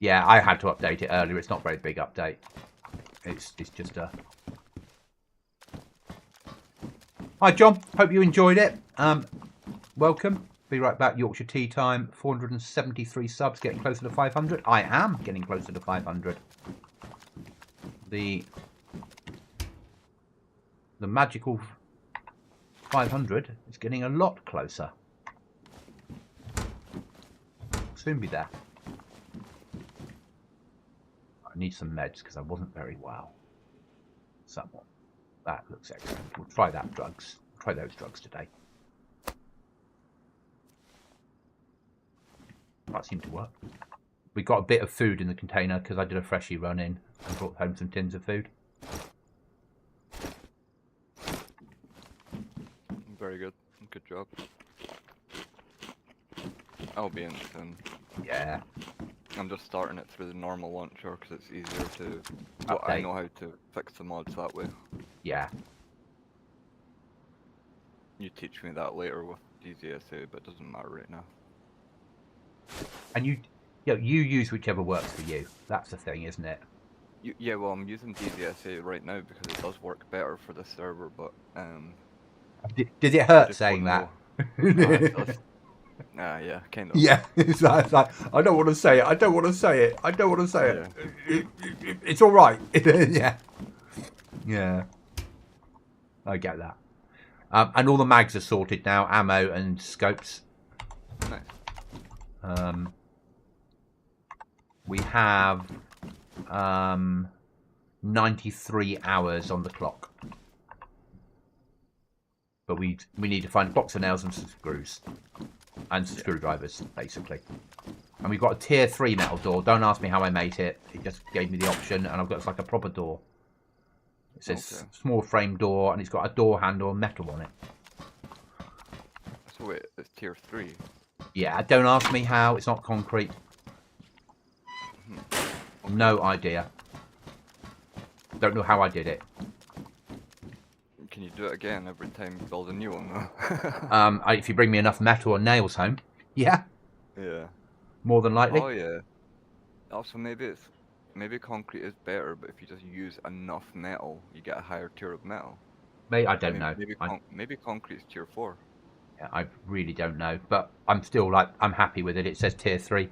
Yeah, I had to update it earlier. It's not a very big update. It's just a... Hi, John. Hope you enjoyed it. Welcome. Be right back. Yorkshire Tea Time. 473 subs. Getting closer to 500. I am getting closer to 500. The magical 500 is getting a lot closer. Soon be there. I need some meds because I wasn't very well. Somewhat. That looks excellent. We'll try that drugs. Try those drugs today. That seemed to work. We got a bit of food in the container because I did a freshie run in and brought home some tins of food. Very good. Good job. I'll be in soon. Yeah. I'm just starting it through the normal launcher because it's easier to... Well, I know how to fix the mods that way. Yeah. You teach me that later with DZSA, but it doesn't matter right now. And you use whichever works for you. That's the thing, isn't it? Yeah, well, I'm using DZSA right now because it does work better for the server, but Did it hurt saying that? Yeah, kind of. Yeah, it's like I don't want to say it. I don't want to say it. I don't want to say it. It's all right. Yeah, yeah. I get that. And all the mags are sorted now. Ammo and scopes. Nice. We have 93 hours on the clock, but we need to find a box of nails and some screws. And some screwdrivers, basically. And we've got a tier 3 metal door. Don't ask me how I made it. It just gave me the option, and I've got it's like a proper door. It says small frame door, and it's got a door handle and metal on it. So wait, it's tier 3? Yeah, don't ask me how. It's not concrete. Okay. No idea. Don't know how I did it. Can you do it again every time you build a new one, though? If you bring me enough metal and nails home, yeah. Yeah. More than likely. Oh yeah. Also, maybe concrete is better, but if you just use enough metal, you get a higher tier of metal. I don't know. Maybe concrete is tier 4. Yeah, I really don't know, but I'm still I'm happy with it. It says tier 3.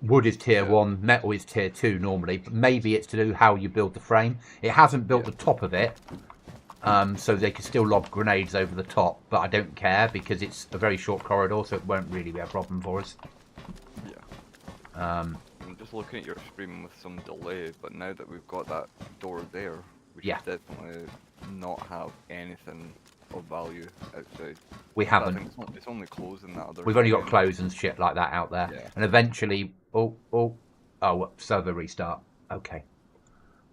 Wood is tier 1, metal is tier 2 normally. But maybe it's to do how you build the frame. It hasn't built the top of it. So they can still lob grenades over the top, but I don't care because it's a very short corridor, so it won't really be a problem for us. Yeah. I'm just looking at your stream with some delay, but now that we've got that door there, we should definitely not have anything of value outside. We haven't. It's only clothes and that other. We've only got clothes and shit like that out there, and eventually, server restart. Okay,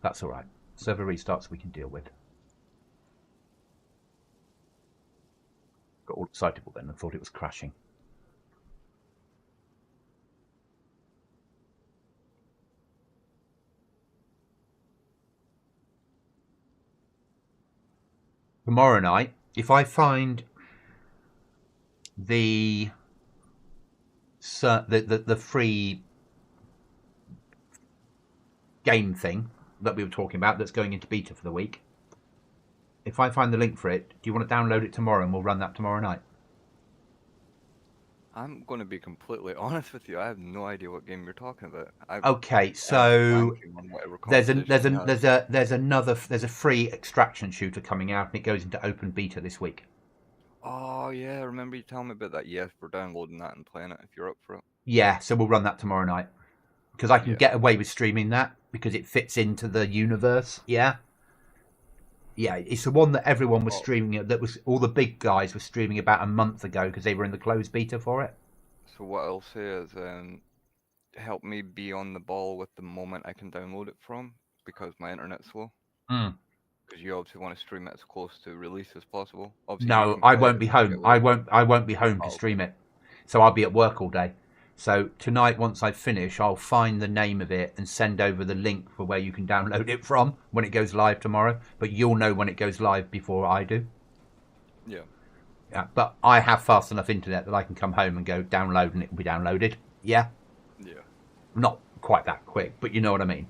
that's all right. Server restarts we can deal with. Got all excitable then and thought it was crashing. Tomorrow night, if I find the free game thing that we were talking about that's going into beta for the week, if I find the link for it, do you want to download it tomorrow and we'll run that tomorrow night? I'm going to be completely honest with you. I have no idea what game you're talking about. Okay, so there's a free extraction shooter coming out and it goes into open beta this week. Oh yeah, remember you telling me about that? Yes, we're downloading that and playing it if you're up for it. Yeah, so we'll run that tomorrow night because I can get away with streaming that because it fits into the universe. Yeah. Yeah, it's the one that everyone was streaming. That was all the big guys were streaming about a month ago because they were in the closed beta for it. So what I'll say is, help me be on the ball with the moment I can download it from because my internet's slow. Because you obviously want to stream it as close to release as possible. Obviously, no, I won't be home. I won't be home to stream it, so I'll be at work all day. So tonight, once I finish, I'll find the name of it and send over the link for where you can download it from when it goes live tomorrow. But you'll know when it goes live before I do. Yeah. Yeah, but I have fast enough internet that I can come home and go download and it will be downloaded. Yeah? Yeah. Not quite that quick, but you know what I mean.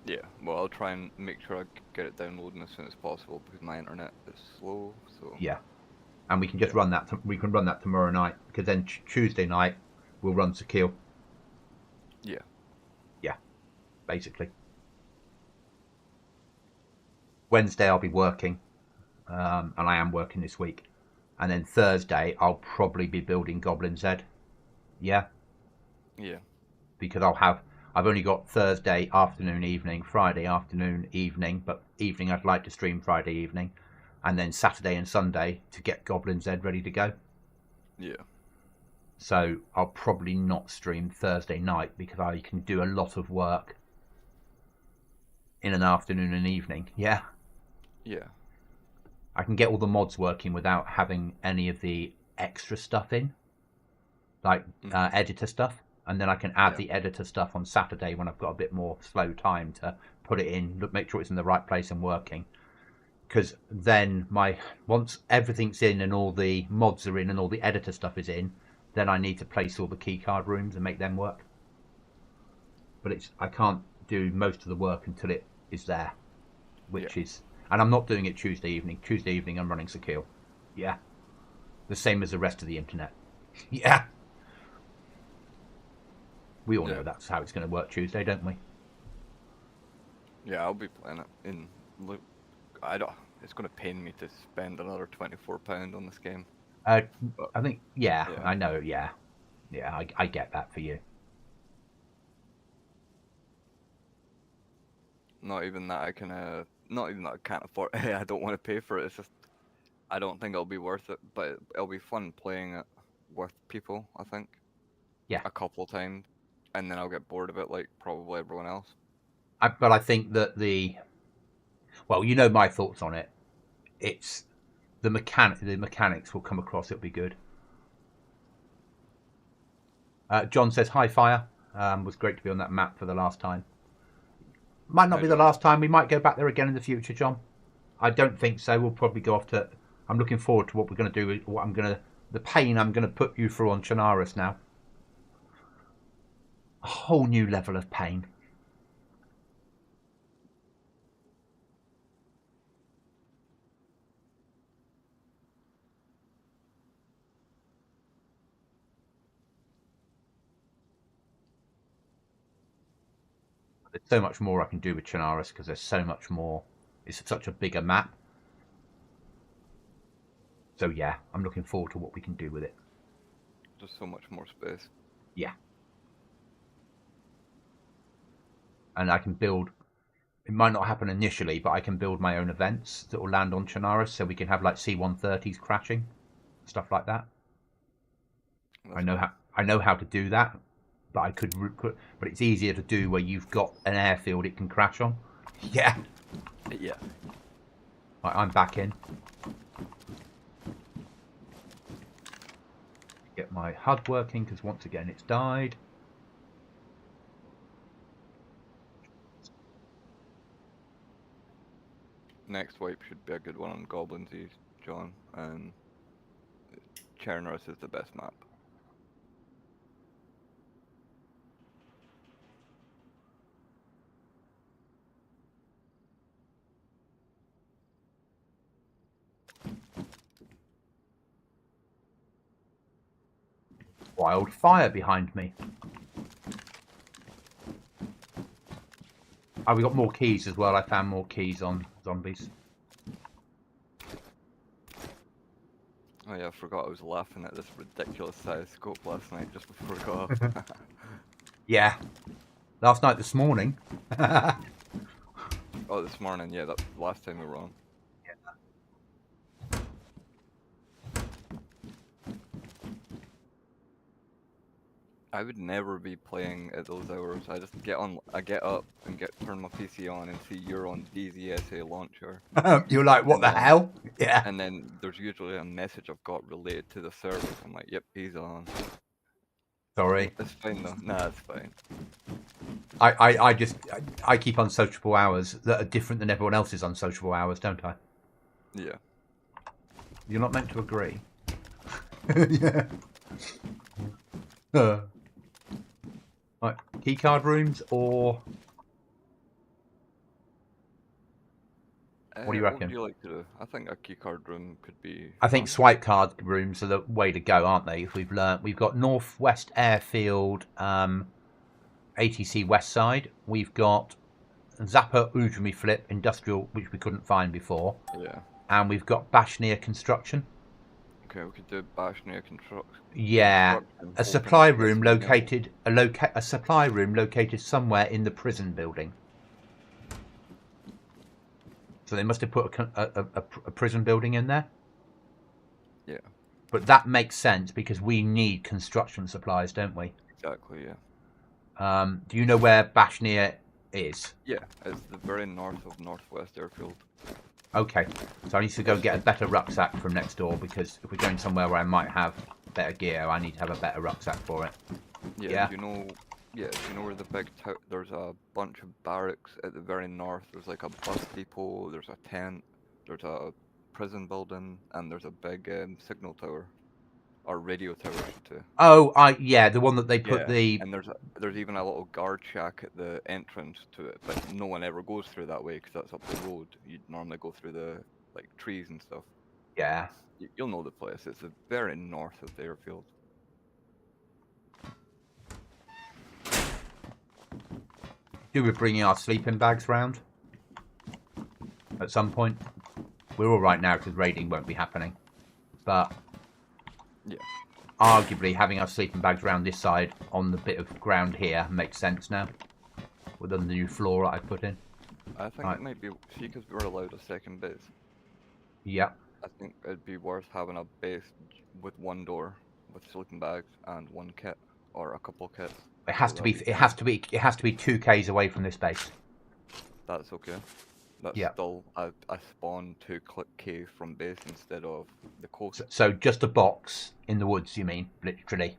Yeah, well, I'll try and make sure I get it downloading as soon as possible because my internet is slow. So yeah, and we can just run that. We can run that tomorrow night because then Tuesday night we'll run Sakil. Yeah, yeah, basically. Wednesday I'll be working, and I am working this week, and then Thursday I'll probably be building Goblin Z. Yeah. Yeah. Because I've only got Thursday afternoon, evening, Friday afternoon, evening, but evening I'd like to stream Friday evening, and then Saturday and Sunday to get Goblin Z ready to go. Yeah. So I'll probably not stream Thursday night because I can do a lot of work in an afternoon and evening. Yeah. Yeah. I can get all the mods working without having any of the extra stuff in, like editor stuff. And then I can add the editor stuff on Saturday when I've got a bit more slow time to put it in, make sure it's in the right place and working. Because then once everything's in and all the mods are in and all the editor stuff is in, then I need to place all the keycard rooms and make them work. But I can't do most of the work until it is there, which is, and I'm not doing it Tuesday evening. Tuesday evening I'm running Sakil. Yeah. The same as the rest of the internet. Yeah. We all know that's how it's going to work Tuesday, don't we? Yeah, I'll be playing it in. Look, it's going to pain me to spend another £24 on this game. I think, I know, yeah, I get that for you. Not even that I can, not even that I can't afford. I don't want to pay for it. It's just I don't think it'll be worth it. But it'll be fun playing it with people. I think. Yeah. A couple of times, and then I'll get bored of it, like probably everyone else. But I think that well, you know my thoughts on it. It's the mechanics will come across. It'll be good. John says hi, Fire. Was great to be on that map for the last time. Might not be the last time. We might go back there again in the future, John. I don't think so. We'll probably go off to. I'm looking forward to what we're going to do. The pain I'm going to put you through on Chernarus now. A whole new level of pain. There's so much more I can do with Chernarus because there's so much more. It's such a bigger map. So yeah, I'm looking forward to what we can do with it. Just so much more space. Yeah. And I can build. It might not happen initially, but I can build my own events that will land on Chernarus, so we can have like C-130s crashing, stuff like that. I know how to do that, but I could. But it's easier to do where you've got an airfield it can crash on. Yeah. Yeah. Right, I'm back in. Get my HUD working because once again it's died. Next wipe should be a good one on Goblin Z, John, and Chernarus is the best map. Wildfire behind me. Oh, we got more keys as well. I found more keys on zombies. Oh yeah, I forgot I was laughing at this ridiculous size scope last night just before we got off. Yeah. This morning. Oh, this morning, yeah, that last time we were on. I would never be playing at those hours. I just get up and turn my PC on and see you're on DayZ launcher. You're like, what the hell? Yeah. And then there's usually a message I've got related to the service. I'm like, yep, he's on. Sorry. It's fine though. Nah, it's fine. I keep unsociable hours that are different than everyone else's unsociable hours, don't I? Yeah. You're not meant to agree. Yeah. Right, keycard rooms or what do you What would reckon? you like to do? I think a keycard room could be I think fun. swipe card rooms are the way to go, aren't they? If we've learnt, we've got Northwest Airfield, ATC West Side. We've got Zappa Udemy Flip Industrial, which we couldn't find before, Yeah. and we've got Bashnia Construction. Okay, we could do Bashnia Yeah, construction, a hoping supply to get room some memo. located a supply room located somewhere in the prison building. So they must have put a prison building in there. Yeah. But that makes sense because we need construction supplies, don't we? Exactly. Yeah. Do you know where Bashnia is? Yeah, it's the very north of Northwest Airfield. Okay, so I need to go get a better rucksack from next door because if we're going somewhere where I might have better gear, I need to have a better rucksack for it. Yeah. Do you know? Yeah, do you know where the big there's a bunch of barracks at the very north. There's like a bus depot. There's a tent. There's a prison building, and there's a big signal tower, or radio tower, I should say. Oh, yeah, the one that they put the. And there's even a little guard shack at the entrance to it, but no one ever goes through that way because that's up the road. You'd normally go through the like trees and stuff. Yeah. You'll know the place. It's the very north of the airfield. Do we bringing our sleeping bags round at some point? We're all right now because raiding won't be happening, but yeah, arguably having our sleeping bags round this side on the bit of ground here makes sense now with the new floor that I put in. I think it might be because we're allowed a second base. Yeah. I think it'd be worth having a base with one door with sleeping bags and one kit or a couple kits. It has to be. It has to be 2Ks away from this base. That's okay. That's still a spawn 2K from base instead of the coast. So just a box in the woods, you mean, literally?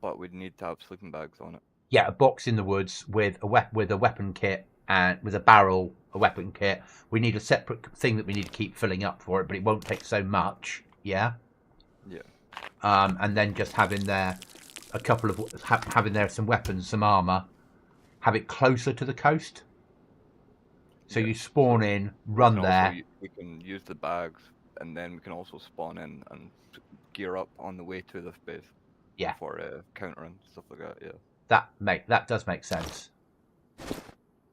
But we'd need to have sleeping bags on it. Yeah, a box in the woods with a weapon kit and with a barrel, a weapon kit. We need a separate thing that we need to keep filling up for it, but it won't take so much. Yeah. Yeah. And then just having there a couple of having there some weapons, some armor. Have it closer to the coast. So you spawn in, run there. We can use the bags, and then we can also spawn in and gear up on the way to this base. Yeah. For counter and stuff like that. Yeah. That does make sense.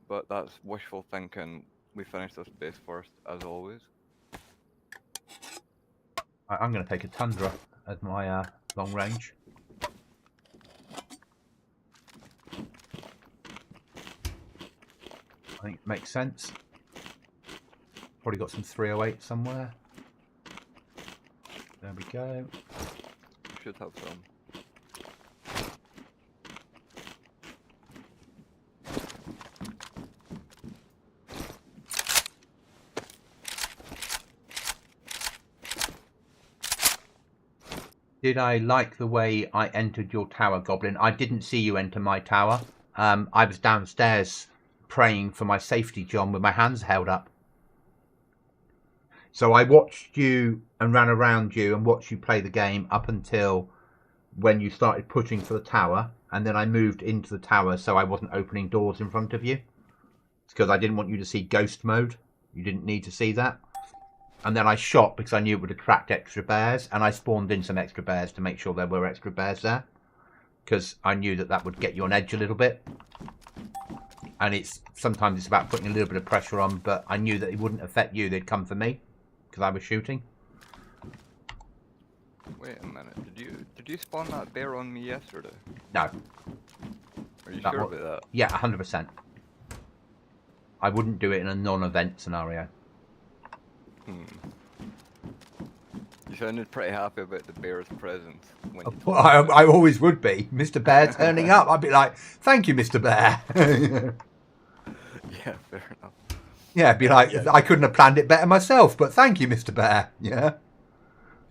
But that's wishful thinking. We finish this base first, as always. I'm going to take a Tundra as my long range. I think it makes sense. Probably got some 308 somewhere. There we go. Should have some. Did I like the way I entered your tower, Goblin? I didn't see you enter my tower. I was downstairs praying for my safety, John, with my hands held up. So I watched you and ran around you and watched you play the game up until when you started pushing for the tower. And then I moved into the tower so I wasn't opening doors in front of you. It's because I didn't want you to see ghost mode. You didn't need to see that. And then I shot because I knew it would attract extra bears. And I spawned in some extra bears to make sure there were extra bears there. Because I knew that would get you on edge a little bit. And sometimes it's about putting a little bit of pressure on. But I knew that it wouldn't affect you. They'd come for me. Because I was shooting. Wait a minute. Did you spawn that bear on me yesterday? No. Are you sure about that? Yeah, 100%. I wouldn't do it in a non-event scenario. You sounded pretty happy about the bear's presence. When I always would be. Mr. Bear turning up. I'd be like, thank you, Mr. Bear. Yeah, fair enough. Yeah, it'd be like, I couldn't have planned it better myself, but thank you, Mr. Bear. Yeah.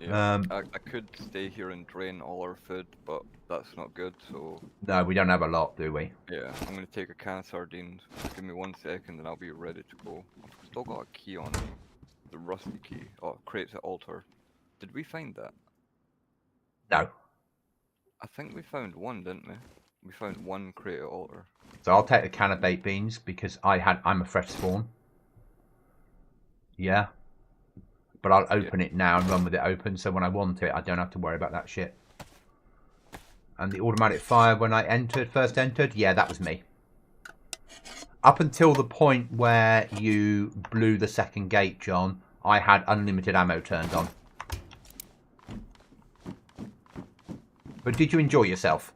Yeah, I could stay here and drain all our food, but that's not good, so... No, we don't have a lot, do we? Yeah, I'm going to take a can of sardines. Give me 1 second and I'll be ready to go. I've still got a key on me. The rusty key. Oh, creates an altar. Did we find that? No. I think we found one, didn't we? We found one crate of altar. So I'll take a can of baked beans because I'm a fresh spawn. Yeah. But I'll open it now and run with it open, so when I want it, I don't have to worry about that shit. And the automatic fire when I first entered, yeah, that was me. Up until the point where you blew the second gate, John, I had unlimited ammo turned on. But did you enjoy yourself?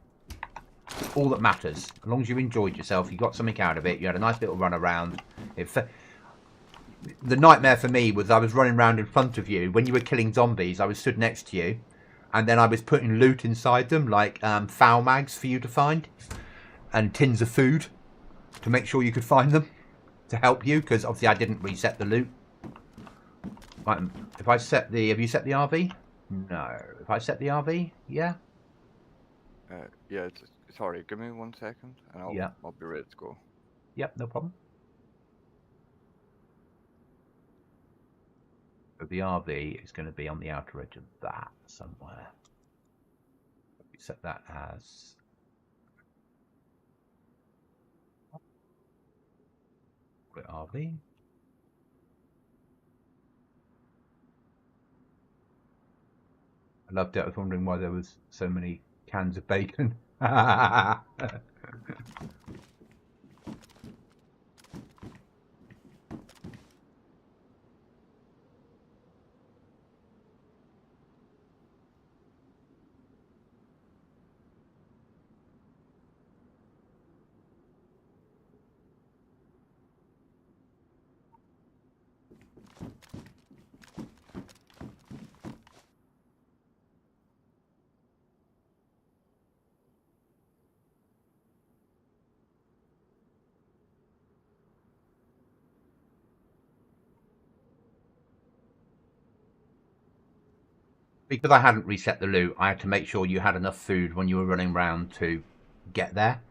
All that matters. As long as you enjoyed yourself, you got something out of it, you had a nice little run around. The nightmare for me was I was running around in front of you. When you were killing zombies, I was stood next to you. And then I was putting loot inside them, like foul mags for you to find. And tins of food to make sure you could find them. To help you, because obviously I didn't reset the loot. Right, if I set the... Have you set the RV? No. If I set the RV, yeah? Yeah, sorry, give me 1 second and I'll be ready to go. Yep, no problem. So the RV is going to be on the outer edge of that somewhere. We set that as... RV. I loved it. I was wondering why there was so many cans of bacon. Because I hadn't reset the loot, I had to make sure you had enough food when you were running around to get there,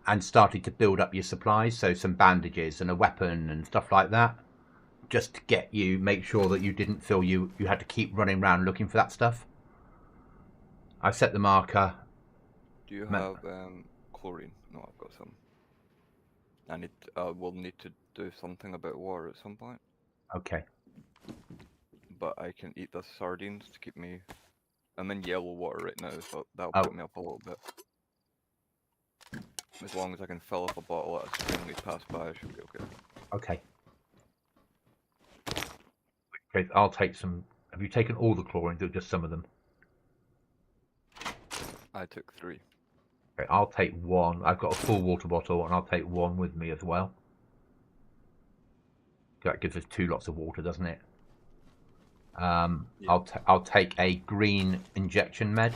and started to build up your supplies, so some bandages and a weapon and stuff like that, just to get you, make sure that you didn't feel you had to keep running around looking for that stuff. I set the marker. Do you have chlorine? No, I've got some. We'll need to do something about water at some point. Okay. But I can eat the sardines to keep me... I'm in yellow water right now, so that'll put me up a little bit. As long as I can fill up a bottle at a stream we pass by, I should be okay. Okay. Okay, I'll take some... Have you taken all the chlorines or just some of them? I took 3. Okay, I'll take 1. I've got a full water bottle and I'll take 1 with me as well. That gives us 2 lots of water, doesn't it? Yeah. I'll take a green injection med.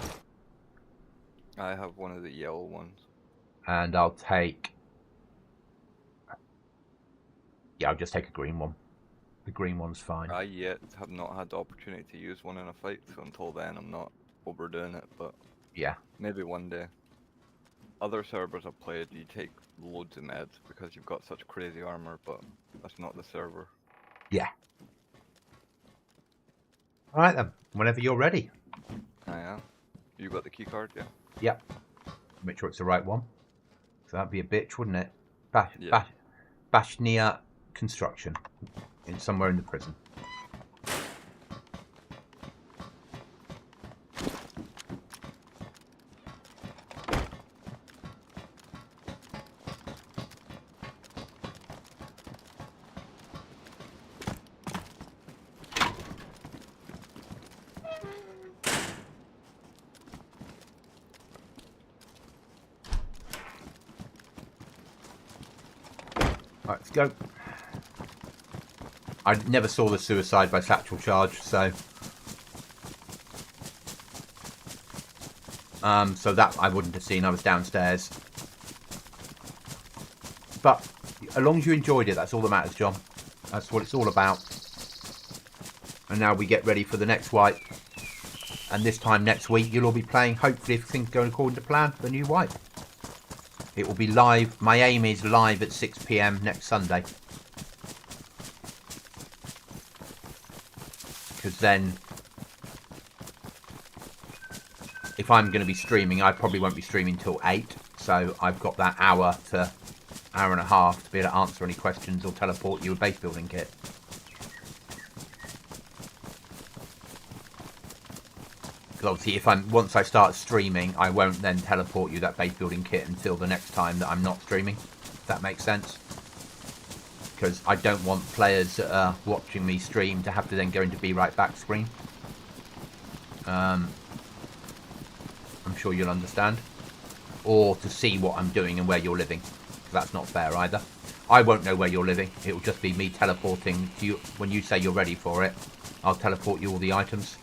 I have one of the yellow ones. And I'll take... Yeah, I'll just take a green one. The green one's fine. I yet have not had the opportunity to use one in a fight, so until then I'm not overdoing it, but... Yeah. Maybe one day. Other servers I've played, you take loads of meds because you've got such crazy armor, but that's not the server. Yeah. Alright then, whenever you're ready. I am. You got the key card, yeah? Yep. Make sure it's the right one. So that'd be a bitch, wouldn't it? Bashnia Construction. Somewhere in the prison. Right, let's go. I never saw the suicide by satchel charge, so so that I wouldn't have seen. I was downstairs. But as long as you enjoyed it, that's all that matters, John. That's what it's all about. And now we get ready for the next wipe. And this time next week, you'll all be playing, hopefully, if things go according to plan, the new wipe. It will be live. My aim is live at 6 PM next Sunday. Because then, if I'm going to be streaming, I probably won't be streaming till 8. So I've got that hour and a half to be able to answer any questions or teleport you a base building kit. Because obviously, once I start streaming, I won't then teleport you that base building kit until the next time that I'm not streaming. If that makes sense. Because I don't want players that are watching me stream to have to then go into Be Right Back screen. I'm sure you'll understand. Or to see what I'm doing and where you're living. That's not fair either. I won't know where you're living. It will just be me teleporting to you. When you say you're ready for it, I'll teleport you all the items.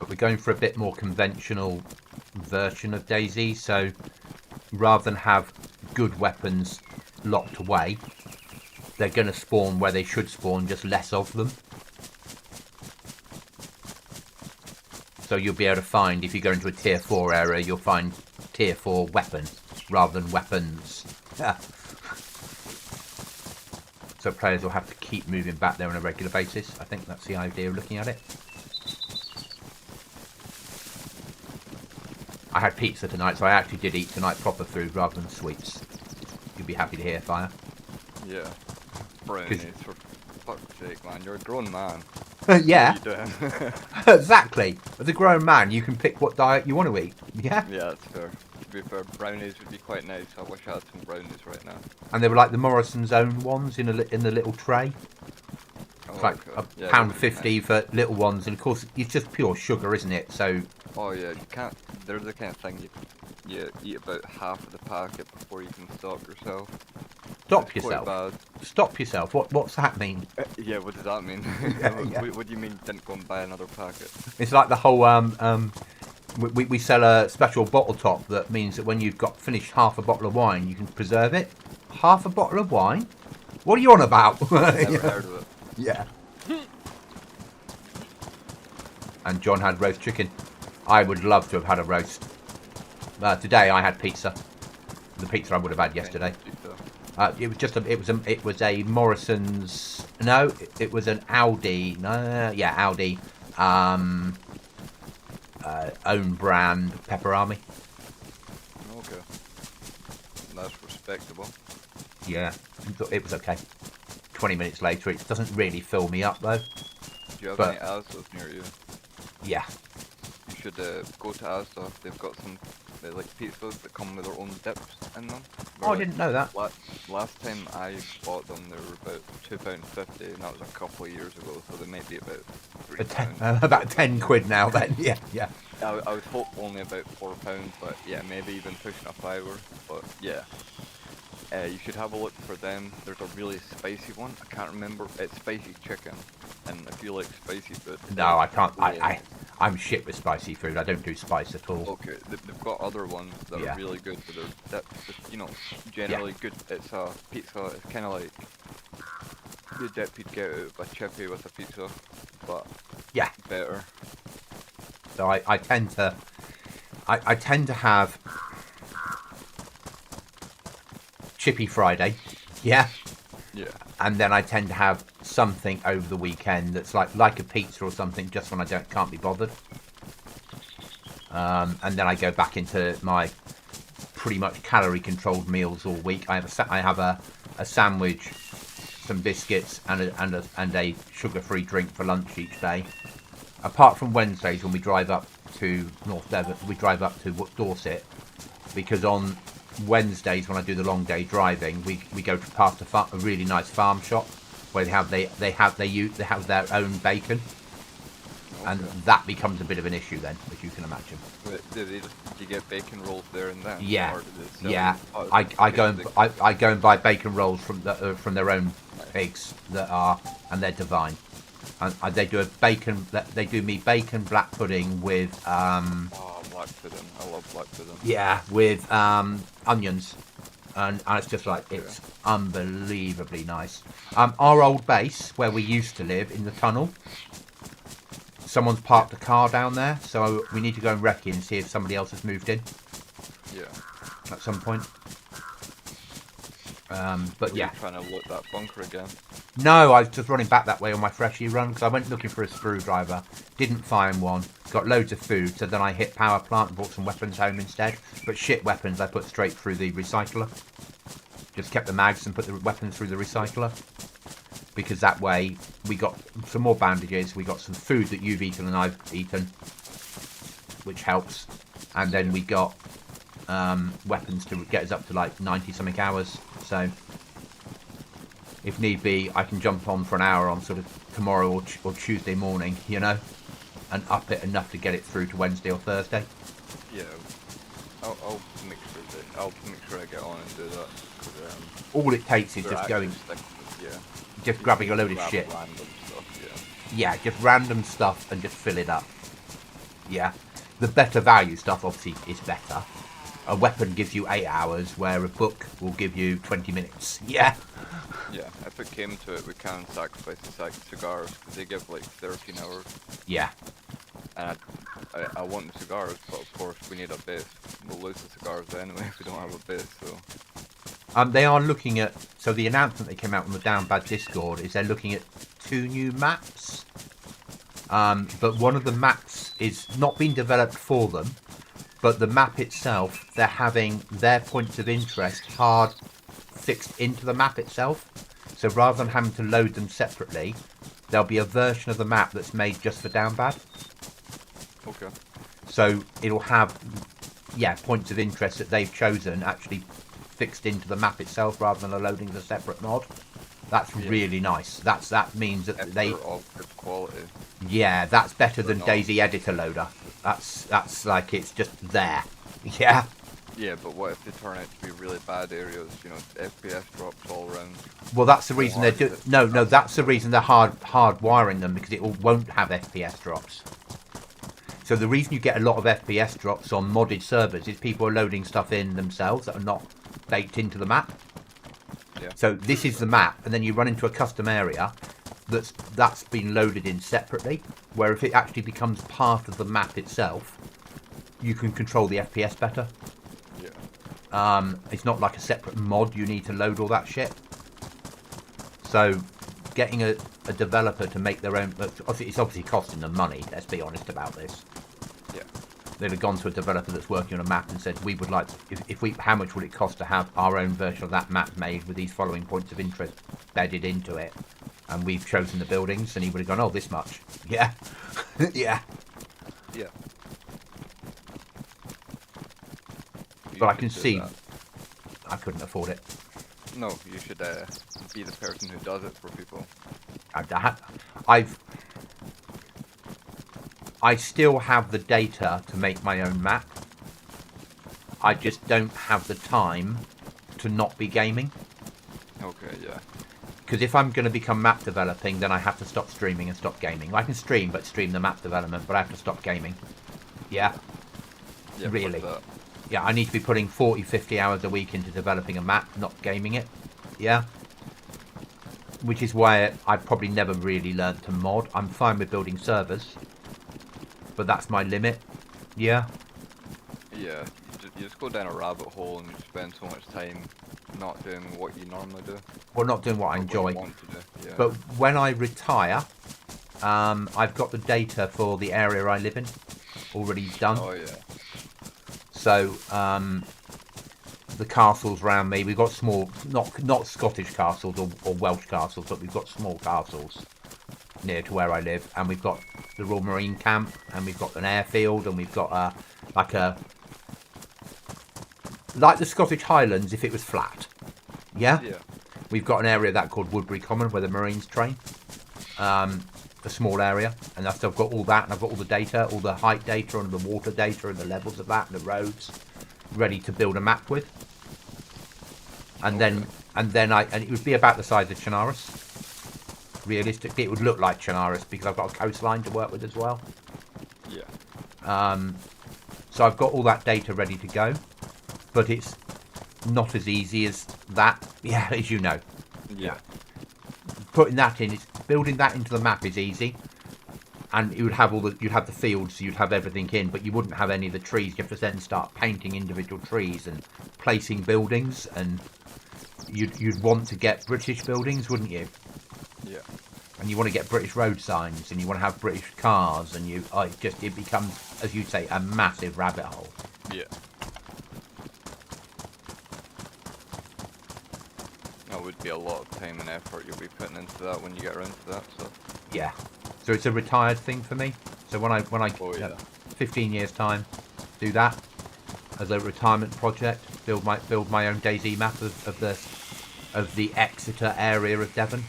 We're going for a bit more conventional version of DayZ, so rather than have good weapons locked away, they're going to spawn where they should spawn, just less of them. So you'll be able to find, if you go into a tier 4 area, you'll find tier 4 weapons rather than weapons. So players will have to keep moving back there on a regular basis. I think that's the idea of looking at it. I had pizza tonight, so I actually did eat tonight proper food rather than sweets. You'd be happy to hear, Fire. Yeah. Brownies, for fuck's sake, man. You're a grown man. Yeah. What are you doing? Exactly. As a grown man, you can pick what diet you want to eat. Yeah? Yeah, that's fair. To be fair, brownies would be quite nice. I wish I had some brownies right now. And they were like the Morrison's own ones in the little tray. It's like okay. £1.50 for little ones, and of course it's just pure sugar, isn't it? So. Oh yeah, you can't. They're the kind of thing you eat about half of the packet before you can stop yourself. Stop It's yourself. Quite bad. Stop yourself. What's that mean? Yeah, what does that mean? Yeah. What do you mean didn't go and buy another packet? It's like the whole we sell a special bottle top that means that when you've got finished half a bottle of wine, you can preserve it. Half a bottle of wine? What are you on about? Never heard of it. Yeah. And John had roast chicken. I would love to have had a roast. Today I had pizza. The pizza I would have had yesterday. It was a Morrison's. No, it was an Aldi. No, yeah, Aldi. Own brand pepperami. Okay. That's respectable. Yeah, it was okay. 20 minutes later, it doesn't really fill me up though. Do you have any Asda's near you? Yeah. You should go to Asda. They've got some like pizzas that come with their own dips in them. Oh, I didn't know that. Last time I bought them, they were about £2.50, and that was a couple of years ago. So they might be about £3. About 10 quid now then. Yeah, yeah. I would hope only about £4, but yeah, maybe even pushing a fiver. But yeah. You should have a look for them. There's a really spicy one. I can't remember. It's spicy chicken, and if you like spicy food. No, I can't. I'm shit with spicy food. I don't do spice at all. Okay, they've got other ones that are really good for their dips. Just, you know, generally good. It's a pizza. It's kind of like the dip you'd get out of a chippy with a pizza, but yeah, better. So I tend to have Chippy Friday, yeah, and then I tend to have something over the weekend that's like a pizza or something, just when I can't be bothered, and then I go back into my pretty much calorie controlled meals all week. I have a sandwich, some biscuits, and a sugar-free drink for lunch each day. Apart from Wednesdays when we drive up to North Devon, we drive up to Dorset, because on Wednesdays when I do the long day driving, we go past a really nice farm shop where they have their own bacon, and that becomes a bit of an issue then, as you can imagine. Do you get bacon rolls there and then? Yeah, yeah. I go and buy bacon rolls from their own pigs and they're divine. And they do me bacon black pudding with black pudding. I love black pudding. Yeah, with onions, and it's just like it's unbelievably nice. Our old base where we used to live in the tunnel, someone's parked a car down there, so we need to go and wreck it and see if somebody else has moved in. Yeah. at some point. But yeah. Trying to loot that bunker again. No, I was just running back that way on my freshie run because I went looking for a screwdriver, didn't find one, got loads of food, so then I hit power plant and brought some weapons home instead. But shit weapons I put straight through the recycler. Just kept the mags and put the weapons through the recycler. Because that way we got some more bandages, we got some food that you've eaten and I've eaten, which helps. And then we got weapons to get us up to like 90 something hours. So if need be, I can jump on for an hour on sort of tomorrow or Tuesday morning, you know, and up it enough to get it through to Wednesday or Thursday. Yeah, I'll make sure I get on and do that. All it takes is just going, just grabbing a load of shit. Yeah, just random stuff and just fill it up. Yeah, the better value stuff obviously is better. A weapon gives you 8 hours, where a book will give you 20 minutes. Yeah. Yeah, if it came to it, we can sacrifice the cigars, because they give like 13 hours. Yeah. And I want the cigars, but of course we need a base. We'll lose the cigars anyway if we don't have a base, so... They are looking at... So the announcement that came out on the Down Bad Discord is they're looking at 2 new maps. But one of the maps is not being developed for them, but the map itself, they're having their points of interest hard fixed into the map itself. So rather than having to load them separately, there'll be a version of the map that's made just for Down Bad. Okay. So it'll have, yeah, points of interest that they've chosen actually fixed into the map itself rather than loading as a separate mod. That's really nice. That means that they of good quality. Yeah, that's better than DayZ editor loader. That's like it's just there. Yeah. Yeah, but what if they turn out to be really bad areas? You know, FPS drops all around. Well, that's the reason they're no. That's the reason they're hard wiring them, because it won't have FPS drops. So the reason you get a lot of FPS drops on modded servers is people are loading stuff in themselves that are not baked into the map. Yeah. So this is the map, and then you run into a custom area that's been loaded in separately, where if it actually becomes part of the map itself, you can control the FPS better. Yeah. It's not like a separate mod you need to load all that shit. So getting a developer to make their own, it's obviously costing them money, let's be honest about this. Yeah. They'd have gone to a developer that's working on a map and said, we would like, how much would it cost to have our own version of that map made with these following points of interest bedded into it? And we've chosen the buildings, and he would have gone, oh, this much. Yeah. Yeah. Yeah. But I can see I couldn't afford it. No, you should be the person who does it for people. I still have the data to make my own map. I just don't have the time to not be gaming. Okay, yeah. Because if I'm going to become map developing, then I have to stop streaming and stop gaming. I can stream, but stream the map development, but I have to stop gaming. Yeah? Yeah, really. Yeah, I need to be putting 40, 50 hours a week into developing a map, not gaming it. Yeah? Which is why I probably never really learned to mod. I'm fine with building servers, but that's my limit. Yeah? Yeah, you just go down a rabbit hole and you spend so much time not doing what you normally do. Well, not doing what I enjoy. What you want to do. Yeah. But when I retire, I've got the data for the area I live in already done. Oh, yeah. So, the castles around me, we've got small, not Scottish castles or Welsh castles, but we've got small castles near to where I live, and we've got the Royal Marine Camp, and we've got an airfield, and we've got like the Scottish Highlands if it was flat. Yeah? Yeah. We've got an area that called Woodbury Common where the Marines train. A small area, and I've got all that, and I've got all the data, all the height data and the water data and the levels of that and the roads ready to build a map with. And then it would be about the size of Chernarus. Realistically, it would look like Chernarus because I've got a coastline to work with as well. Yeah. So I've got all that data ready to go, but it's not as easy as that. Yeah, as you know. Yeah. Putting that in, building that into the map is easy, and you'd have the fields, so you'd have everything in, but you wouldn't have any of the trees. You have to then start painting individual trees and placing buildings, and you'd want to get British buildings, wouldn't you? Yeah. And you want to get British road signs, and you want to have British cars, and it becomes, as you say, a massive rabbit hole. Yeah. That would be a lot of time and effort you'll be putting into that when you get around to that. So. Yeah. So it's a retired thing for me. So when I 15 years time, do that as a retirement project. Build my own DayZ map of the Exeter area of Devon.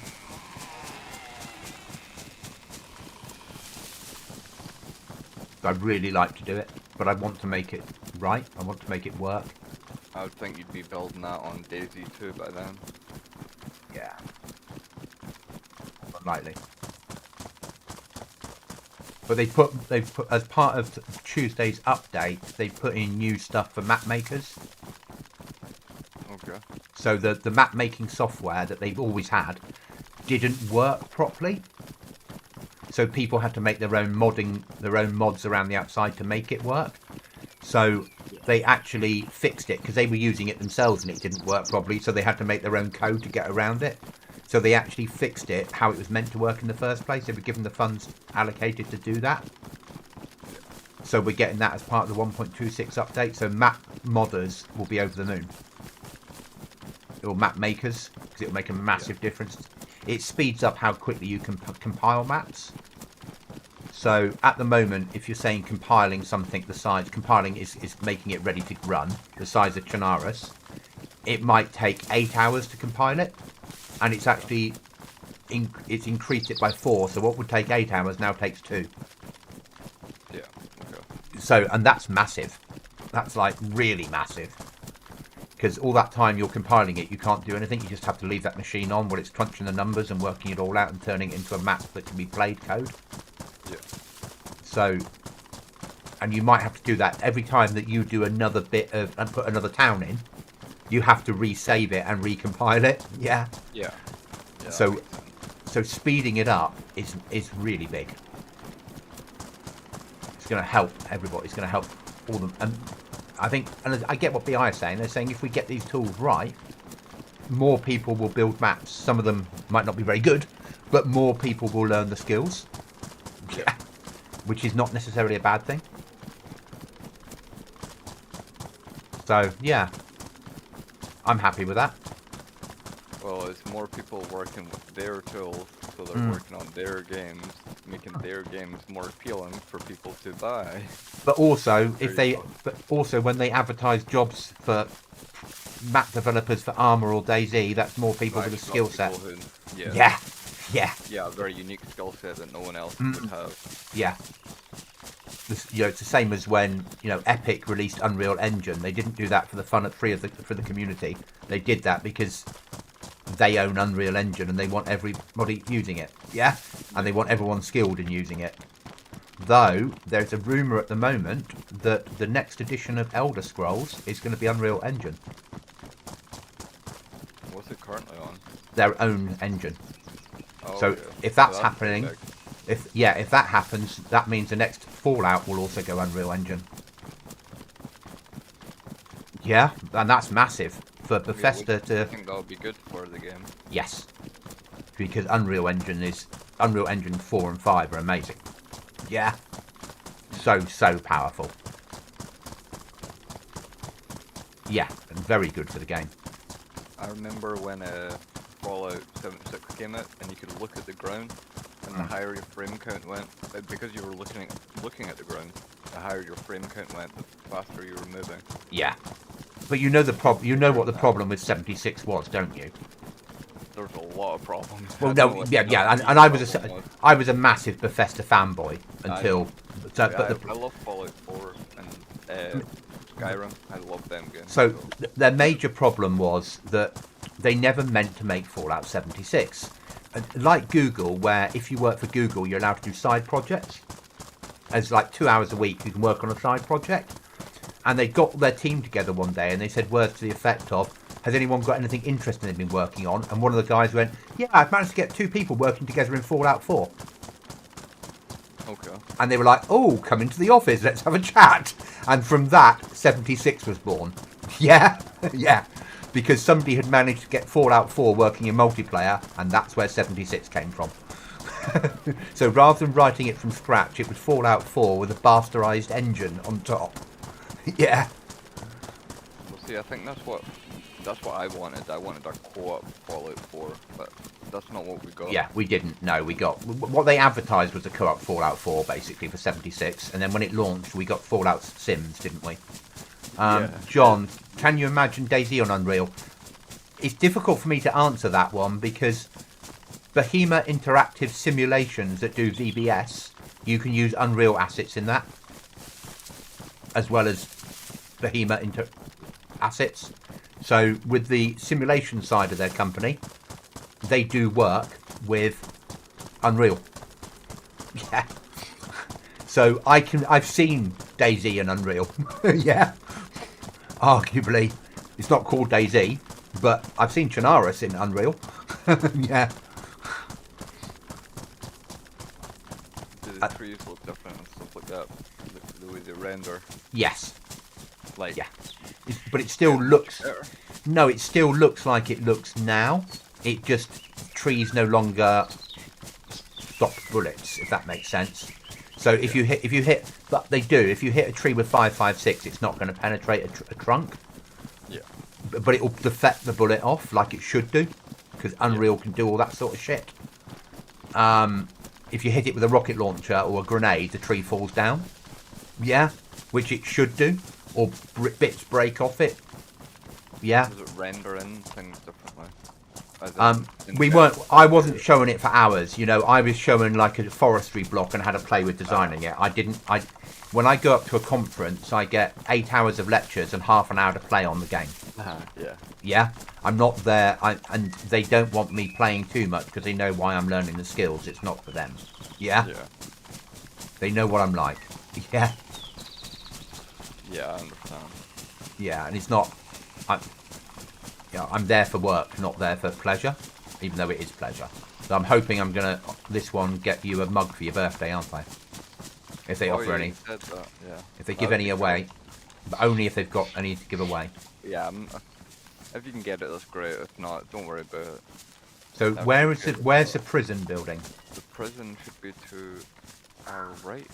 I'd really like to do it, but I want to make it right. I want to make it work. I would think you'd be building that on DayZ 2 by then. Yeah. Unlikely. But they've put as part of Tuesday's update, they put in new stuff for map makers. Okay. So the map making software that they've always had didn't work properly. So people had to make their own mods around the outside to make it work. So they actually fixed it because they were using it themselves and it didn't work properly. So they had to make their own code to get around it. So they actually fixed it how it was meant to work in the first place. They were given the funds allocated to do that. So we're getting that as part of the 1.26 update. So map modders will be over the moon. Or map makers, because it will make a massive difference. It speeds up how quickly you can compile maps. So at the moment, if you're saying compiling something the size, compiling is making it ready to run, the size of Chernarus, it might take 8 hours to compile it. And it's actually, it's increased it by 4. So what would take 8 hours now takes 2. Yeah, okay. So, and that's massive. That's like really massive. Because all that time you're compiling it, you can't do anything. You just have to leave that machine on while it's crunching the numbers and working it all out and turning it into a map that can be played code. Yeah. So, and you might have to do that every time that you do another bit of, and put another town in, you have to resave it and recompile it. Yeah. Yeah. So speeding it up is really big. It's going to help everybody. It's going to help all them. And I think, and I get what BI is saying. They're saying if we get these tools right, more people will build maps. Some of them might not be very good, but more people will learn the skills. Yeah. Which is not necessarily a bad thing. So, yeah. I'm happy with that. Well, it's more people working with their tools, so they're working on their games, making their games more appealing for people to buy. But also, when they advertise jobs for map developers for Armour or DayZ, that's more people with a skill set. Yeah. Yeah, a very unique skill set that no one else would have. Yeah. It's the same as when Epic released Unreal Engine. They didn't do that for the fun for the community. They did that because they own Unreal Engine and they want everybody using it. Yeah, and they want everyone skilled in using it. Though there's a rumor at the moment that the next edition of Elder Scrolls is going to be Unreal Engine. What's it currently on? Their own engine. Oh, so okay. if that's happening. If that happens, that means the next Fallout will also go Unreal Engine. Yeah, and that's massive for Bethesda to. I think that would be good for the game. Yes, because Unreal Engine 4 and 5 are amazing. Yeah, so powerful. Yeah, and very good for the game. I remember when Fallout 76 came out, and you could look at the ground. And the higher your frame count went, because you were looking at the ground, the higher your frame count went, the faster you were moving. Yeah, but you know what the problem with 76 was, don't you? There's a lot of problems. Well, no, yeah, and I was a massive Bethesda fanboy until. I love Fallout 4 and Skyrim. I love them games. So their major problem was that they never meant to make Fallout 76. Like Google, where if you work for Google, you're allowed to do side projects. It's like 2 hours a week you can work on a side project. And they got their team together one day and they said words to the effect of, has anyone got anything interesting they've been working on? And one of the guys went, yeah, I've managed to get 2 people working together in Fallout 4. Okay. And they were like, oh, come into the office, let's have a chat. And from that, 76 was born. Yeah. Yeah, because somebody had managed to get Fallout 4 working in multiplayer, and that's where 76 came from. So rather than writing it from scratch, it was Fallout 4 with a bastardized engine on top. Yeah. Well, see, I think that's what I wanted. I wanted a co-op Fallout 4, but that's not what we got. Yeah, we didn't. No, we got... What they advertised was a co-op Fallout 4, basically, for 76. And then when it launched, we got Fallout Sims, didn't we? John, can you imagine DayZ on Unreal? It's difficult for me to answer that one, because Behemoth Interactive Simulations that do VBS, you can use Unreal assets in that, as well as Behemoth assets. So with the simulation side of their company, they do work with Unreal. Yeah. So I've seen DayZ and Unreal. Yeah. Arguably, it's not called DayZ, but I've seen Chernarus in Unreal. Yeah. The trees look different and stuff like that. The way they render. Yes. Like. Yeah. But it still looks... Better. No, it still looks like it looks now. It just... Trees no longer stop bullets, if that makes sense. So if you hit... But they do. If you hit a tree with 5.56, it's not going to penetrate a trunk. Yeah. But it will deflect the bullet off like it should do. Because Unreal can do all that sort of shit. If you hit it with a rocket launcher or a grenade, the tree falls down. Yeah, which it should do. Or bits break off it. Yeah. Does it render in things differently? I wasn't showing it for hours. You know, I was showing like a forestry block and had to play with designing it. When I go up to a conference, I get 8 hours of lectures and half an hour to play on the game. Yeah. Yeah, I'm not there, and they don't want me playing too much because they know why I'm learning the skills. It's not for them. Yeah. Yeah. They know what I'm like. Yeah. Yeah, I understand. Yeah, and it's not. I'm there for work, not there for pleasure, even though it is pleasure. So I'm hoping I'm gonna this one get you a mug for your birthday, aren't they? If they offer any. Said that, yeah. If they give any away, but only if they've got any to give away. Yeah, if you can get it, that's great. If not, don't worry about it. So where's the prison building? The prison should be to our right,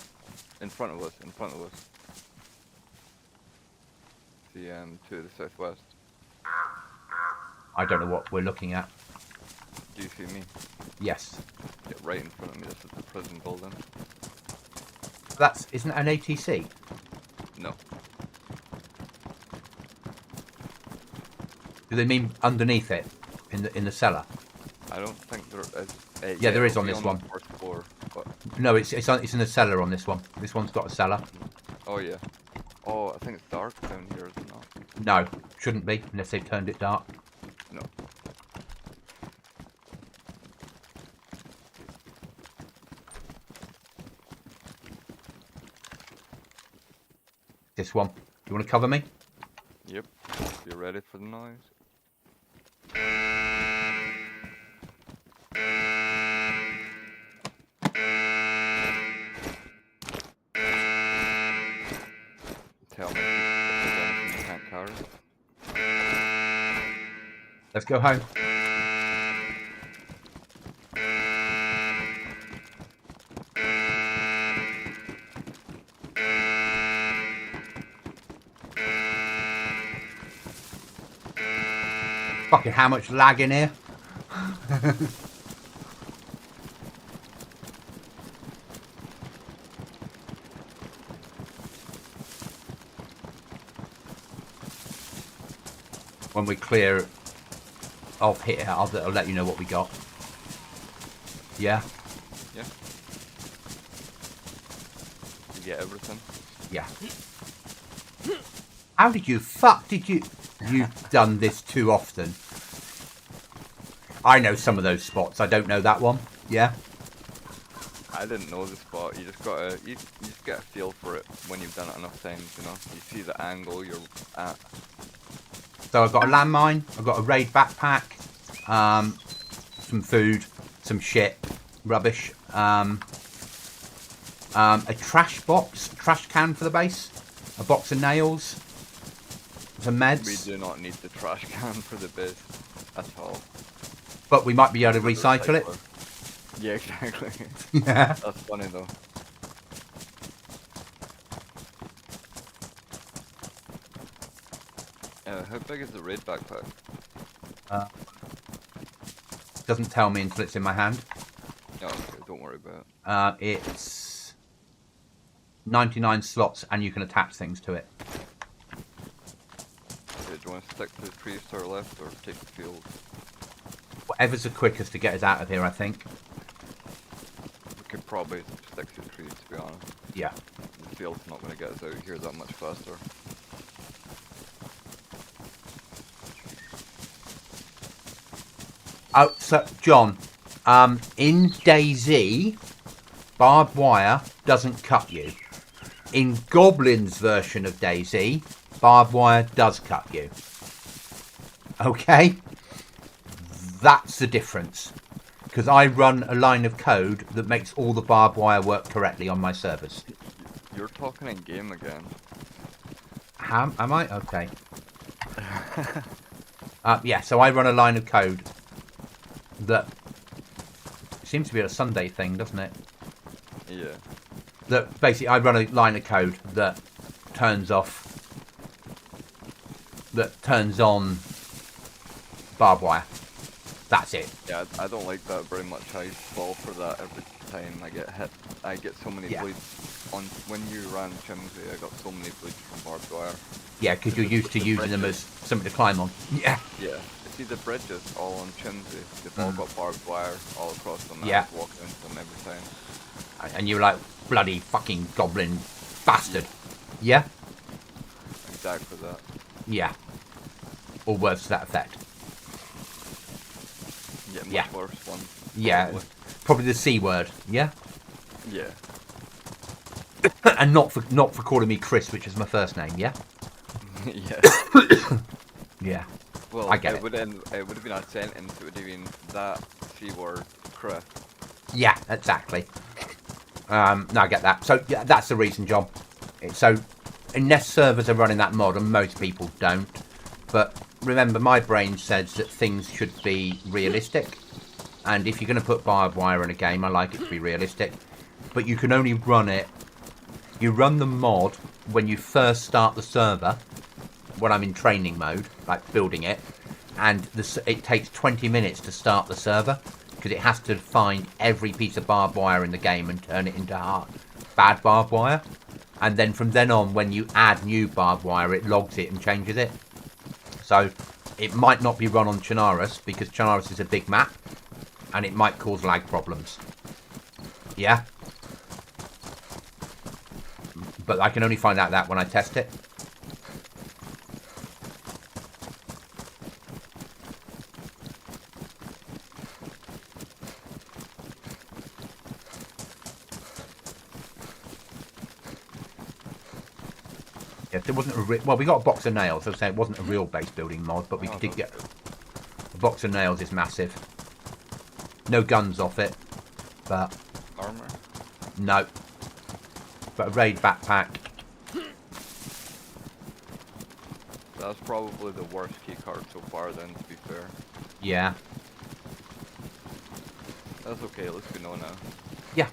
in front of us. To the southwest. I don't know what we're looking at. Do you see me? Yes. Yeah, right in front of me. This is the prison building. Isn't that an ATC? No. Do they mean underneath it, in the cellar? I don't think there is. Yeah, there is on this one. The first floor, but... No, it's in the cellar on this one. This one's got a cellar. Oh yeah. Oh, I think it's dark down here, is it not? No, shouldn't be unless they've turned it dark. No. This one. You want to cover me? Yep. You ready for the noise? Tell me if there's anything you can't carry. Let's go home. Fucking how much lag in here? When we clear off here, I'll let you know what we got. Yeah? Yeah. You get everything? Yeah. How did you... Fuck did you... You've done this too often. I know some of those spots. I don't know that one. Yeah? I didn't know the spot. You just gotta... You just get a feel for it when you've done it enough times, you know? You see the angle you're at. So I've got a landmine. I've got a raid backpack. Some food. Some shit. Rubbish. A trash box. Trash can for the base. A box of nails. some meds. We do not need the trash can for the base at all. But we might be able to recycle it. Yeah, exactly. Yeah. That's funny though. How big is the raid backpack? Doesn't tell me until it's in my hand. Oh, okay, don't worry about it. It's 99 slots, and you can attach things to it. Okay, do you want to stick to the trees to our left, or take the field? Whatever's the quickest to get us out of here, I think. We could probably stick to the trees, to be honest. Yeah. The field's not going to get us out of here that much faster. Oh, so John, in DayZ, barbed wire doesn't cut you. In Goblin's version of DayZ, barbed wire does cut you. Okay? That's the difference. Because I run a line of code that makes all the barbed wire work correctly on my servers. You're talking in game again. Am I? Okay. Yeah, so I run a line of code that seems to be a Sunday thing, doesn't it? Yeah. That basically I run a line of code that turns on barbed wire. That's it. Yeah, I don't like that very much. I fall for that every time I get hit. I get so many bleeds. When you ran Chimsy, I got so many bleeds from barbed wire. Yeah, because you're used to using them as something to climb on. Yeah. Yeah. See the bridges all on Chimsy, they've all got barbed wire all across them. Yeah. I walk into them every time. And you're like, bloody fucking goblin bastard. Yeah? Exactly that. Yeah. Or words to that effect. Yeah, much worse one. Yeah. Probably the C word. Yeah? Yeah. And not for calling me Chris, which is my first name, yeah? Yeah. Yeah. Well, I get it would have been a sentence. It would have been that C word, Chris. Yeah, exactly. No, I get that. So yeah, that's the reason, John. So unless servers are running that mod, and most people don't, but remember, my brain says that things should be realistic, and if you're going to put barbed wire in a game, I like it to be realistic. But you can only run it. You run the mod when you first start the server. When I'm in training mode, like building it, and it takes 20 minutes to start the server because it has to find every piece of barbed wire in the game and turn it into bad barbed wire, and then from then on, when you add new barbed wire, it logs it and changes it. So it might not be run on Chernarus because Chernarus is a big map, and it might cause lag problems. Yeah, but I can only find out that when I test it. Yeah, there wasn't a well, we got a box of nails. I was saying it wasn't a real base building mod, but we did get a box of nails. Is massive. No guns off it, but Armor? no. But a raid backpack. That's probably the worst keycard so far. Then, to be fair. Yeah. That's okay. At least we know now. Yeah.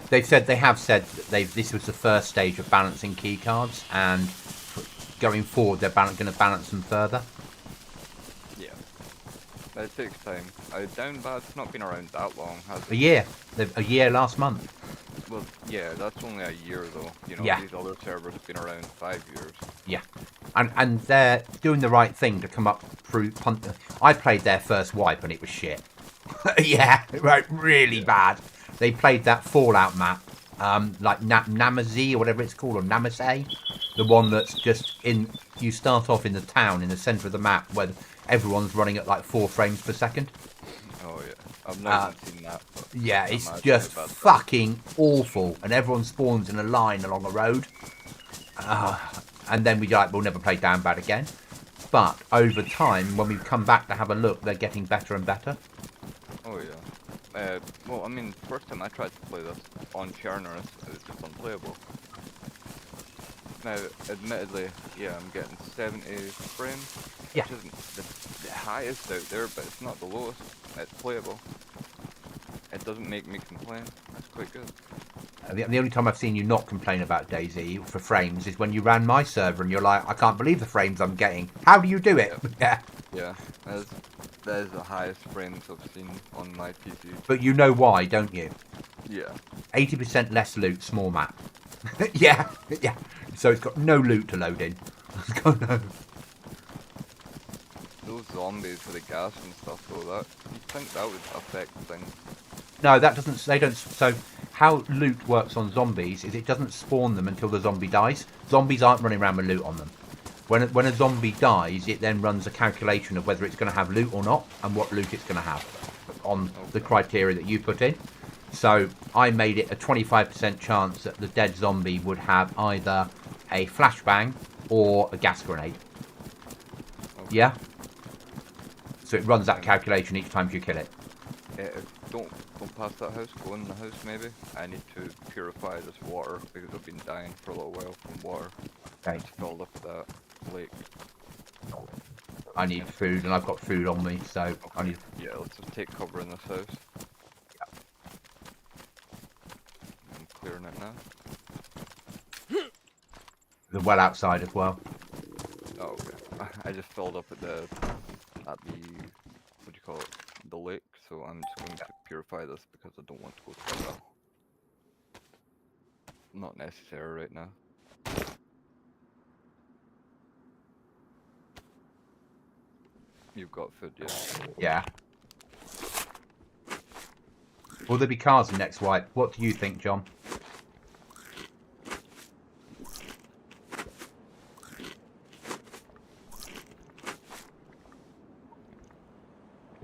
They have said that this was the first stage of balancing keycards, and going forward they're going to balance them further. Yeah, it takes time. Down bad's not been around that long, has it? A year. A year last month. Well, yeah, that's only a year though. You know, these other servers have been around 5 years. Yeah, and they're doing the right thing to come up through. I played their first wipe and it was shit. Yeah, right, really bad. They played that Fallout map, like Namazi or whatever it's called, or Namasay, the one that's just in. You start off in the town in the centre of the map where everyone's running at like 4 frames per second. Oh yeah, I've never seen that. Yeah, it's just fucking awful, and everyone spawns in a line along a road. And then we'll never play Down Bad again. But over time, when we come back to have a look, they're getting better and better. Oh yeah. Well, I mean, first time I tried to play this on Chernarus, it was just unplayable. Now, admittedly, yeah, I'm getting 70 frames, Yeah. which isn't the highest out there, but it's not the lowest. It's playable. It doesn't make me complain. That's quite good. The only time I've seen you not complain about DayZ for frames is when you ran my server and you're like, I can't believe the frames I'm getting. How do you do it? Yep. Yeah, that is the highest frames I've seen on my PC. But you know why, don't you? Yeah. 80% less loot, small map. Yeah. So it's got no loot to load in. It's got no. Those zombies with the gas and stuff, though, that you'd think that would affect things. No, that doesn't. They don't. So how loot works on zombies is it doesn't spawn them until the zombie dies. Zombies aren't running around with loot on them. When a zombie dies, it then runs a calculation of whether it's going to have loot or not and what loot it's going to have on the criteria that you put in. So I made it a 25% chance that the dead zombie would have either a flashbang or a gas grenade. Okay. Yeah. So it runs that calculation each time you kill it. Don't pass that house. Go in the house maybe. I need to purify this water because I've been dying for a little while from water. Okay. It's filled up that lake. I need food, and I've got food on me, so okay. I need. Yeah, let's just take cover in this house. Yeah. I'm clearing it now. The well outside as well. Oh, okay. I just filled up at the what do you call it? The lake. So I'm just going to purify this because I don't want to go to the well. Not necessary right now. You've got food, yeah? Yeah. Will there be cars in next wipe? What do you think, John?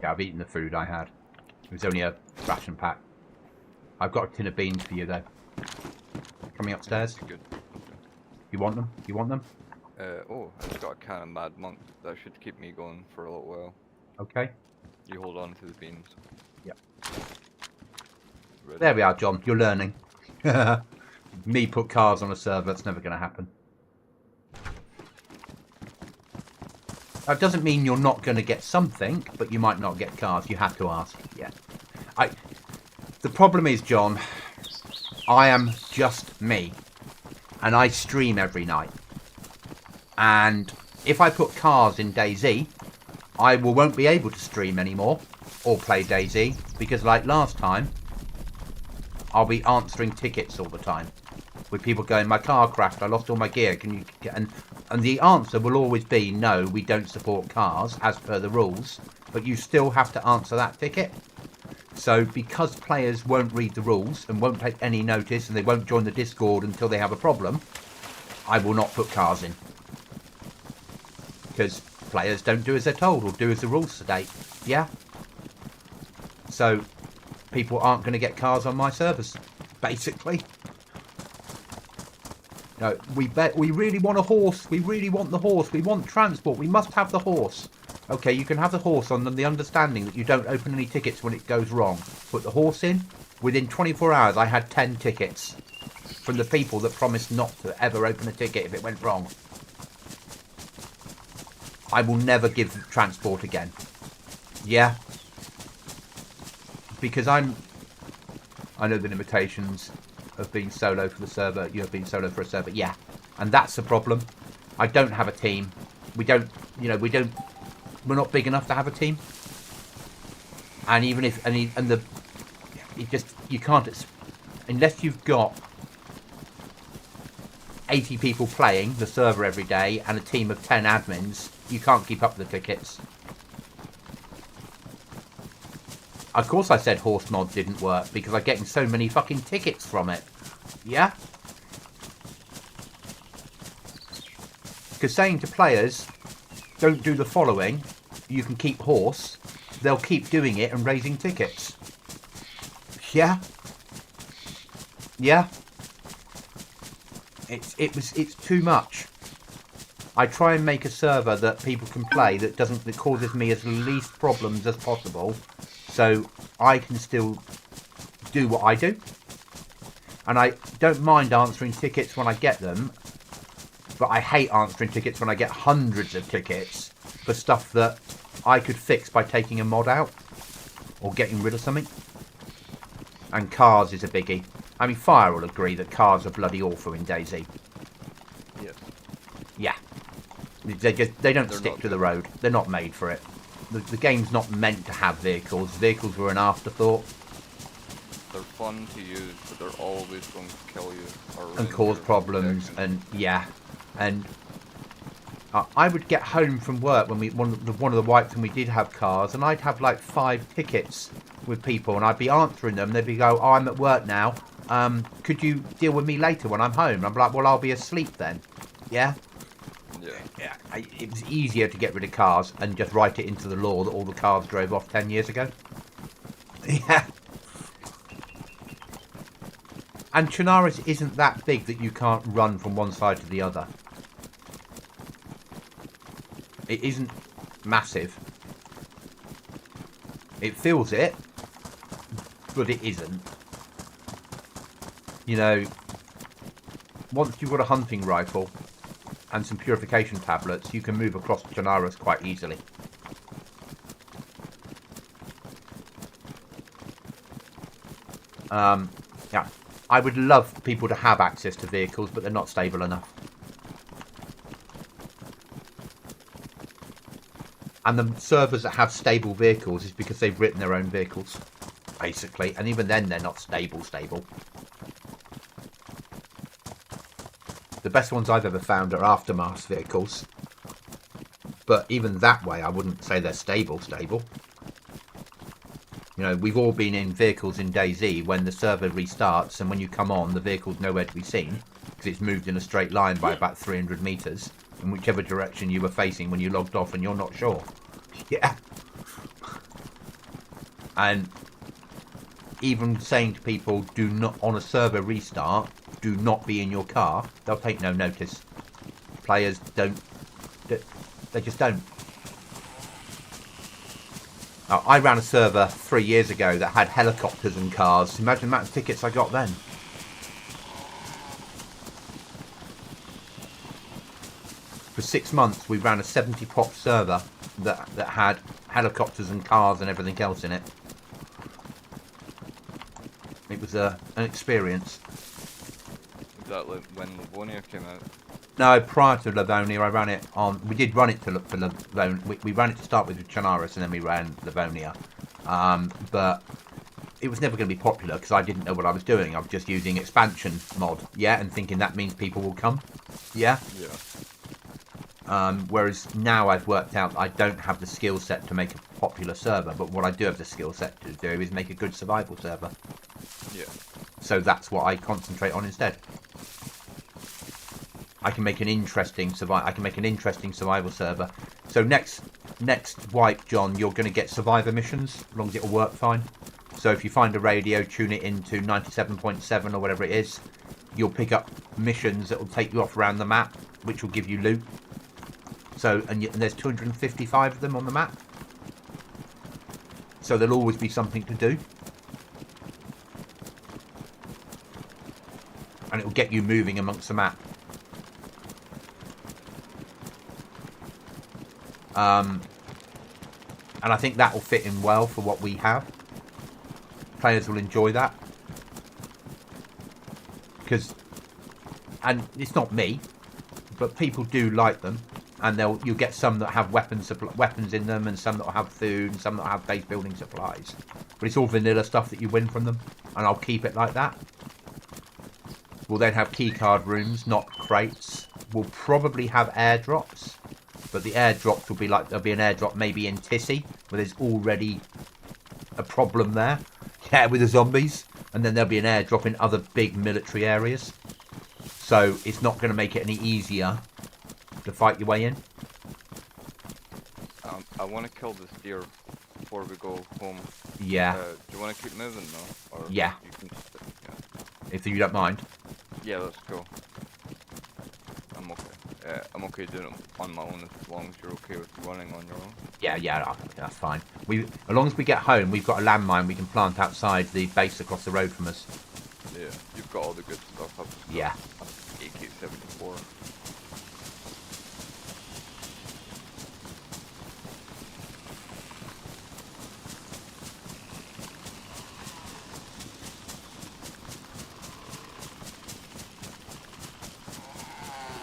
Yeah, I've eaten the food I had. It was only a ration pack. I've got a tin of beans for you, though. Coming upstairs. Good. You want them? You want them? Oh, I just got a can of Mad Monk. That should keep me going for a little while. Okay. You hold on to the beans. Yep. Ready? There we are, John. You're learning. Me put cars on a server, that's never going to happen. That doesn't mean you're not going to get something, but you might not get cars. You have to ask. Yeah. The problem is, John, I am just me. And I stream every night. And if I put cars in DayZ, I won't be able to stream anymore or play DayZ because, like last time, I'll be answering tickets all the time with people going, "My car crashed. I lost all my gear. Can you?" And the answer will always be, "No, we don't support cars as per the rules." But you still have to answer that ticket. So because players won't read the rules and won't take any notice and they won't join the Discord until they have a problem, I will not put cars in. Because players don't do as they're told or do as the rules state. Yeah? So people aren't going to get cars on my servers, basically. No, we really want a horse. We really want the horse. We want transport. We must have the horse. Okay, you can have the horse on the understanding that you don't open any tickets when it goes wrong. Put the horse in. Within 24 hours, I had 10 tickets from the people that promised not to ever open a ticket if it went wrong. I will never give transport again. Yeah? Because I know the limitations of being solo for the server. You have been solo for a server. Yeah. And that's the problem. I don't have a team. We're not big enough to have a team. And even if, you can't, unless you've got 80 people playing the server every day and a team of 10 admins, you can't keep up with the tickets. Of course I said horse mod didn't work because I'm getting so many fucking tickets from it. Yeah? Because saying to players, don't do the following, you can keep horse, they'll keep doing it and raising tickets. Yeah? Yeah? It's too much. I try and make a server that people can play that causes me as least problems as possible, so I can still do what I do. And I don't mind answering tickets when I get them, But I hate answering tickets when I get hundreds of tickets for stuff that I could fix by taking a mod out or getting rid of something. And cars is a biggie. I mean, Fire will agree that cars are bloody awful in DayZ. Yes. Yeah. They don't stick to the road. They're not made for it. The game's not meant to have vehicles. Vehicles were an afterthought. They're fun to use, but they're always going to kill you. And cause problems, and yeah. And I would get home from work when one of the wipes when we did have cars, and I'd have like 5 tickets with people, and I'd be answering them. They'd be go, "Oh, I'm at work now. Could you deal with me later when I'm home?" I'm like, "Well, I'll be asleep then." Yeah. Yeah. It was easier to get rid of cars and just write it into the law that all the cars drove off 10 years ago. Yeah. And Chernarus isn't that big that you can't run from one side to the other. It isn't massive. It feels it, but it isn't. You know, once you've got a hunting rifle and some purification tablets, you can move across Chernarus quite easily. Yeah. I would love people to have access to vehicles, but they're not stable enough. And the servers that have stable vehicles is because they've written their own vehicles, basically. And even then, they're not stable. The best ones I've ever found are aftermath vehicles. But even that way, I wouldn't say they're stable. You know, we've all been in vehicles in DayZ when the server restarts, and when you come on, the vehicle's nowhere to be seen because it's moved in a straight line by about 300 meters in whichever direction you were facing when you logged off, and you're not sure. Yeah. And even saying to people, do not, on a server restart, do not be in your car, they'll take no notice. Players don't, they just don't. I ran a server 3 years ago that had helicopters and cars. Imagine the amount of tickets I got then. For 6 months, we ran a 70-pop server that had helicopters and cars and everything else in it. It was an experience. Was that like when Livonia came out? No, prior to Livonia, I ran it on. We did run it to Livonia. We ran it to start with Chernarus, and then we ran Livonia. But it was never going to be popular because I didn't know what I was doing. I was just using expansion mod, yeah, and thinking that means people will come, yeah. Whereas now I've worked out I don't have the skill set to make a popular server, but what I do have the skill set to do is make a good survival server. Yeah. So that's what I concentrate on instead. I can make an interesting survival server. So next wipe, John, you're going to get survivor missions, as long as it'll work fine. So if you find a radio, tune it into 97.7 or whatever it is, you'll pick up missions that will take you off around the map, which will give you loot. So and there's 255 of them on the map. So there'll always be something to do. And it will get you moving amongst the map. And I think that will fit in well for what we have. Players will enjoy that. And it's not me, but people do like them. And you'll get some that have weapons in them, and some that will have food, and some that will have base building supplies. But it's all vanilla stuff that you win from them, and I'll keep it like that. We'll then have keycard rooms, not crates. We'll probably have airdrops, but the airdrops will be like, there'll be an airdrop maybe in Tissy, where there's already a problem there, yeah, with the zombies, and then there'll be an airdrop in other big military areas. So it's not going to make it any easier to fight your way in. I want to kill this deer before we go home. Yeah. Do you want to keep moving though? Or yeah. You can just, If you don't mind. Yeah, let's go. I'm okay. I'm okay doing it on my own as long as you're okay with running on your own. Yeah, that's fine. As long as we get home, we've got a landmine we can plant outside the base across the road from us. Yeah, you've got all the good stuff. Yeah. AK-74.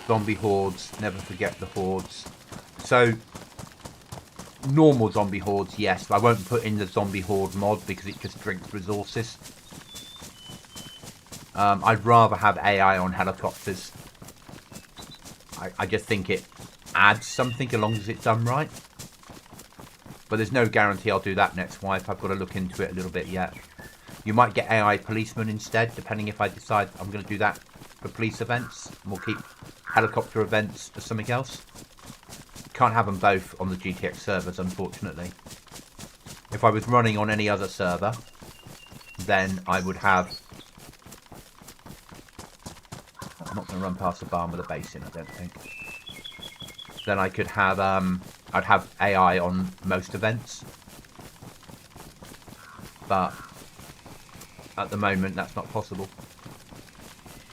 Zombie hordes, never forget the hordes. So, normal zombie hordes, yes, but I won't put in the zombie horde mod because it just drinks resources. I'd rather have AI on helicopters. I just think it adds something as long as it's done right. But there's no guarantee I'll do that next wipe. I've got to look into it a little bit yet. You might get AI policemen instead, depending if I decide I'm going to do that for police events. And we'll keep helicopter events for something else. Can't have them both on the GTX servers, unfortunately. If I was running on any other server, then I would have... I'm not going to run past the barn with a base in, I don't think. Then I could have, I'd have AI on most events. But at the moment, that's not possible.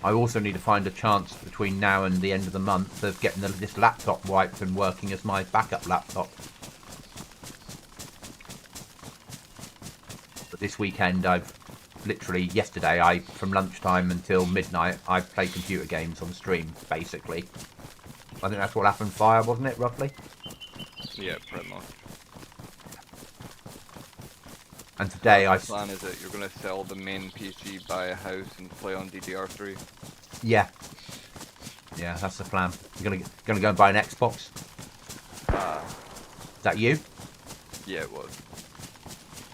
I also need to find a chance between now and the end of the month of getting this laptop wiped and working as my backup laptop. But this weekend, I've literally, yesterday, from lunchtime until midnight, I played computer games on stream, basically. I think that's what happened Fire, wasn't it, roughly? Yeah, pretty much. And today the plan is that you're going to sell the main PC, buy a house, and play on DDR3. Yeah. Yeah, that's the plan. You're gonna go and buy an Xbox? Is that you? Yeah, it was.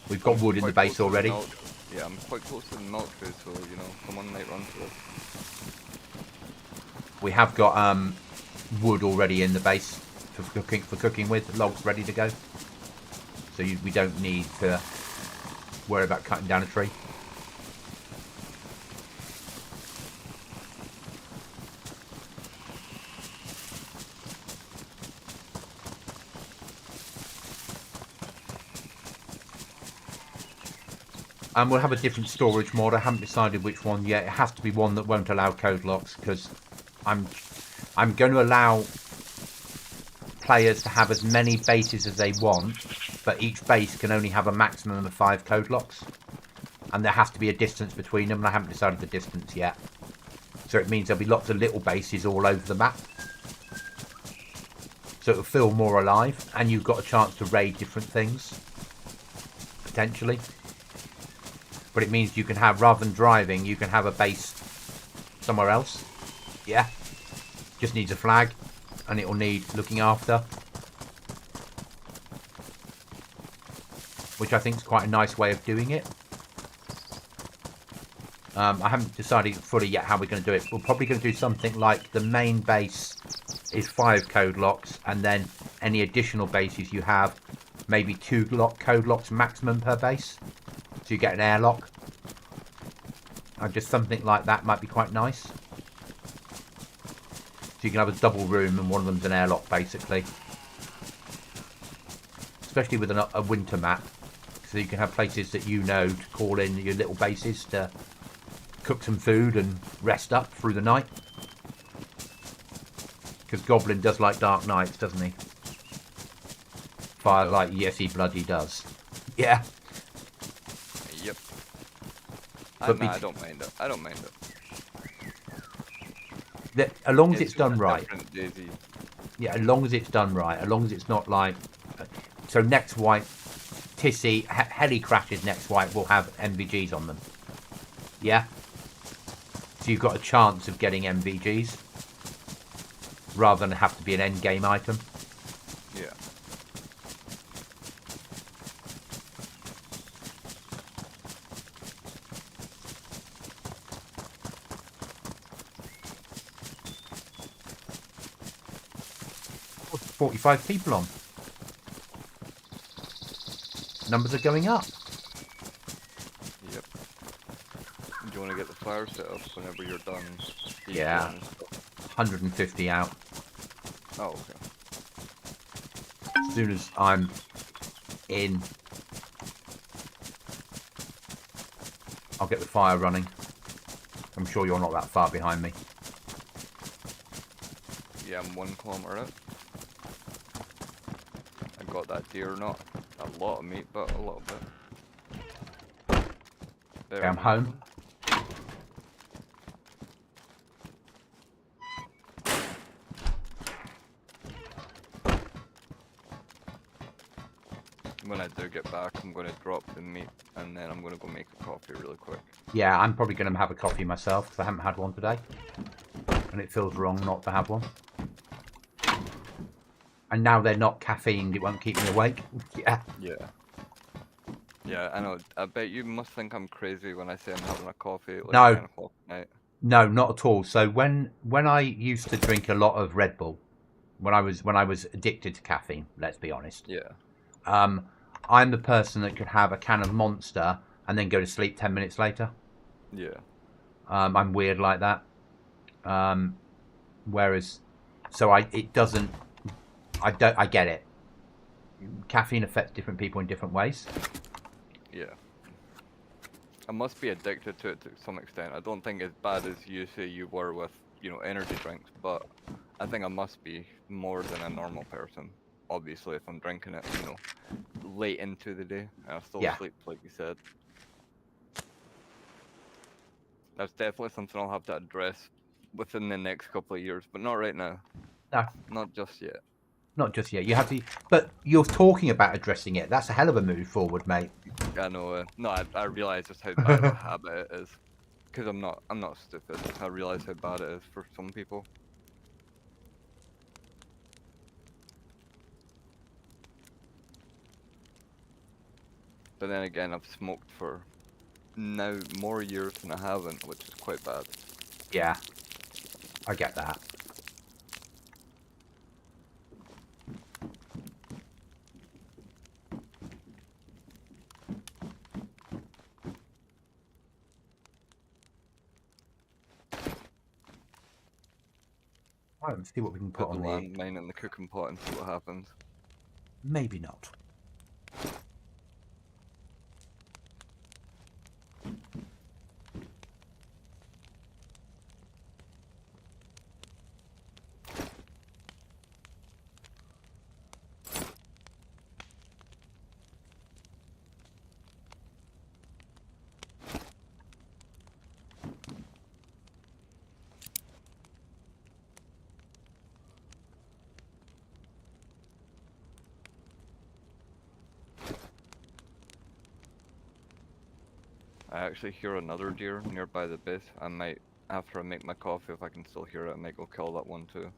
We've got wood in the base already. Yeah, I'm quite close to the milk food, so, you know, someone might run to it. We have got wood already in the base for cooking with, logs ready to go. So we don't need to worry about cutting down a tree. And we'll have a different storage mod. I haven't decided which one yet. It has to be one that won't allow code locks, because I'm going to allow players to have as many bases as they want, but each base can only have a maximum of 5 code locks. And there has to be a distance between them, and I haven't decided the distance yet. So it means there'll be lots of little bases all over the map. So it'll feel more alive, and you've got a chance to raid different things, potentially. But it means you can have, rather than driving, you can have a base somewhere else. Yeah. Just needs a flag, and it will need looking after. Which I think is quite a nice way of doing it. I haven't decided fully yet how we're going to do it. We're probably going to do something like the main base is 5 code locks, and then any additional bases you have, maybe 2 code locks maximum per base. So you get an airlock. And just something like that might be quite nice. So you can have a double room and one of them's an airlock, basically. Especially with a winter map. So you can have places that you know to call in your little bases to cook some food and rest up through the night. Because Goblin does like dark nights, doesn't he? Firelight, yes he bloody does. Yeah. Yep. I don't mind it. I don't mind it. As long as it's done right. DayZ. Yeah, as long as it's done right. As long as it's not like... So next wipe, Tissy, Heli Crashes next wipe will have MVGs on them. Yeah? So you've got a chance of getting MVGs. Rather than have to be an end game item. Yeah. What's 45 people on? Numbers are going up. Yep. Do you want to get the fire set up whenever you're done? Yeah. 150 out. Oh, okay. As soon as I'm in, I'll get the fire running. I'm sure you're not that far behind me. Yeah, I'm 1 kilometer out. I got that deer, not a lot of meat, but a little bit. Okay, I'm home. when I do get back, I'm going to drop the meat and then I'm going to go make a coffee really quick. Yeah, I'm probably going to have a coffee myself because I haven't had one today. And it feels wrong not to have one. And now they're not caffeine, it won't keep me awake. Yeah. Yeah. Yeah, I know. I bet you must think I'm crazy when I say I'm having a coffee at like 10 o'clock at night. No, not at all. So when I used to drink a lot of Red Bull, when I was addicted to caffeine, let's be honest. Yeah. I'm the person that could have a can of Monster and then go to sleep 10 minutes later. Yeah. I'm weird like that. Whereas, so I get it. Caffeine affects different people in different ways. Yeah. I must be addicted to it to some extent. I don't think as bad as you say you were with, energy drinks, but I think I must be more than a normal person. Obviously, if I'm drinking it, late into the day, and I still sleep, like you said. That's definitely something I'll have to address within the next couple of years, but not right now. No. Not just yet. Not just yet. You have to, but you're talking about addressing it. That's a hell of a move forward, mate. I know. No, I realise just how bad of a habit it is. Because I'm not stupid. I realise how bad it is for some people. But then again, I've smoked for now more years than I haven't, which is quite bad. Yeah, I get that. Right, let's see what we can put on the landmine in the cooking pot and see what happens. Maybe not. I actually hear another deer nearby the base. I might, after I make my coffee, if I can still hear it, I might go kill that one too.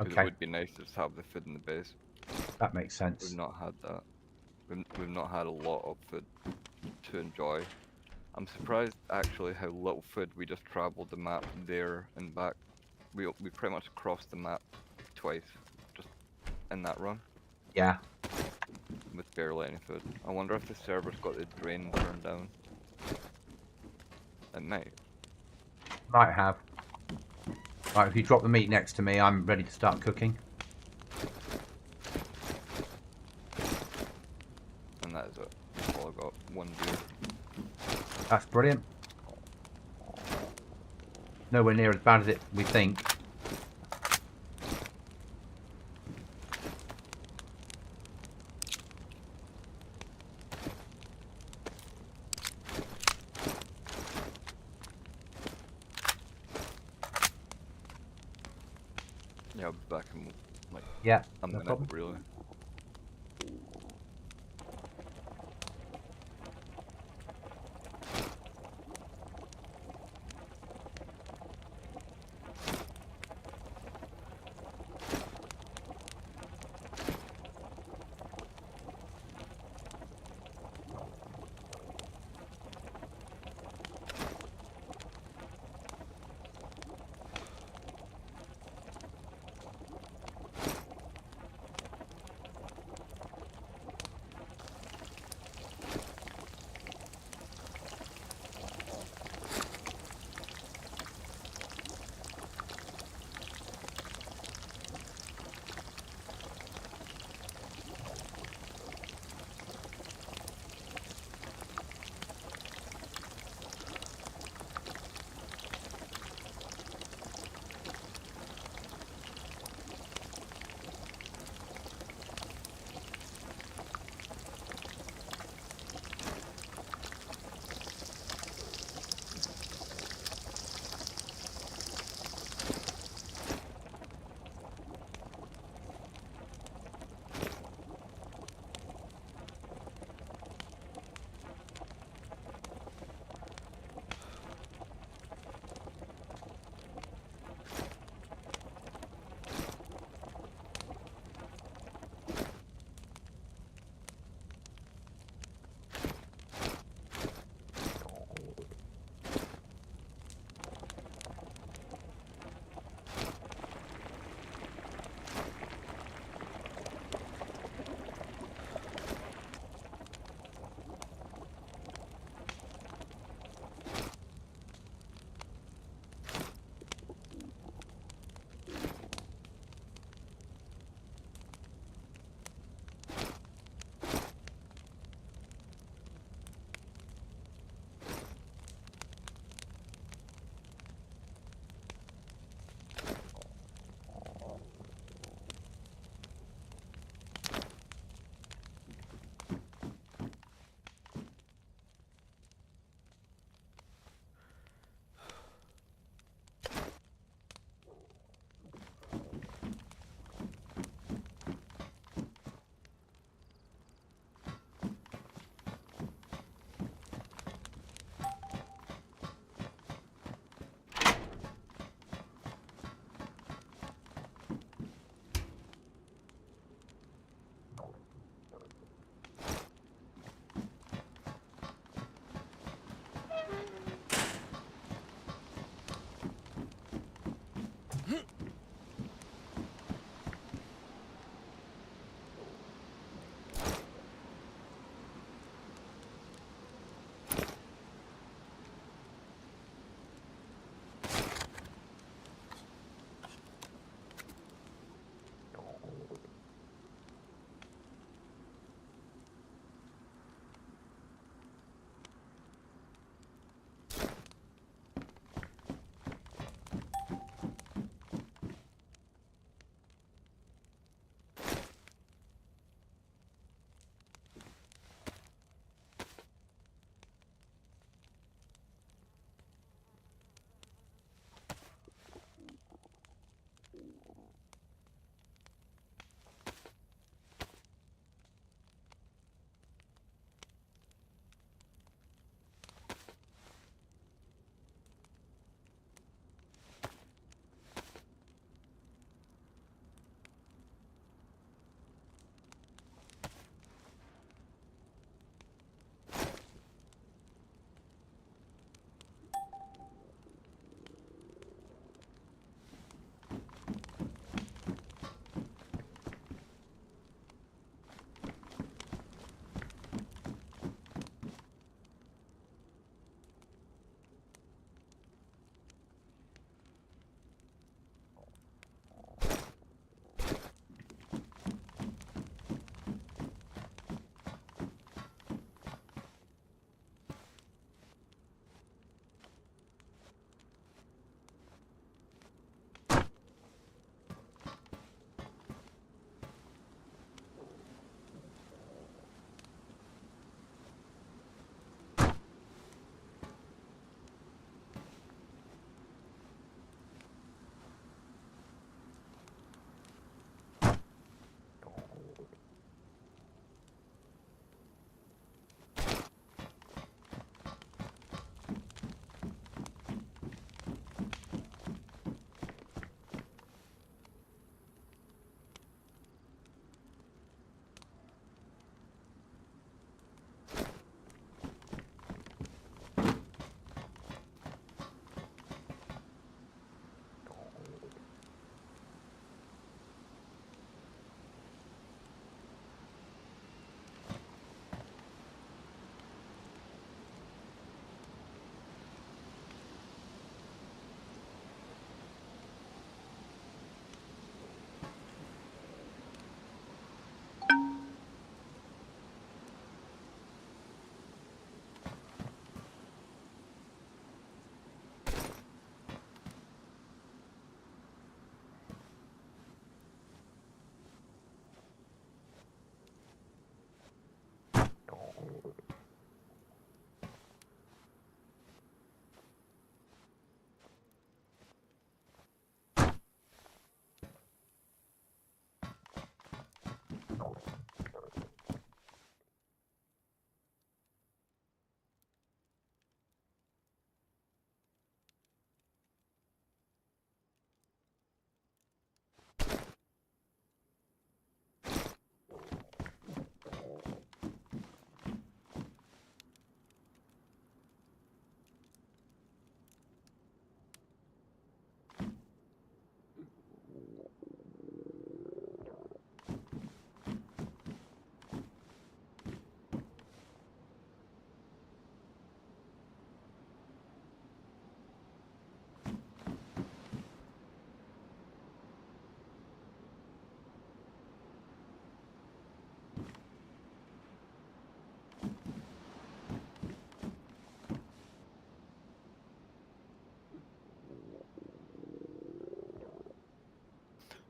Okay. It would be nice to just have the food in the base. That makes sense. We've not had that. We've not had a lot of food to enjoy. I'm surprised actually how little food we just travelled the map there and back. We pretty much crossed the map twice, just in that run. Yeah. With barely any food. I wonder if the server's got the drain turned down. It might. Might have. Right, if you drop the meat next to me, I'm ready to start cooking. And that is it. That's all I got. One deer. That's brilliant. Nowhere near as bad as we think. Yeah, I'll be back in like a minute, problem. really.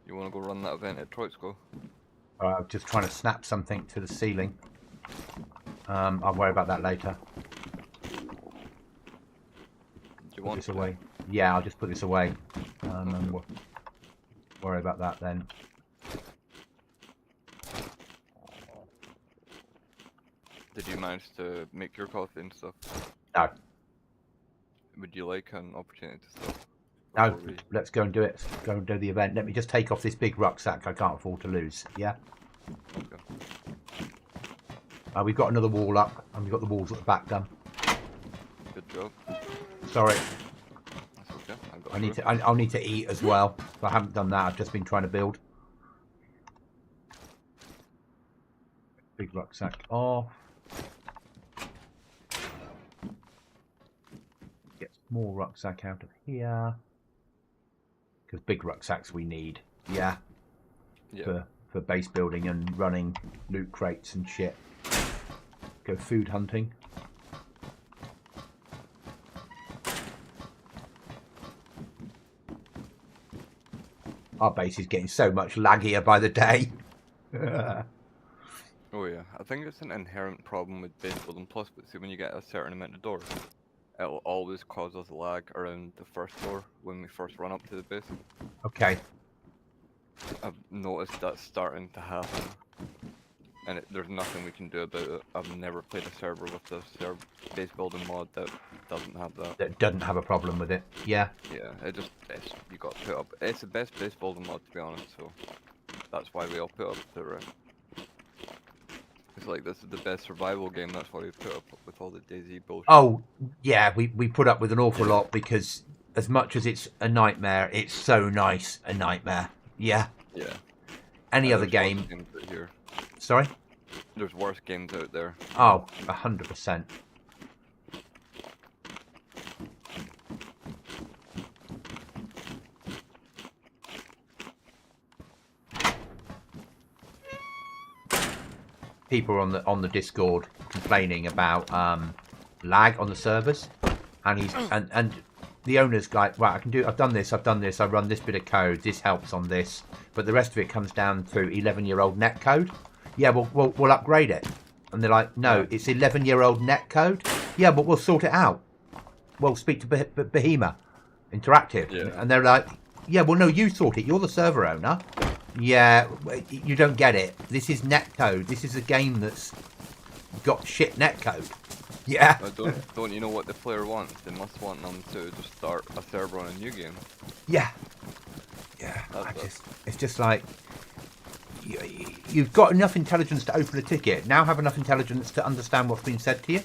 You want to go run that event at Troitsko? I'm just trying to snap something to the ceiling. I'll worry about that later. Do you want this away? Yeah, I'll just put this away. Okay. And worry about that then. Did you manage to make your coffee and stuff? No. Would you like an opportunity to stop? No, let's go and do it. Let's go and do the event. Let me just take off this big rucksack I can't afford to lose. Yeah? Okay. We've got another wall up, and we've got the walls at the back done. Good job. Sorry. That's okay. I'll need to eat as well. I haven't done that. I've just been trying to build. Big rucksack off. Get more rucksack out of here. Because big rucksacks we need. Yeah. For base building and running loot crates and shit. Go food hunting. Our base is getting so much laggier by the day. Oh yeah, I think it's an inherent problem with base building plus, but see when you get a certain amount of doors, it'll always cause us lag around the first door when we first run up to the base. Okay. I've noticed that's starting to happen, and there's nothing we can do about it. I've never played a server with a base building mod that doesn't have that. That doesn't have a problem with it. Yeah. Yeah, you got to put up. It's the best base building mod to be honest, so that's why we all put up the rest. It's like this is the best survival game. That's why we put up with all the DayZ bullshit. Oh yeah, we put up with an awful lot because as much as it's a nightmare, it's so nice a nightmare. Yeah. Yeah. Any other game? Here. Sorry? There's worse games out there. Oh, 100%. People are on the Discord complaining about lag on the servers, and and the owner's like, right, I've done this, I run this bit of code, this helps on this, but the rest of it comes down to 11-year-old net code. Yeah, we'll upgrade it. And they're like, no, it's 11-year-old net code. Yeah, but we'll sort it out. We'll speak to Behemoth Interactive. Yeah. And they're like, yeah, well, no, you sort it. You're the server owner. Yeah, you don't get it. This is net code. This is a game that's got shit net code. Yeah. Don't you know what the player wants? They must want them to just start a server on a new game. Yeah. Yeah. It's just like you've got enough intelligence to open a ticket. Now have enough intelligence to understand what's been said to you.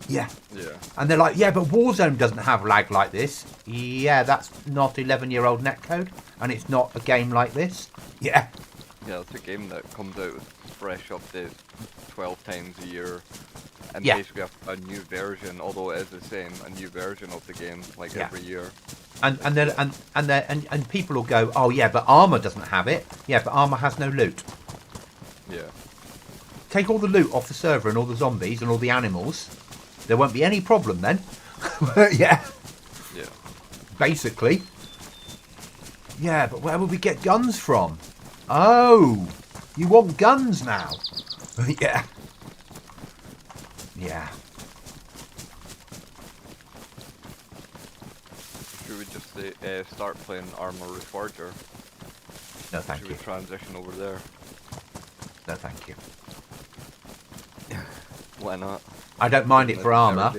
Yeah. Yeah. And they're like, yeah, but Warzone doesn't have lag like this. Yeah, that's not 11-year-old netcode, and it's not a game like this. Yeah. Yeah, it's a game that comes out with fresh updates 12 times a year, and yeah. basically a new version, although it is the same, a new version of the game like every year. And people will go, oh yeah, but Armour doesn't have it. Yeah, but Armour has no loot. Yeah. Take all the loot off the server and all the zombies and all the animals. There won't be any problem then. Yeah. Yeah. Basically. Yeah, but where would we get guns from? Oh, you want guns now? Yeah. Yeah. Should we just say, start playing Armour Reforger? No, thank you. Should we transition over there? No, thank you. Why not? I don't mind it for Armour.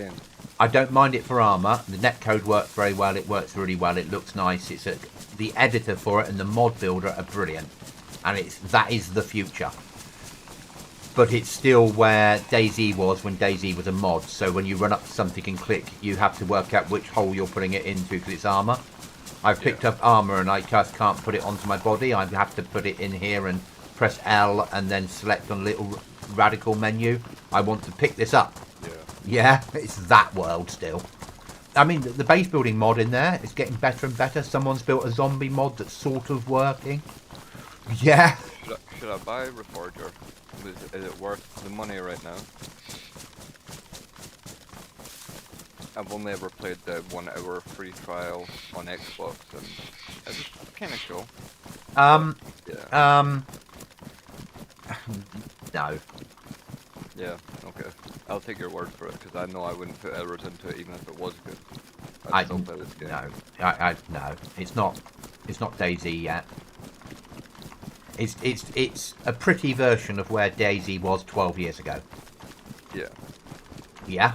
I don't mind it for Armour. The netcode works very well. It works really well. It looks nice. The editor for it and the mod builder are brilliant, and that is the future. But it's still where DayZ was when DayZ was a mod. So when you run up to something and click, you have to work out which hole you're putting it into because it's Armour. I've picked up Armour and I just can't put it onto my body. I have to put it in here and press L and then select on a little radical menu. I want to pick this up. Yeah, it's that world still. I mean, the base building mod in there is getting better and better. Someone's built a zombie mod that's sort of working. Yeah. Should I buy Reforger? Is it worth the money right now? I've only ever played the 1 hour free trial on Xbox, and it's kind of cool. No. Yeah, okay. I'll take your word for it, because I know I wouldn't put errors into it even if it was good. I'd still play this game. No. No. It's not DayZ yet. It's a pretty version of where DayZ was 12 years ago. Yeah. Yeah?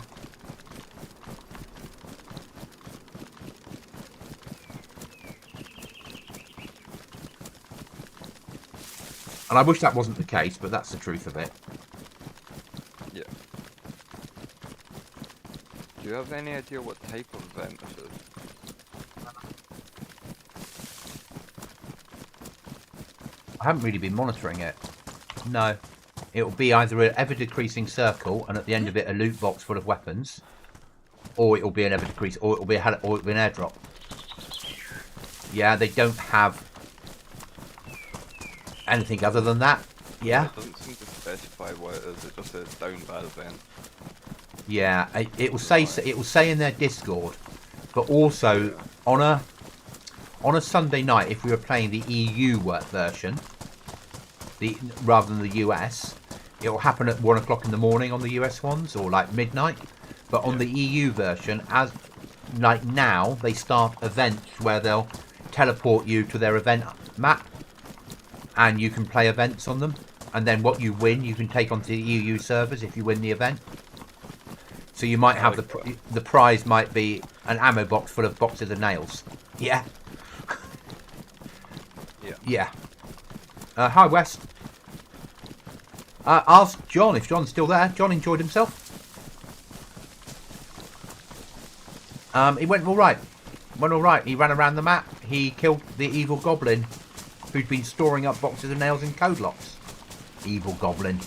And I wish that wasn't the case, but that's the truth of it. Yeah. Do you have any idea what type of event this is? I haven't really been monitoring it. No. It'll be either an ever-decreasing circle, and at the end of it a loot box full of weapons, or it'll be an ever-decreasing, or it'll be an airdrop. Yeah, they don't have anything other than that. Yeah. It doesn't seem to specify what it is. It just says down bad event. Yeah, it will say in their Discord, but also on a Sunday night, if we were playing the EU version, rather than the US, it will happen at 1 o'clock in the morning on the US ones, or like midnight. But on the EU version, as like now, they start events where they'll teleport you to their event map, and you can play events on them. And then what you win, you can take onto the EU servers if you win the event. So you might have the prize might be an ammo box full of boxes of nails. Yeah. Yeah. Yeah. Hi, West. Ask John if John's still there. John enjoyed himself. It went all right. He ran around the map. He killed the evil goblin who'd been storing up boxes of nails in code locks. Evil goblin.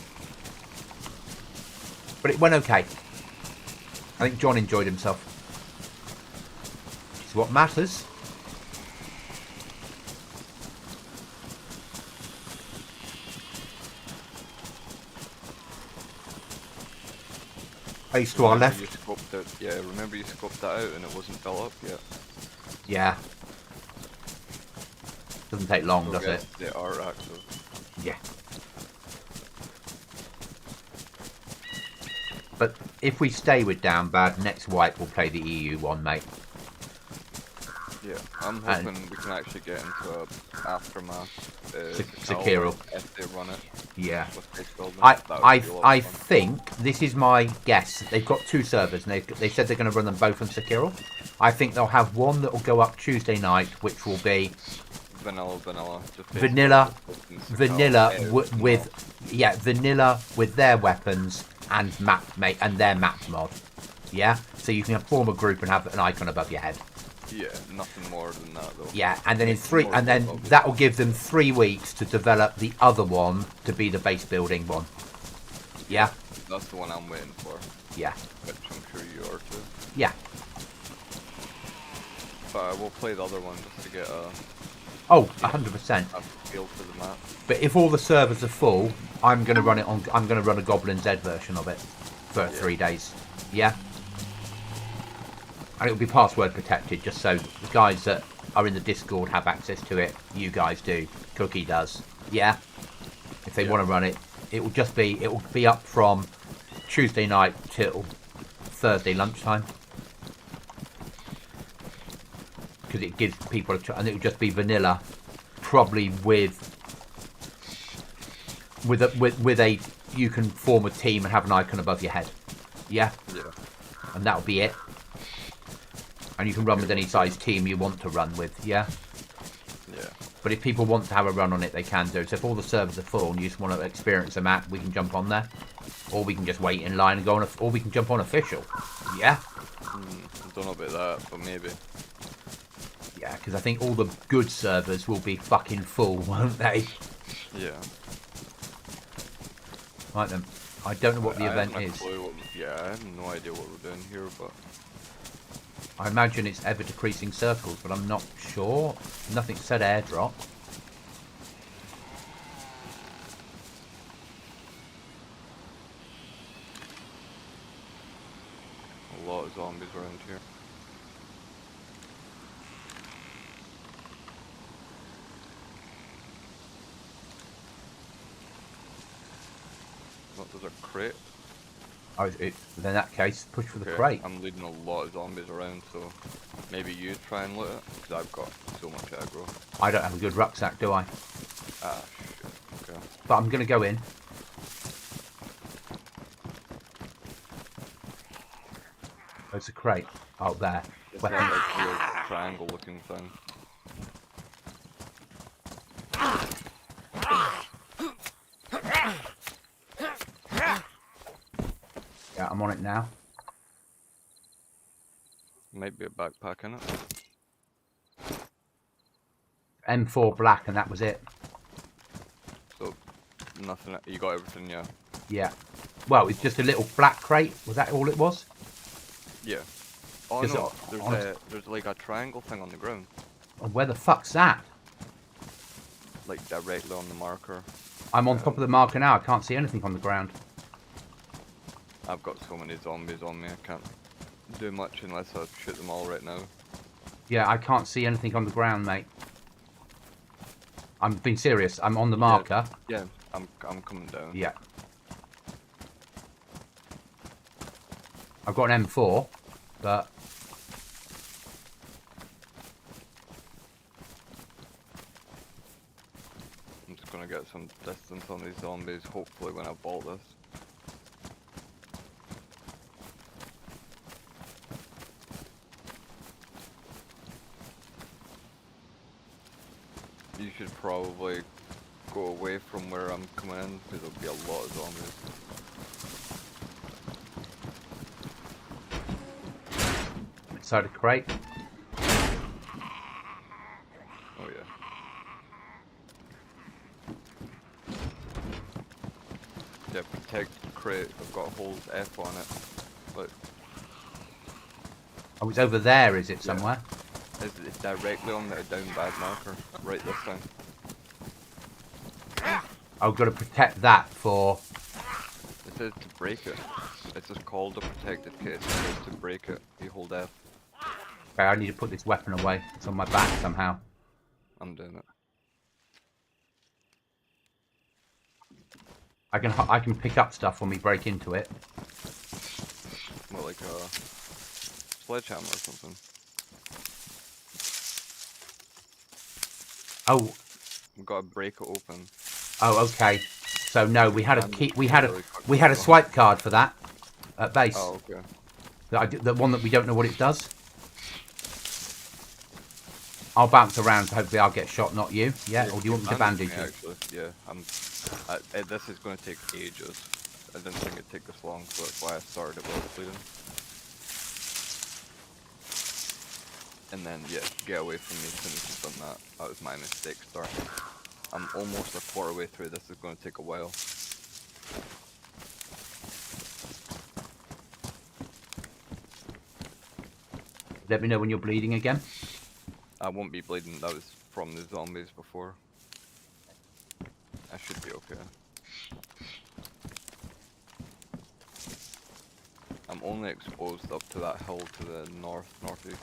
But it went okay. I think John enjoyed himself. It's what matters. Base to our left. Yeah, remember you scoped that out and it wasn't built up yet? Yeah. Doesn't take long, does it? They are active. Yeah. But if we stay with down bad, next wipe we'll play the EU one, mate. Yeah, I'm hoping we can actually get into a aftermath. Sekiro. If they run it. Yeah. I think this is my guess. They've got 2 servers, and they said they're going to run them both on Sekiro. I think they'll have one that will go up Tuesday night, which will be vanilla. Vanilla with their weapons and their map mod. Yeah, so you can form a group and have an icon above your head. Yeah, nothing more than that though. Yeah, and then that will give them 3 weeks to develop the other one to be the base building one. Yeah. That's the one I'm waiting for. Yeah. Which I'm sure you are too. Yeah. But I will play the other one just to get a. Oh, 100%. A feel for the map. But if all the servers are full, I'm gonna run a Goblin Z version of it for 3 days. Yeah. And it'll be password protected, just so the guys that are in the Discord have access to it. You guys do. Cookie does. Yeah. If they want to run it, it will be up from Tuesday night till Thursday lunchtime. Because it gives people and it will just be vanilla, probably with a you can form a team and have an icon above your head. Yeah. Yeah. And that'll be it. And you can run with any size team you want to run with, yeah? Yeah. But if people want to have a run on it, they can do. So if all the servers are full and you just want to experience a map, we can jump on there. Or we can just wait in line and go on, or we can jump on official. Yeah? I don't know about that, but maybe. Yeah, because I think all the good servers will be fucking full, won't they? Yeah. Right then. I don't know what the event is. Yeah, I have no idea what we're doing here, but... I imagine it's ever-decreasing circles, but I'm not sure. Nothing said airdrop. A lot of zombies around here. There's a crate. Oh, then in that case, push for the Okay, crate. I'm leading a lot of zombies around, so maybe you try and loot it, because I've got so much aggro. I don't have a good rucksack, do I? Ah, shit. Okay. But I'm going to go in. There's a crate. Oh, there. It's Weapon. that like weird triangle looking thing. Yeah, I'm on it now. Might be a backpack in it. M4 black, and that was it. So, nothing. You got everything, yeah? Yeah. Well, it's just a little black crate. Was that all it was? Yeah. Oh Just no, there's like a triangle thing on the ground. Oh, where the fuck's that? Like directly on the marker. I'm on top of the marker now. I can't see anything on the ground. I've got so many zombies on me, I can't do much unless I shoot them all right now. Yeah, I can't see anything on the ground, mate. I'm being serious. I'm on the marker. Yeah, I'm coming down. Yeah. I've got an M4, but... I'm just gonna get some distance on these zombies, hopefully when I bolt this. You should probably go away from where I'm coming in, because there'll be a lot of zombies. Inside a crate. Oh yeah. Yeah, protect crate. I've got a hold F on it. Look. Oh, it's over there, is it, somewhere? It's directly on the down bad marker. Right this time. I've got to protect that for... It says to break it. It's just called a protected case. It says to break it, you hold F. Okay, I need to put this weapon away. It's on my back somehow. I'm doing it. I can pick up stuff when we break into it. What, like a sledgehammer or something? Oh. We've got to break it open. Oh, okay. So no, we had a key. We had a swipe card for that at base. Oh, okay. The one that we don't know what it does. I'll bounce around, so hopefully I'll get shot, not you. Yeah, or do you want me to bandage you? Actually, yeah. This is going to take ages. I didn't think it'd take this long, so that's why I started it while it was bleeding. And then, yeah, get away from me as soon as you've done that. That was my mistake starting. I'm almost a quarter way through. This is going to take a while. Let me know when you're bleeding again. I won't be bleeding. That was from the zombies before. I should be okay. I'm only exposed up to that hill to the northeast.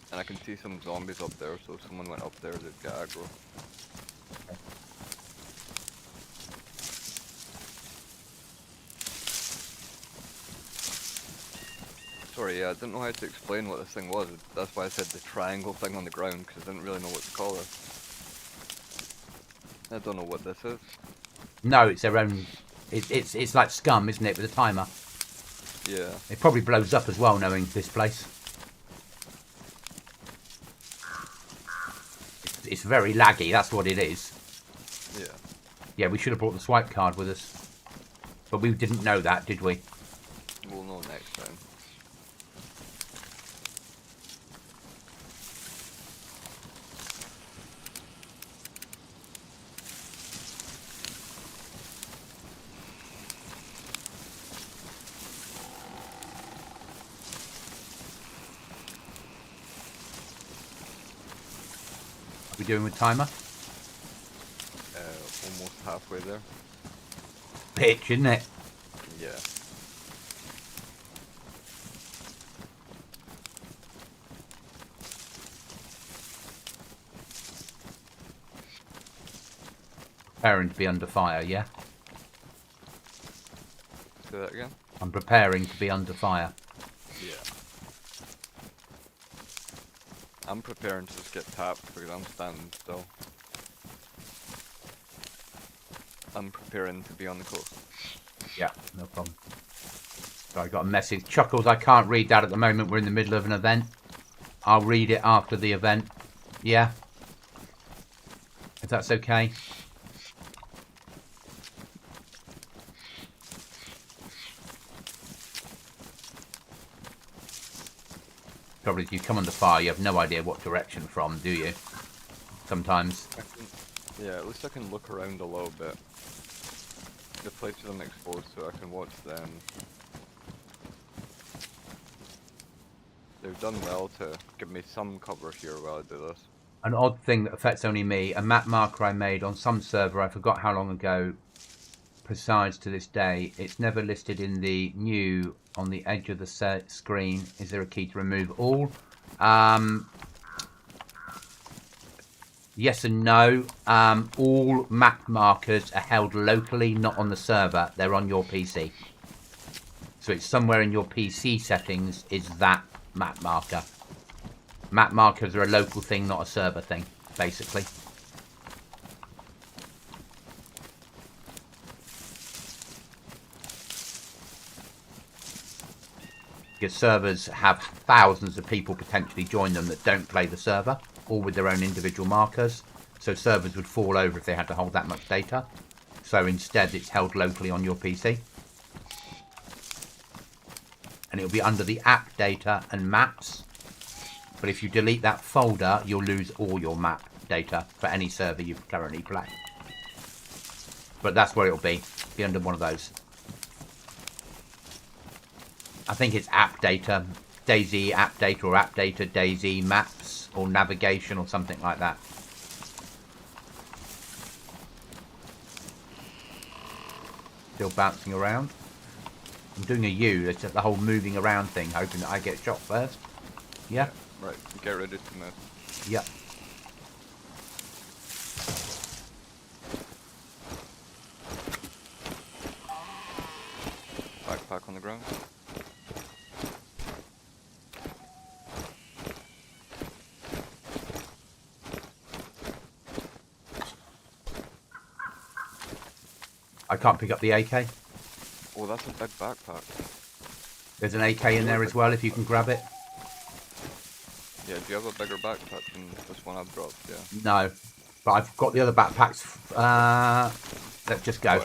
And I can see some zombies up there, so if someone went up there, they'd get aggro. Sorry, yeah, I didn't know how to explain what this thing was. That's why I said the triangle thing on the ground, because I didn't really know what to call it. I don't know what this is. No, it's their own... It's like scum, isn't it, with a timer? Yeah. It probably blows up as well, knowing this place. It's very laggy, that's what it is. Yeah. Yeah, we should have brought the swipe card with us. But we didn't know that, did we? We'll know next time. Are we doing with timer? Almost halfway there. Bitch, isn't it? Yeah. Preparing to be under fire, yeah? Say that again? I'm preparing to be under fire. Yeah. I'm preparing to just get tapped because I'm standing still. I'm preparing to be on the coast. Yeah, no problem. So I got a message. Chuckles, I can't read that at the moment. We're in the middle of an event. I'll read it after the event. Yeah? If that's okay. Probably if you come under fire, you have no idea what direction from, do you? Sometimes. Yeah, at least I can look around a little bit. The places I'm exposed to, I can watch them. They've done well to give me some cover here while I do this. An odd thing that affects only me, a map marker I made on some server, I forgot how long ago, precise to this day. It's never listed in the new on the edge of the screen. Is there a key to remove all? Yes and no. All map markers are held locally, not on the server. They're on your PC. So it's somewhere in your PC settings is that map marker. Map markers are a local thing, not a server thing, basically. Because servers have thousands of people potentially join them that don't play the server, all with their own individual markers. So servers would fall over if they had to hold that much data. So instead it's held locally on your PC. And it'll be under the app data and maps. But if you delete that folder, you'll lose all your map data for any server you currently play. But that's where it'll be under one of those. I think it's app data, DayZ app data, or app data, DayZ maps, or navigation, or something like that. Still bouncing around. I'm doing a U, it's just the whole moving around thing, hoping that I get shot first. Yeah? Right, get ready to move. Yep. Backpack on the ground. I can't pick up the AK. Oh, that's a big backpack. There's an AK in there as well, if you can grab it. Yeah, do you have a bigger backpack than this one I've dropped? Yeah. No. But I've got the other backpacks. Let's just go.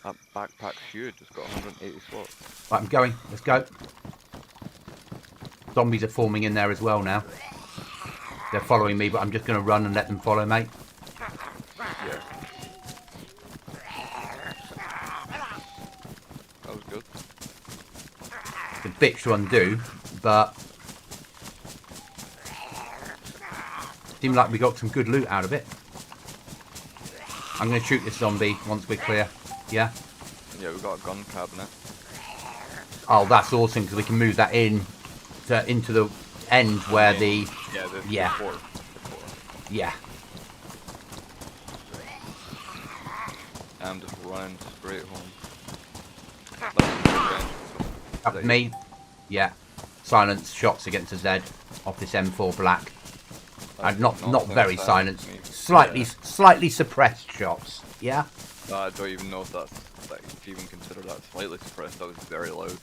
That backpack's huge. It's got 180 slots. Right, I'm going. Let's go. Zombies are forming in there as well now. They're following me, but I'm just going to run and let them follow, mate. Yeah. That was good. It's a bitch to undo, but seemed like we got some good loot out of it. I'm going to shoot this zombie once we're clear. Yeah? Yeah, we've got a gun cabinet. Oh, that's awesome, because we can move that into the end where the... Yeah, yeah. Yeah. I'm just running straight home. Up with me. Yeah. Silence shots against a Z off this M4 black. Not very silenced. Slightly suppressed shots. Yeah? I don't even know if if you even consider that slightly suppressed. That was very loud.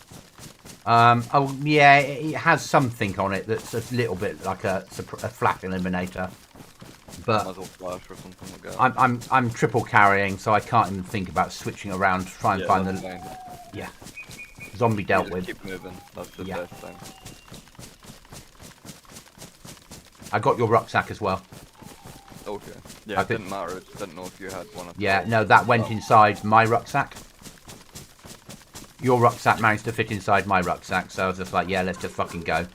Oh yeah, it has something on it that's a little bit like a flak eliminator. But muzzle flash or something like that. I'm triple carrying, so I can't even think about switching around to try and find the fine. Yeah. Zombie dealt with. Keep moving. That's the best thing. I got your rucksack as well. Okay. Yeah, it didn't matter. I just didn't know if you had one. Yeah, no, that went inside my rucksack. Your rucksack managed to fit inside my rucksack, so I was just like, yeah, let's just fucking go.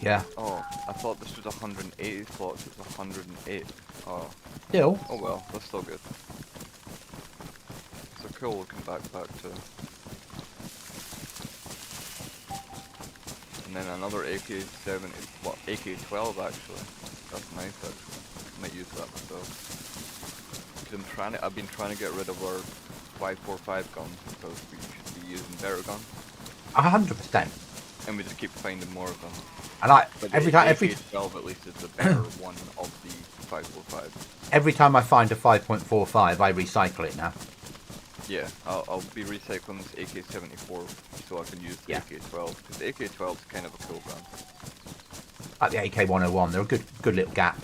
Yeah. Oh, I thought this was 180 slots. It's 108. Oh. Still? Oh well, that's still good. It's a cool looking backpack too. And then another AK-70, what, AK-12 actually. That's nice actually. Might use that myself. Cause I've been trying to get rid of our 545 guns because we should be using better guns. 100%. And we just keep finding more of them. And but every time, AK-12 at least is the better one of the 545. Every time I find a 5.45, I recycle it now. Yeah, I'll be recycling this AK-74 so I can use the AK-12 because the AK-12 is kind of a cool gun. Like the AK-101, they're a good little gap.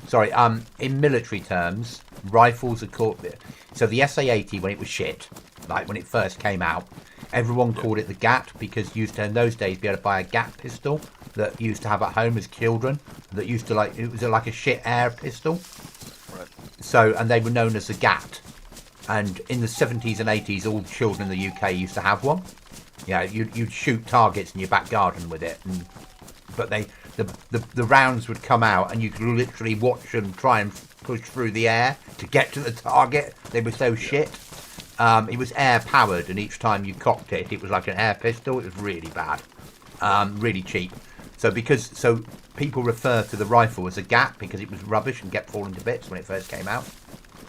Sorry, in military terms, rifles are called. So the SA-80 when it was shit, like when it first came out, everyone called it the GAT because you used to in those days be able to buy a GAT pistol that you used to have at home as children. That used to it was like a shit air pistol. Right. So and they were known as the GAT. And in the 70s and 80s, all children in the UK used to have one. Yeah, you'd shoot targets in your back garden with it, but the rounds would come out, and you could literally watch them try and push through the air to get to the target. They were so shit. It was air powered, and each time you cocked it, it was like an air pistol. It was really bad, really cheap. So people refer to the rifle as a GAT because it was rubbish and kept falling to bits when it first came out.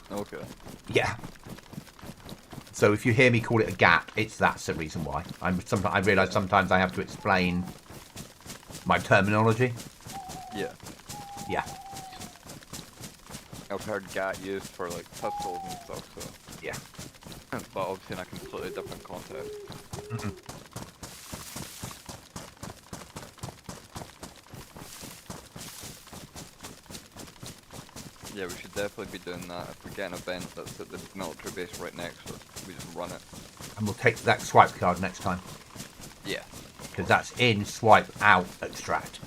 Okay. Yeah. So if you hear me call it a GAT, that's the reason why. I realise sometimes I have to explain my terminology. Yeah. Yeah. I've heard GAT used for like pistols and stuff, so. Yeah. But obviously in a completely different context. Mm-hmm. Yeah, we should definitely be doing that. If we get an event that's at the military base right next to us, we just run it. And we'll take that swipe card next time. Yeah. Because that's in, swipe, out, extract.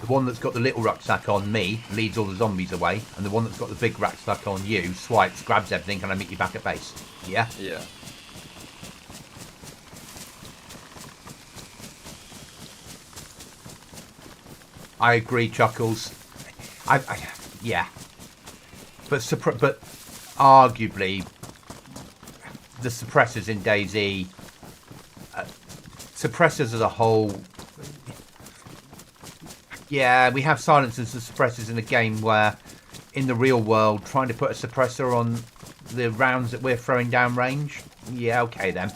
The one that's got the little rucksack on me leads all the zombies away, and the one that's got the big rucksack on you swipes, grabs everything, and I meet you back at base. Yeah? Yeah. I agree, Chuckles. Yeah. But arguably, the suppressors in DayZ, suppressors as a whole, yeah, we have silencers and suppressors in a game where, in the real world, trying to put a suppressor on the rounds that we're throwing down range, yeah, okay then.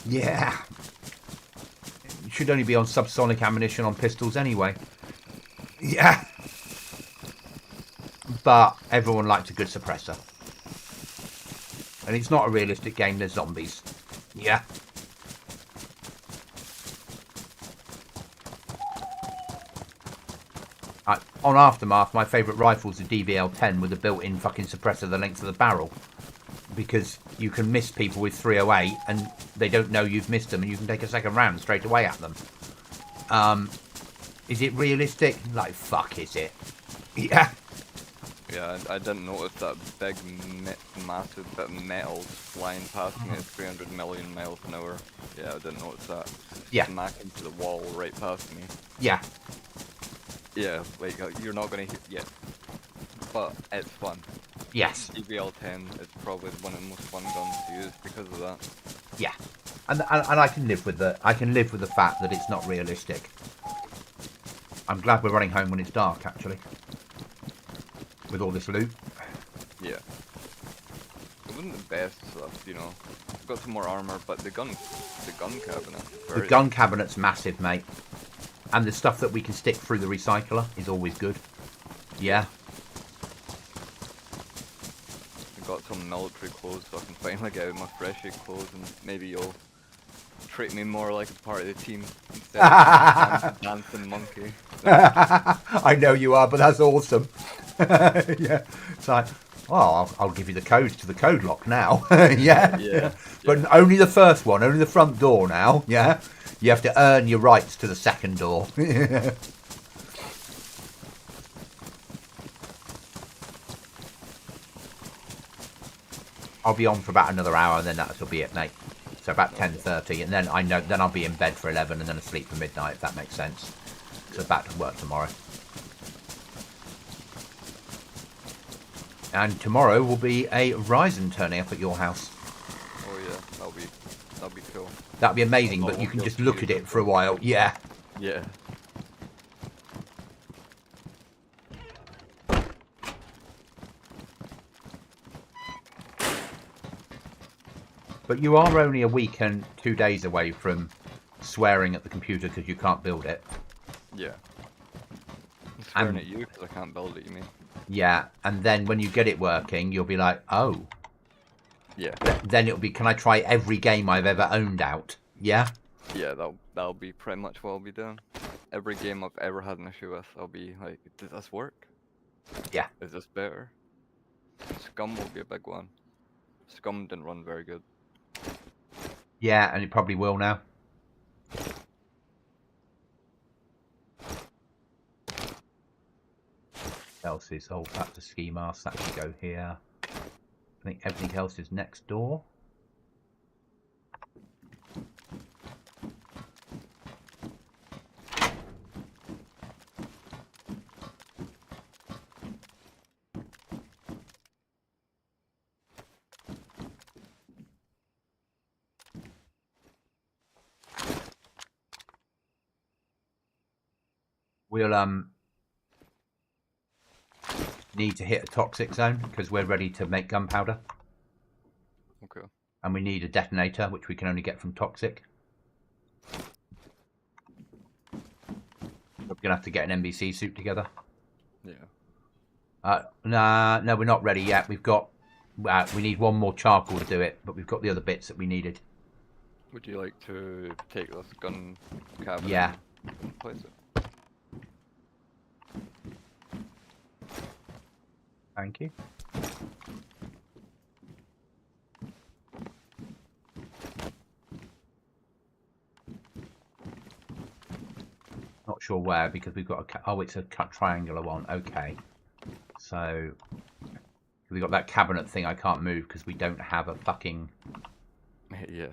Yeah. It should only be on subsonic ammunition on pistols anyway. Yeah. But everyone likes a good suppressor. And it's not a realistic game, there's zombies. Yeah. On Aftermath, my favourite rifle's a DVL-10 with a built-in fucking suppressor the length of the barrel. Because you can miss people with 308 and they don't know you've missed them and you can take a second round straight away at them. Is it realistic? Like, fuck, is it? Yeah. Yeah, I didn't notice that big, massive bit of metal flying past me at 300 million miles an hour. Yeah, I didn't notice that. Yeah. Smack into the wall right past me. Yeah. Yeah, like, you're not gonna hear, yeah. But it's fun. Yes. DVL-10 is probably one of the most fun guns to use because of that. Yeah. And I can live with the fact that it's not realistic. I'm glad we're running home when it's dark, actually. With all this loot. Yeah. It wasn't the best stuff, you know. I've got some more armor, but the gun cabinet. The gun cabinet's massive, mate. And the stuff that we can stick through the recycler is always good. Yeah. I've got some military clothes, so I can finally get out my freshie clothes, and maybe you'll treat me more like a part of the team instead of a dancing monkey. I know you are, but that's awesome. Yeah. It's like, oh, I'll give you the codes to the code lock now. Yeah. Yeah. But only the first one, only the front door now. Yeah. You have to earn your rights to the second door. I'll be on for about another hour, and then that'll be it, mate. So about 10:30, and then I'll be in bed for 11, and then asleep for midnight, if that makes sense. So back to work tomorrow. And tomorrow will be a Ryzen turning up at your house. Oh yeah, that'll be cool. That'd be amazing, but you can just look at it for a while. Yeah. Yeah. But you are only a week and 2 days away from swearing at the computer because you can't build it. Yeah. I'm swearing at you because I can't build it, you mean? Yeah, and then when you get it working, you'll be like, oh. Yeah. Then it'll be, can I try every game I've ever owned out? Yeah? Yeah, that'll be pretty much what I'll be doing. Every game I've ever had an issue with, I'll be like, does this work? Yeah. Is this better? Scum will be a big one. Scum didn't run very good. Yeah, and it probably will now. Else is old factor ski mask, that should go here. I think everything else is next door. We'll need to hit a toxic zone because we're ready to make gunpowder. Okay. And we need a detonator, which we can only get from toxic. We're gonna have to get an NBC suit together. Yeah. No, we're not ready yet. We've got. We need one more charcoal to do it, but we've got the other bits that we needed. Would you like to take this gun cabin? Yeah. And place it? Thank you. Not sure where because we've got a. Oh, it's a cut triangular one. Okay. So we've got that cabinet thing I can't move because we don't have a fucking. Yeah.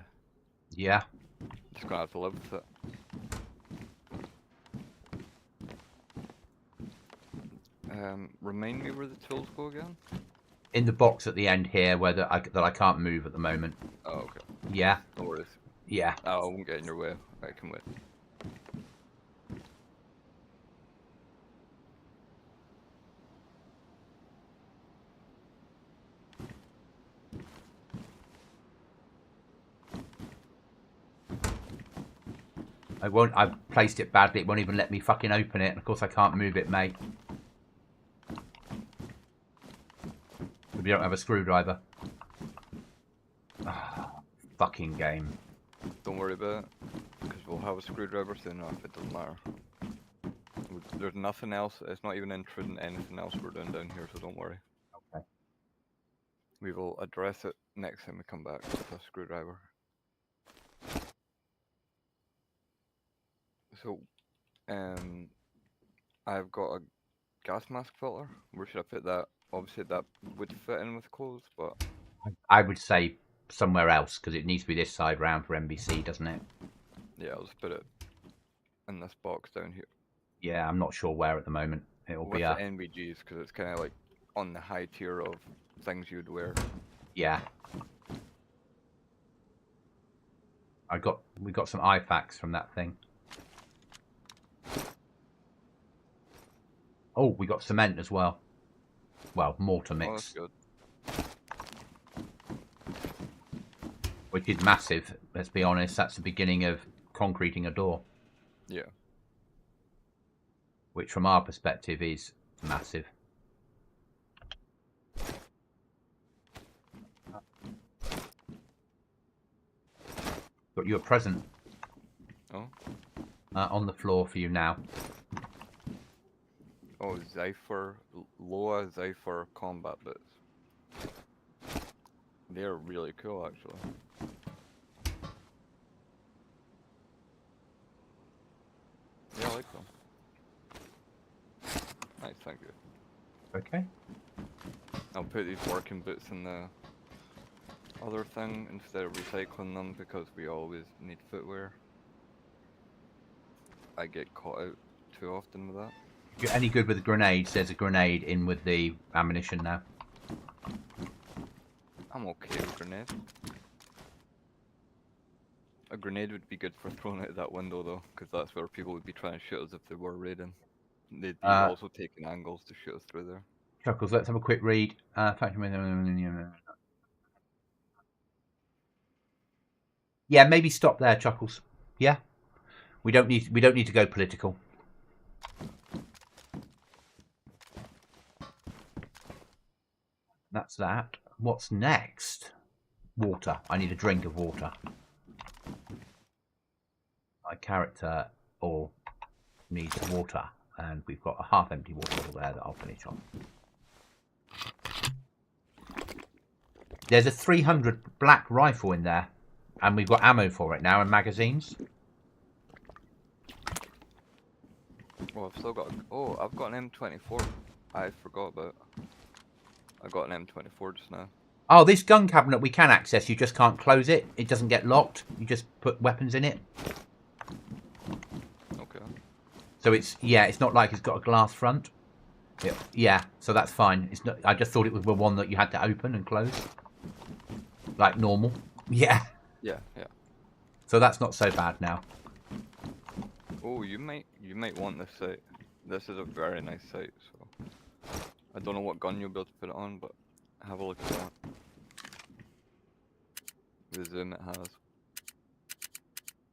Yeah. Just gonna have to live with it. Remind me where the tools go again? In the box at the end here, where that I can't move at the moment. Oh, okay. Yeah. No worries. Yeah. Oh, I won't get in your way. I can wait. I won't. I've placed it badly. It won't even let me fucking open it. And of course, I can't move it, mate. We don't have a screwdriver. Oh, fucking game. Don't worry about it, because we'll have a screwdriver soon enough. It doesn't matter. There's nothing else. It's not even intruding anything else we're doing down here, so don't worry. Okay. We will address it next time we come back with a screwdriver. So, I've got a gas mask filter. Where should I put that? Obviously, that would fit in with clothes, but I would say somewhere else because it needs to be this side round for NBC, doesn't it? yeah, I'll just put it in this box down here. Yeah, I'm not sure where at the moment. It'll With be the NVGs, because it's kind of like on the high tier of things you'd wear. Yeah. We got some IFAKs from that thing. Oh, we got cement as well. Well, mortar mix. Oh, that's good. Which is massive. Let's be honest. That's the beginning of concreting a door. Yeah. Which, from our perspective, is massive. Got you a present. Oh. On the floor for you now. Oh, Zypher, Loa Zypher combat bits. They're really cool, actually. Yeah, I like them. Nice, thank you. Okay. I'll put these working boots in the other thing instead of recycling them because we always need footwear. I get caught out too often with that. If you're any good with grenades, there's a grenade in with the ammunition now. I'm okay with grenades. A grenade would be good for throwing out that window though, because that's where people would be trying to shoot us if they were raiding. They'd be also taking angles to shoot us through there. Chuckles, let's have a quick read. Yeah, maybe stop there, Chuckles. Yeah, we don't need to go political. That's that. What's next? Water. I need a drink of water. My character all needs water, and we've got a half-empty water bottle there that I'll finish on. There's a 300 black rifle in there, and we've got ammo for it now and magazines. Oh, I've still got. Oh, I've got an M24. I forgot about. I got an M24 just now. Oh, this gun cabinet we can access. You just can't close it. It doesn't get locked. You just put weapons in it. Okay. So it's not like it's got a glass front. Yeah, so that's fine. It's not. I just thought it was the one that you had to open and close, like normal. Yeah. Yeah. So that's not so bad now. Oh, you might want this site. This is a very nice site. So I don't know what gun you'll be able to put it on, but have a look at that. The zoom it has.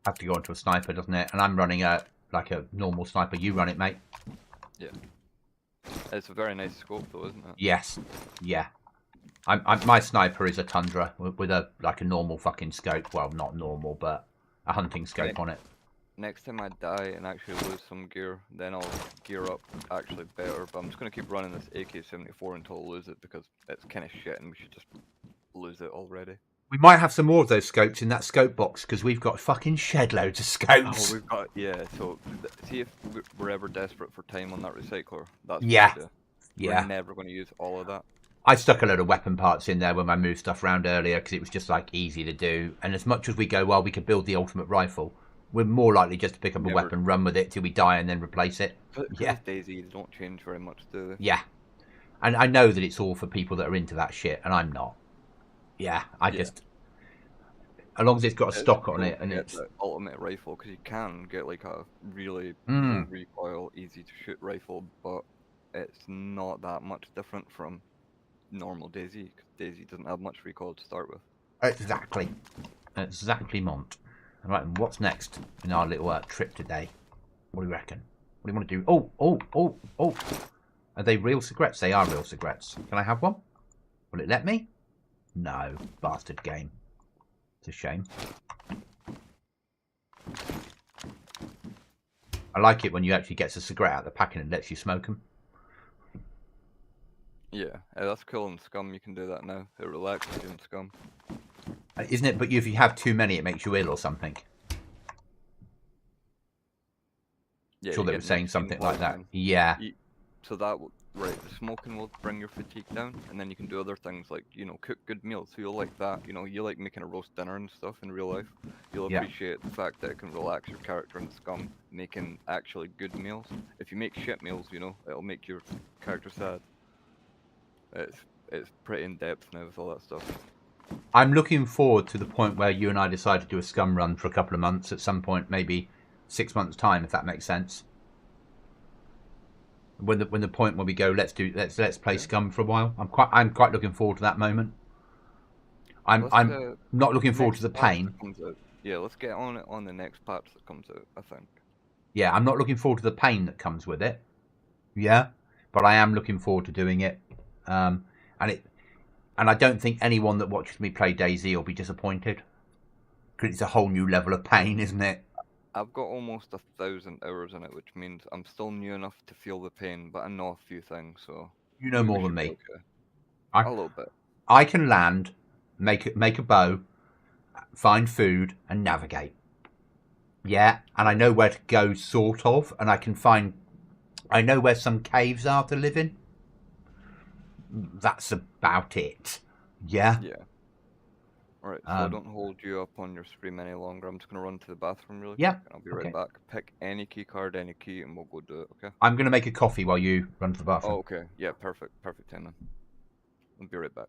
Have to go onto a sniper, doesn't it? And I'm running a normal sniper. You run it, mate. Yeah. It's a very nice scope, though, isn't it? Yes. Yeah. My sniper is a Tundra with a normal fucking scope. Well, not normal, but a hunting scope on it. Next time I die and actually lose some gear, then I'll gear up actually better. But I'm just gonna keep running this AK-74 until I lose it because it's kind of shit and we should just lose it already. We might have some more of those scopes in that scope box because we've got fucking shed loads of scopes. Oh, we've got So see if we're ever desperate for time on that recycler. That's yeah. What Yeah. We're never going to use all of that. I stuck a load of weapon parts in there when I moved stuff around earlier because it was just easy to do. And as much as we go, well, we could build the ultimate rifle. We're more likely just to pick up a weapon, run with it till we die, and then replace it. Yeah. DayZ, they don't change very much, do they? Yeah. And I know that it's all for people that are into that shit, and I'm not. Yeah, just... As long as it's got a stock on it, and it's... the ultimate rifle, because you can get a really low recoil, easy to shoot rifle, but it's not that much different from normal DayZ, because DayZ doesn't have much recoil to start with. Exactly. Mont. Right, and what's next in our little trip today? What do you reckon? What do you want to do? Oh! Are they real cigarettes? They are real cigarettes. Can I have one? Will it let me? No. Bastard game. It's a shame. I like it when you actually get a cigarette out of the packet and lets you smoke them. Yeah, that's cool in Scum. You can do that now. It relaxes you in Scum. Isn't it? But if you have too many, it makes you ill or something. Yeah, sure they were saying something like that. Yeah. So that, right, the smoking will bring your fatigue down, and then you can do other things like, cook good meals. So you'll like that. You like making a roast dinner and stuff in real life. You'll appreciate the fact that it can relax your character in Scum, making actually good meals. If you make shit meals, it'll make your character sad. It's pretty in depth now with all that stuff. I'm looking forward to the point where you and I decide to do a Scum run for a couple of months at some point, maybe 6 months' time, if that makes sense. When the point where we go, let's play Scum for a while. I'm quite looking forward to that moment. I'm not looking forward to the pain. Yeah, let's get on it on the next patch that comes out, I think. Yeah, I'm not looking forward to the pain that comes with it. Yeah, but I am looking forward to doing it. And I don't think anyone that watches me play DayZ will be disappointed. Because it's a whole new level of pain, isn't it? I've got almost 1,000 hours in it, which means I'm still new enough to feel the pain, but I know a few things, so... You know more than me. Okay. A little bit. I can land, make a bow, find food, and navigate. Yeah, and I know where to go, sort of, and I know where some caves are to live in. That's about it. Yeah? Yeah. Alright, so I don't hold you up on your stream any longer. I'm just going to run to the bathroom really quick, and I'll be right back. Pick any key card, any key, and we'll go do it, okay? I'm going to make a coffee while you run to the bathroom. Oh, okay. Yeah, perfect. Perfect timing. I'll be right back.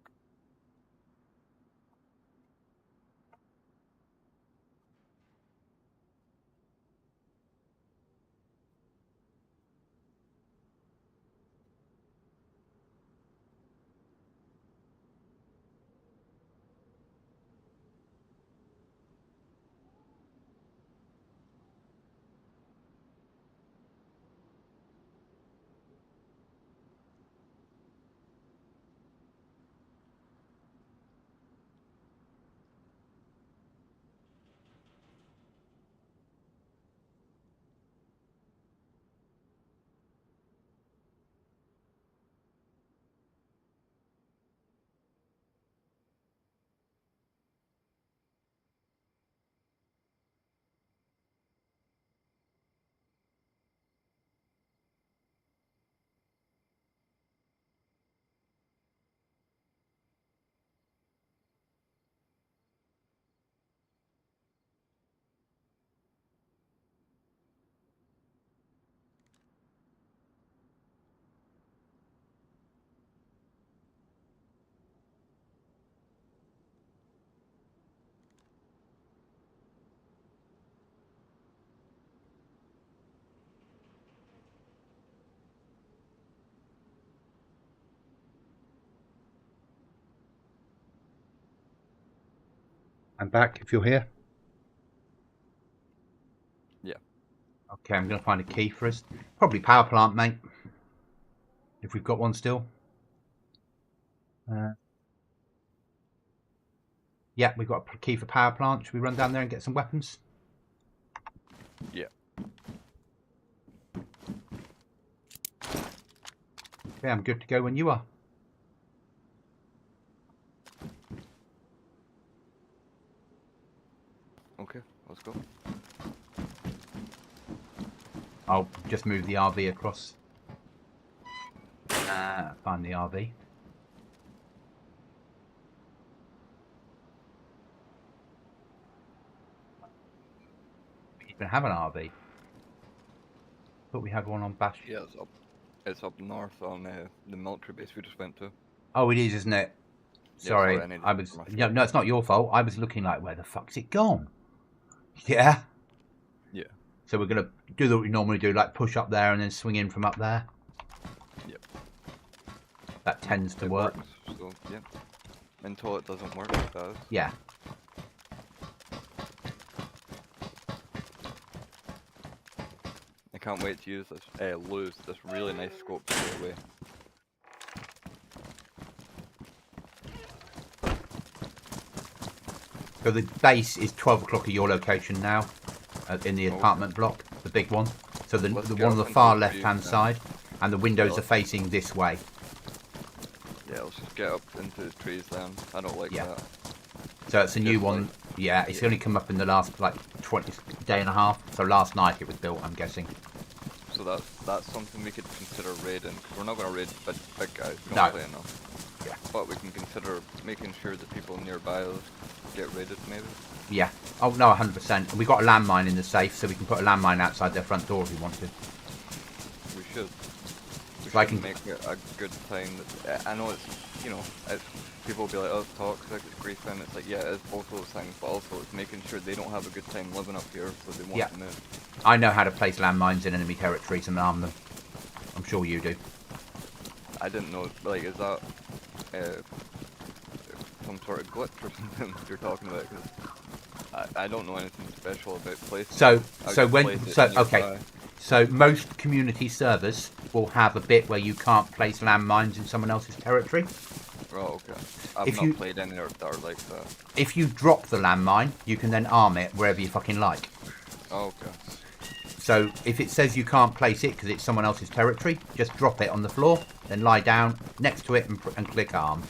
I'm back, if you're here. Yeah. Okay, I'm going to find a key for us. Probably power plant, mate. If we've got one still. Yeah, we've got a key for power plant. Should we run down there and get some weapons? Yeah. Okay, I'm good to go when you are. Okay, let's go. I'll just move the RV across. Find the RV. We even have an RV. Thought we had one on Bash. Yeah, it's up north on the military base we just went to. Oh, it is, isn't it? Sorry, yeah, I was. No, it's not your fault. I was looking like, where the fuck's it gone? Yeah. Yeah. So we're gonna do what we normally do, like push up there and then swing in from up there. Yep. That tends to work. Works, so yeah. Until it doesn't work, it does. Yeah. I can't wait to use this. Lose this really nice scope to go away. So the base is 12 o'clock at your location now, in the apartment block, the big one. So the one on the far left-hand side, and the windows are facing this way. Yeah, let's just get up into the trees then. I don't like that. So it's a new one. Yeah, it's only come up in the last like 20 day and a half. So last night it was built, I'm guessing. So that's something we could consider raiding. We're not going to raid big guys. We No. don't play enough. Yeah. But we can consider making sure that people nearby us get raided, maybe. Yeah. Oh no, 100%. We got a landmine in the safe, so we can put a landmine outside their front door if we want to. We should. We So I should can make it a good time. I know it's, it's, people will be like, oh, it's toxic, it's griefing. It's like, yeah, it's both those things, but also it's making sure they don't have a good time living up here, so they want to move. I know how to place landmines in enemy territories and arm them. I'm sure you do. I didn't know, like, is that some sort of glitch or something you're talking about? Because I don't know anything special about placing. So most community servers will have a bit where you can't place landmines in someone else's territory. Oh, okay. I've not played any that are like that. If you drop the landmine, you can then arm it wherever you fucking like. Oh, okay. So if it says you can't place it because it's someone else's territory, just drop it on the floor, then lie down next to it and click arm.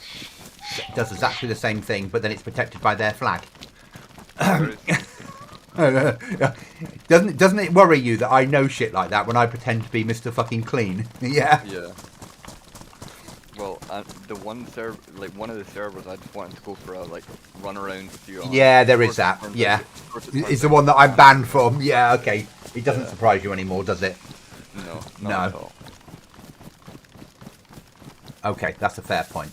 It does exactly the same thing, but then it's protected by their flag. Doesn't it worry you that I know shit like that when I pretend to be Mr. Fucking Clean? Yeah. Yeah. Well, the one server, like one of the servers, I just wanted to go for a run around with you on. Yeah, there is that. Yeah, it's the one that I'm banned from. Yeah, okay. It doesn't surprise you anymore, does it? No, not at all. Okay, that's a fair point.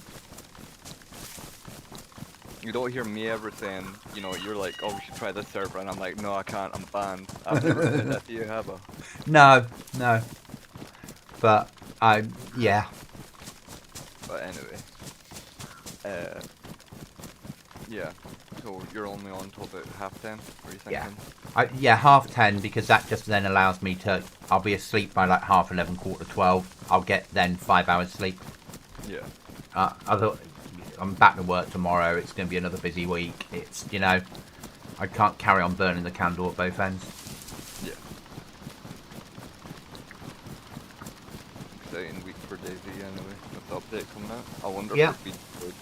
You don't hear me ever saying, you're like, oh, we should try this server, and I'm like, no, I can't, I'm banned. I've never said that to you, have I? No. But, yeah. But anyway. Yeah. So you're only on until about 10:30, are you thinking? Yeah, 10:30, because that just then allows me to, I'll be asleep by like 11:30, 12:15. I'll get then 5 hours sleep. Yeah. I'm back to work tomorrow. It's going to be another busy week. It's, I can't carry on burning the candle at both ends. Yeah. Exciting week for DayZ anyway, with the update coming out. I wonder if it'll be good.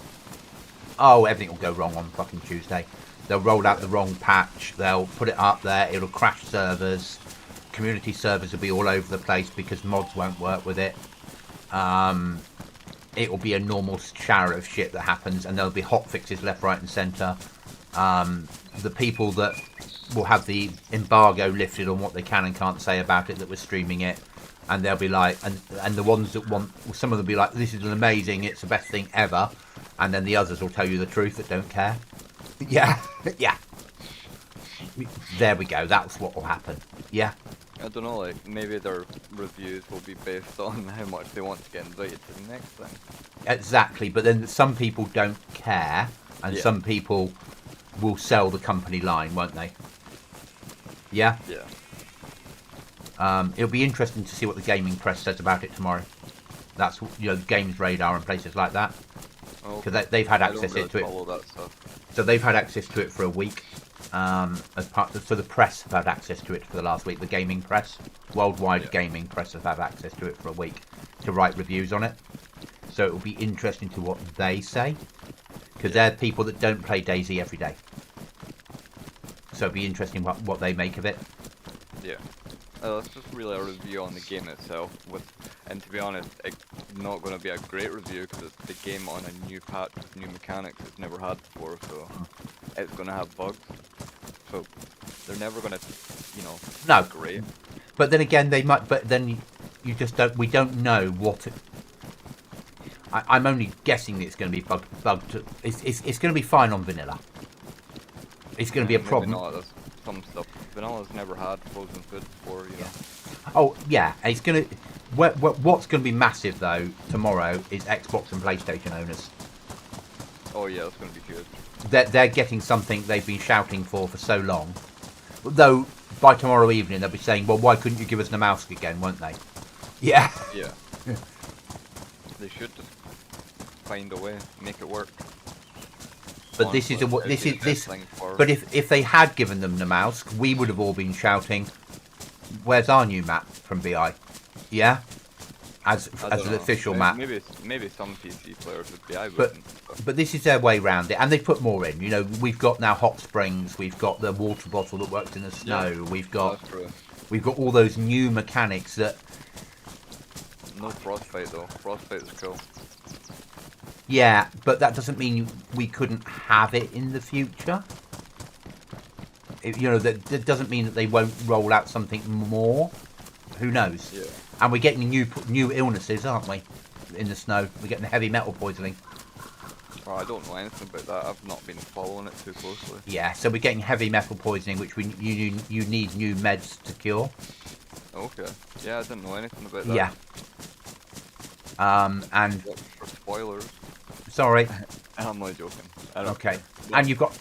Oh, everything will go wrong on fucking Tuesday. They'll roll out the wrong patch. They'll put it up there. It'll crash servers. Community servers will be all over the place because mods won't work with it. It will be a normal shower of shit that happens, and there'll be hot fixes left, right, and centre. The people that will have the embargo lifted on what they can and can't say about it that were streaming it, and they'll be like, and the ones that want, some of them will be like, this is amazing, it's the best thing ever, and then the others will tell you the truth that don't care. Yeah, yeah. There we go. That's what will happen. Yeah. I don't know, maybe their reviews will be based on how much they want to get invited to the next thing. Exactly, but then some people don't care, and some people will sell the company line, won't they? Yeah? Yeah. It'll be interesting to see what the gaming press says about it tomorrow. That's, Games Radar and places like that. Because they've had access to it. That stuff. So they've had access to it for a week. So the press have had access to it for the last week. The gaming press, worldwide gaming press, have had access to it for a week to write reviews on it. So it will be interesting to what they say, because they're people that don't play DayZ every day. So it'll be interesting what they make of it. Yeah. That's just really a review on the game itself. And to be honest, it's not going to be a great review because it's the game on a new patch with new mechanics it's never had before. So it's going to have bugs. So they're never going to, no, great. But then again, they might. But then you just don't. We don't know what. I'm only guessing that it's going to be bugged. It's going to be fine on vanilla. It's going to be a problem. Not, some stuff. Vanilla's never had frozen food before, Oh yeah, it's going to. What's going to be massive though tomorrow is Xbox and PlayStation owners. Oh yeah, that's going to be huge. They're getting something they've been shouting for so long. Though by tomorrow evening they'll be saying, "Well, why couldn't you give us the mouse again?" Won't they? Yeah. Yeah. They should just find a way, make it work. But honestly, But if they had given them the mouse, we would have all been shouting, "Where's our new map from BI?" Yeah, as an official map. Maybe some PC players would be. But this is their way around it, and they put more in. We've got now hot springs. We've got the water bottle that works in the snow. Yeah, we've got all those new mechanics that. No frostbite though. Frostbite is cool. Yeah, but that doesn't mean we couldn't have it in the future. That doesn't mean that they won't roll out something more. Who knows? Yeah. And we're getting new illnesses, aren't we? In the snow, we're getting heavy metal poisoning. Oh, I don't know anything about that. I've not been following it too closely. Yeah, so we're getting heavy metal poisoning, which you need new meds to cure. Okay. Yeah, I didn't know anything about that. Yeah. And for spoilers. Sorry. I'm not joking. Okay. And you've got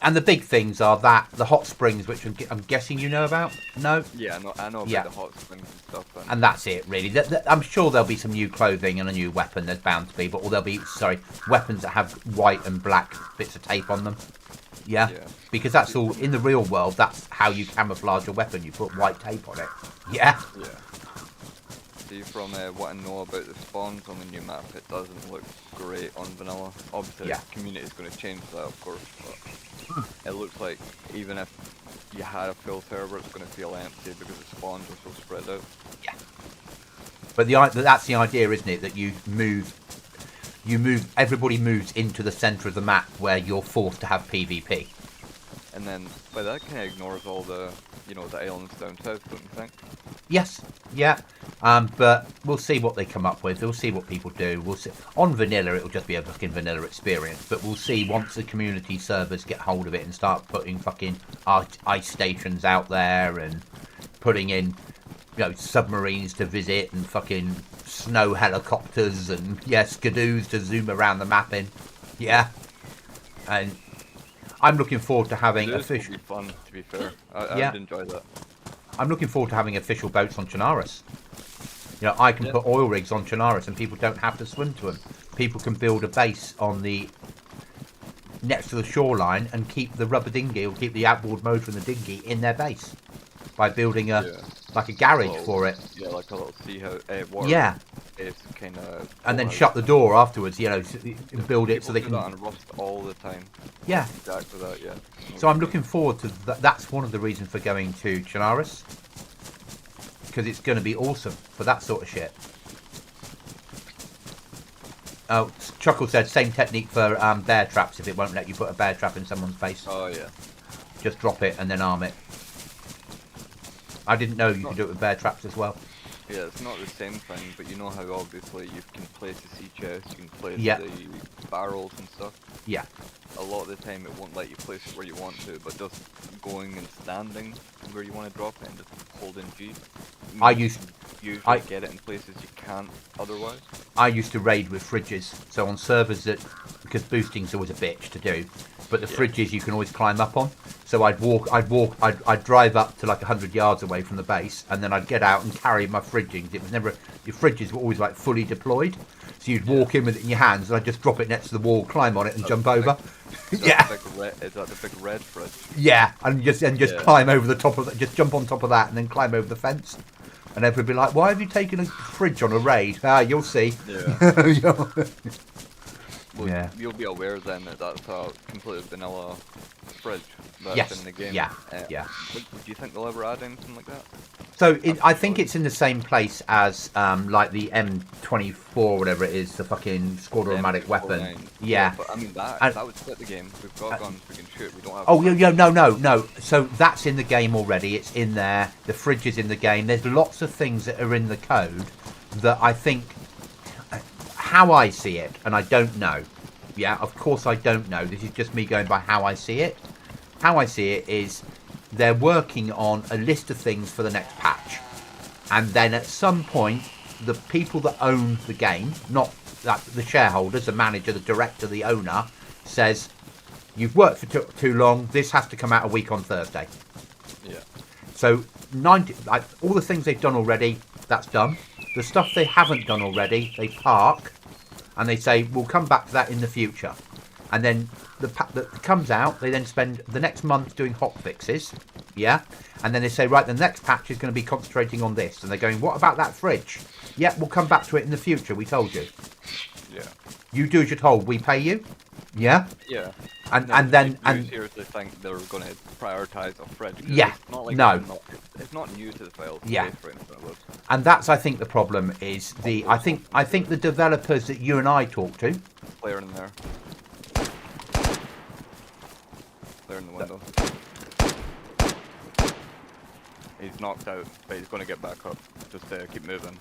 and the big things are the hot springs, which I'm guessing you know about. No. Yeah, I know about the hot springs and stuff. And that's it, really. I'm sure there'll be some new clothing and a new weapon. There's bound to be, or there'll be weapons that have white and black bits of tape on them. Yeah. Because that's all in the real world. That's how you camouflage a weapon. You put white tape on it. Yeah. Yeah. See, from what I know about the spawns on the new map, it doesn't look great on vanilla. Obviously, the community is going to change that, of course, but it looks like even if you had a full server, it's going to feel empty because the spawns are so spread out. Yeah. But that's the idea, isn't it? That you move, everybody moves into the centre of the map where you're forced to have PvP. And then, but that kind of ignores all the, the islands down south, don't you think? Yes, yeah. But we'll see what they come up with. We'll see what people do. We'll see. On vanilla, it'll just be a fucking vanilla experience. But we'll see once the community servers get hold of it and start putting fucking ice stations out there and putting in, submarines to visit and fucking snow helicopters and skidoos to zoom around the map in. Yeah. And I'm looking forward to having official. It would be fun, to be fair. I'd enjoy that. I'm looking forward to having official boats on Chernarus. I can put oil rigs on Chernarus and people don't have to swim to them. People can build a base next to the shoreline and keep the rubber dinghy or keep the outboard motor and the dinghy in their base by building a garage for it. Yeah, like a little water. Yeah. It's kind of. And then shut the door afterwards, and build it so they can. Do that and rust all the time. Yeah. Exactly that. Yeah. So I'm looking forward to that. That's one of the reasons for going to Chernarus, because it's going to be awesome for that sort of shit. Oh, Chuckle said same technique for bear traps. If it won't let you put a bear trap in someone's face. Oh yeah. Just drop it and then arm it. I didn't know you could do it with bear traps as well. Yeah, it's not the same thing, but you know how obviously you can place the sea chest, you can place the barrels and stuff. Yeah. A lot of the time it won't let you place it where you want to, but just going and standing where you want to drop it and just holding G. I used to get it in places you can't otherwise. I used to raid with fridges, so on servers that because boosting's always a bitch to do. But the fridges you can always climb up on. So I'd drive up to like 100 yards away from the base, and then I'd get out and carry my fridgings. It was never, your fridges were always like fully deployed. So you'd walk in with it in your hands, and I'd just drop it next to the wall, climb on it, and jump over. Is that the big red fridge? Yeah, and just climb over the top of that, just jump on top of that, and then climb over the fence. And everyone would be like, "Why have you taken a fridge on a raid?" Ah, you'll see. Yeah. Well, you'll be aware then that that's a completely vanilla fridge that's in the game. Yeah. Do you think they'll ever add anything like that? So I think it's in the same place as like the M24 or whatever it is, the fucking squad-automatic weapon. Yeah. But I mean that would split the game. We've got guns we can shoot. We don't have. Oh no. So that's in the game already. It's in there. The fridge is in the game. There's lots of things that are in the code that I think. How I see it, and I don't know. Yeah, of course I don't know. This is just me going by how I see it. How I see it is they're working on a list of things for the next patch. And then at some point, the people that own the game, not the shareholders, the manager, the director, the owner, says, you've worked for too long, this has to come out a week on Thursday. Yeah. So all the things they've done already, that's done. The stuff they haven't done already, they park, and they say, we'll come back to that in the future. And then the pack that comes out, they then spend the next month doing hot fixes, yeah? And then they say, right, the next patch is going to be concentrating on this. And they're going, what about that fridge? Yeah, we'll come back to it in the future, we told you. Yeah. You do as you're told, we pay you? Yeah? Yeah. And then... Do you seriously think they're going to prioritise a fridge? Yeah, it's not like no. It's not new to the files. Yeah. And that's, I think, the problem is I think the developers that you and I talk to... Player in there. Player in the window. He's knocked out, but he's going to get back up. Just keep moving.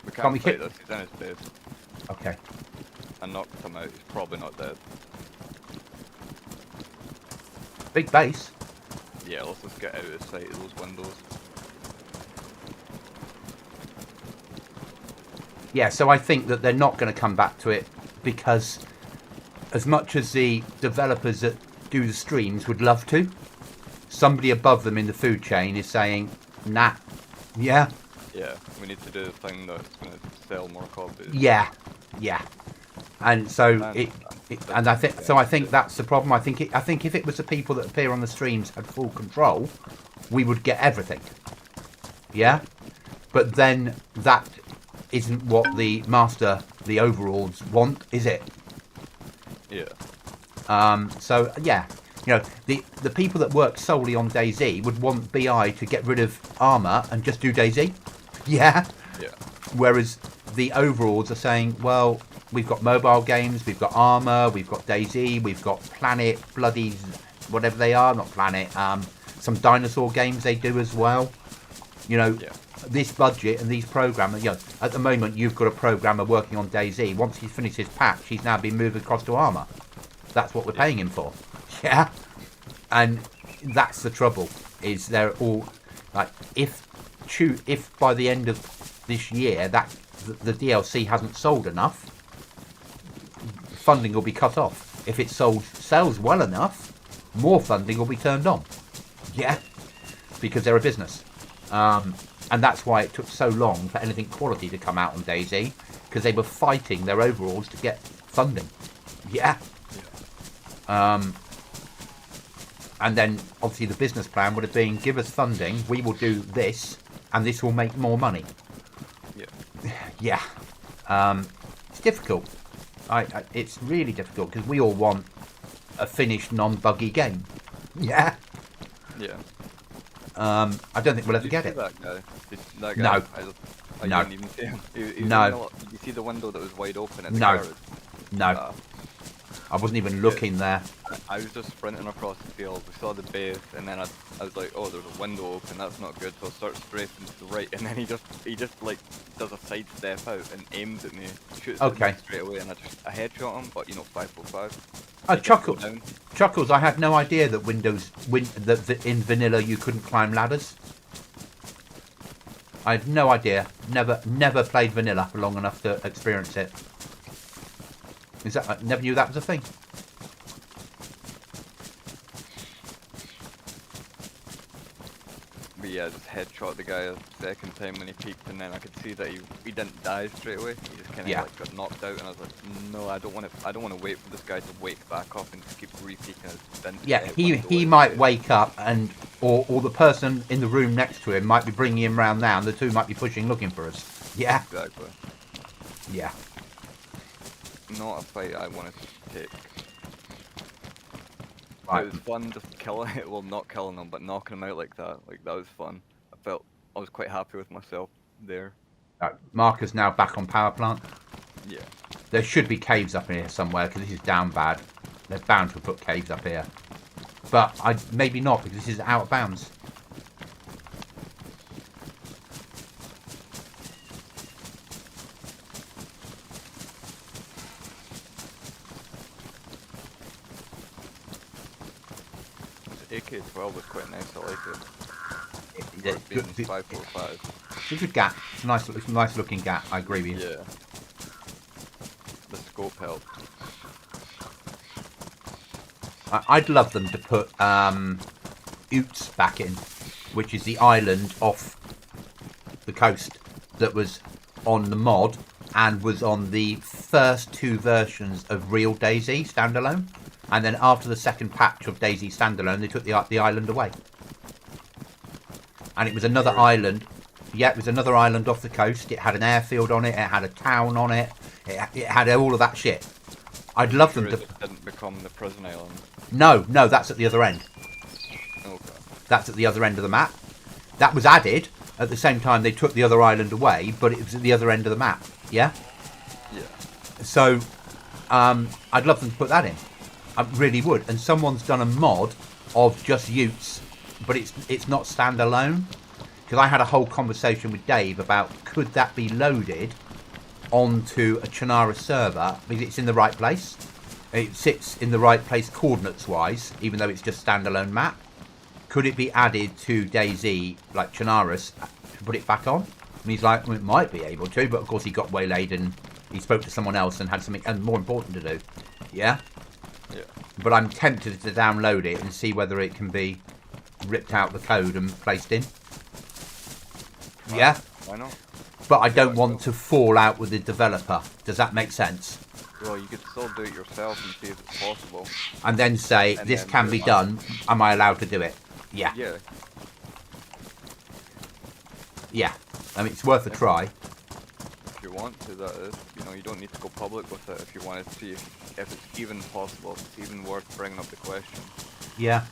We can't fight this. He's in his base. Okay. I knocked him out. He's probably not dead. Big base. Yeah, let's just get out of sight of those windows. Yeah, so I think that they're not going to come back to it because as much as the developers that do the streams would love to, somebody above them in the food chain is saying, nah. Yeah? Yeah, we need to do the thing that's going to sell more copies. Yeah. And so I think that's the problem. I think if it was the people that appear on the streams had full control, we would get everything. Yeah? But then that isn't what the overalls want, is it? Yeah. So yeah, the people that work solely on DayZ would want BI to get rid of armor and just do DayZ. Yeah. Yeah. Whereas the overalls are saying, well, we've got mobile games, we've got armor, we've got DayZ, we've got Planet, bloody whatever they are, not Planet, some dinosaur games they do as well. This budget and these programmers, at the moment you've got a programmer working on DayZ. Once he's finished his patch, he's now been moved across to armor. That's what we're paying him for. Yeah. And that's the trouble, is they're all like, if by the end of this year that the DLC hasn't sold enough, funding will be cut off. If it sells well enough, more funding will be turned on. Yeah, because they're a business, and that's why it took so long for anything quality to come out on DayZ, because they were fighting their overalls to get funding. Yeah. And then obviously the business plan would have been, give us funding, we will do this, and this will make more money. Yeah. It's difficult. It's really difficult because we all want a finished non-buggy game. Yeah. Yeah. I don't think we'll ever get it. That guy? No. I didn't even see him. No. Did you see the window that was wide open? No. I wasn't even looking there. I was just sprinting across the field. We saw the base, and then I was like, oh, there's a window open. That's not good. So I start strafing to the right, and then he just like does a side step out and aims at me, shoots at me straight away, and I headshot him. But 545. Chuckles. I had no idea that that in vanilla you couldn't climb ladders. I had no idea. Never played vanilla for long enough to experience it. Is that? I never knew that was a thing. But yeah, just headshot the guy a second time when he peeked, and then I could see that he didn't die straight away. He just kind of like got knocked out, and I was like, no, I don't want to wait for this guy to wake back up and just keep re-peeking his dent. Yeah, he might wake up, and or the person in the room next to him might be bringing him round now, and the two might be pushing, looking for us. Yeah. Exactly. Yeah. Not a fight I wanted to take. Right. It was fun just killing it, well, not killing them, but knocking them out like that. Like, that was fun. I was quite happy with myself there. Right. Marker's now back on power plant. Yeah. There should be caves up in here somewhere, because this is down bad. They're bound to have put caves up here. But maybe not, because this is out of bounds. AK-12 was quite nice, I like it. It's being 545. It's a good gap. It's a nice looking gap, I agree with you. Yeah. The scope helped. I'd love them to put Oots back in, which is the island off the coast that was on the mod and was on the first two versions of real DayZ standalone. And then after the second patch of DayZ standalone, they took the island away. And it was another island. Yeah, it was another island off the coast. It had an airfield on it. It had a town on it. It had all of that shit. I'd love them to... It didn't become the prison island. No, that's at the other end. Okay. That's at the other end of the map. That was added at the same time they took the other island away, but it was at the other end of the map. Yeah? Yeah. So, I'd love them to put that in. I really would. And someone's done a mod of just Utes, but it's not standalone. Because I had a whole conversation with Dave about could that be loaded onto a Chernara server because it's in the right place. It sits in the right place coordinates wise, even though it's just standalone map. Could it be added to DayZ, like Chernarus, to put it back on? And he's like, well, it might be able to, but of course he got waylaid and he spoke to someone else and had something more important to do. Yeah? Yeah. But I'm tempted to download it and see whether it can be ripped out the code and placed in. Yeah? Why not? But I don't want to fall out with the developer. Does that make sense? Well, you could still do it yourself and see if it's possible. And then say, And this then can be done. Am I allowed to do it? Yeah. Yeah. Yeah. I mean, it's worth a try. If you want to, that is. You know, you don't need to go public with it if you want to see if it's even possible, if it's even worth bringing up the question. Yeah.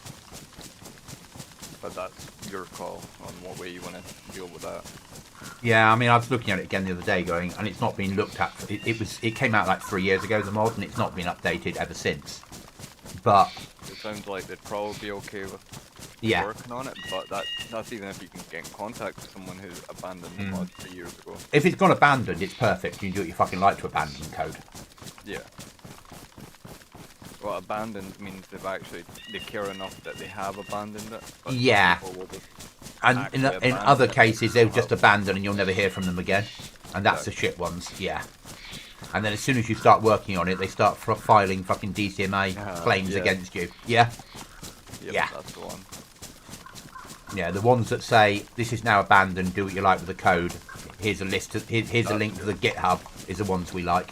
But that's your call on what way you want to deal with that. Yeah, I mean, I was looking at it again the other day going, and it's not been looked at. It came out like 3 years ago, the mod, and it's not been updated ever since. But... It sounds like they'd probably be okay with working on it, but that's even if you can get in contact with someone who abandoned the mod 3 years ago. If it's gone abandoned, it's perfect. You can do what you fucking like to abandon code. Yeah. Well, abandoned means they care enough that they have abandoned it. Yeah. And in other cases, they'll just abandon and you'll never hear from them again. And that's the shit ones, yeah. And then as soon as you start working on it, they start filing fucking DCMA claims against you. Yeah? Yep, yeah. That's the one. Yeah, the ones that say, this is now abandoned, do what you like with the code. Here's a list, here's a link to the GitHub, is the ones we like.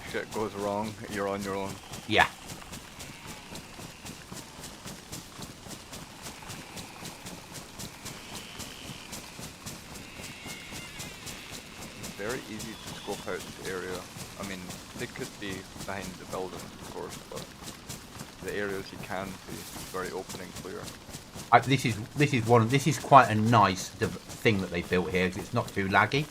If shit goes wrong, you're on your own. Yeah. Very easy to scope out this area. I mean, they could be behind the buildings, of course, but the areas you can see is very open and clear. This is quite a nice thing that they built here because it's not too laggy.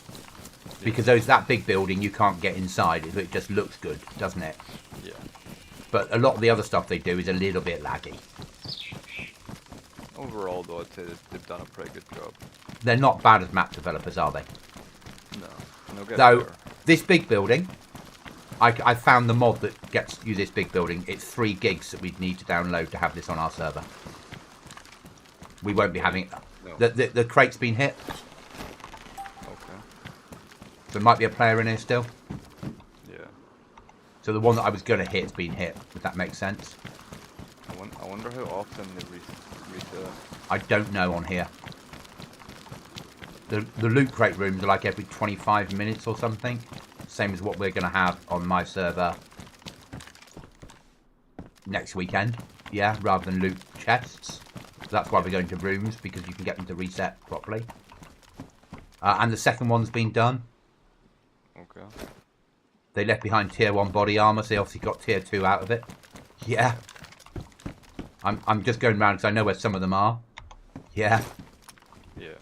Because that big building you can't get inside. It just looks good, doesn't it? Yeah. But a lot of the other stuff they do is a little bit laggy. Overall, though, I'd say they've done a pretty good job. They're not bad as map developers, are they? No. Though, this big building, I found the mod that gets you this big building. It's 3 gigs that we'd need to download to have this on our server. We won't be having... No. The crate's been hit. Okay. There might be a player in here still. Yeah. So the one that I was going to hit's been hit. Would that make sense? I wonder how often they reset. I don't know on here. The loot crate rooms are like every 25 minutes or something. Same as what we're going to have on my server next weekend. Yeah, rather than loot chests. So that's why we're going to rooms, because you can get them to reset properly. And the second one's been done. Okay. They left behind tier 1 body armor, so they obviously got tier 2 out of it. Yeah. I'm just going around because I know where some of them are. Yeah. Yeah.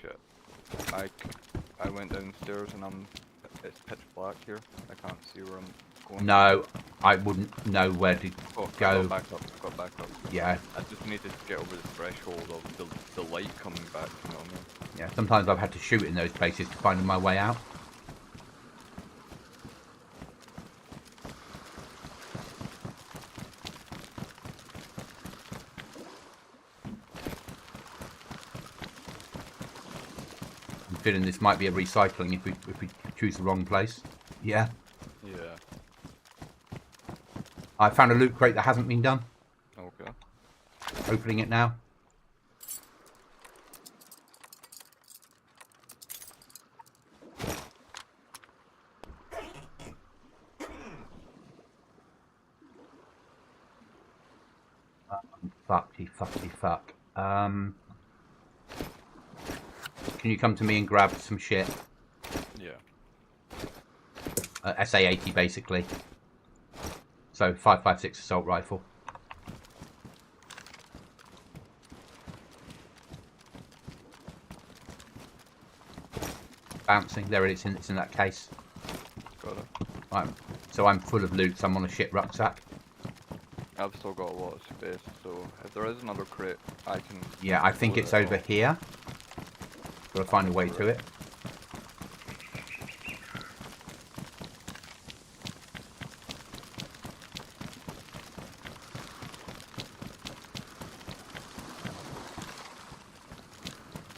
Shit. I went downstairs and it's pitch black here. I can't see where I'm going. No, I wouldn't know where to go. Got back up. Got back up. Yeah. I just need to get over the threshold of the light coming back. You know what I mean? Yeah. Sometimes I've had to shoot in those places to find my way out. I'm feeling this might be a recycling if we choose the wrong place. Yeah. Yeah. I found a loot crate that hasn't been done. Okay. Opening it now. Fuck. Can you come to me and grab some shit? Yeah. SA-80 basically. So 5.56 assault rifle. Bouncing. There it is. It's in that case. Got it. Right. So I'm full of loot. So I'm on a shit rucksack. I've still got a lot of space, so if there is another crate, I can... Yeah, I think it's over here. Gotta find a way to it.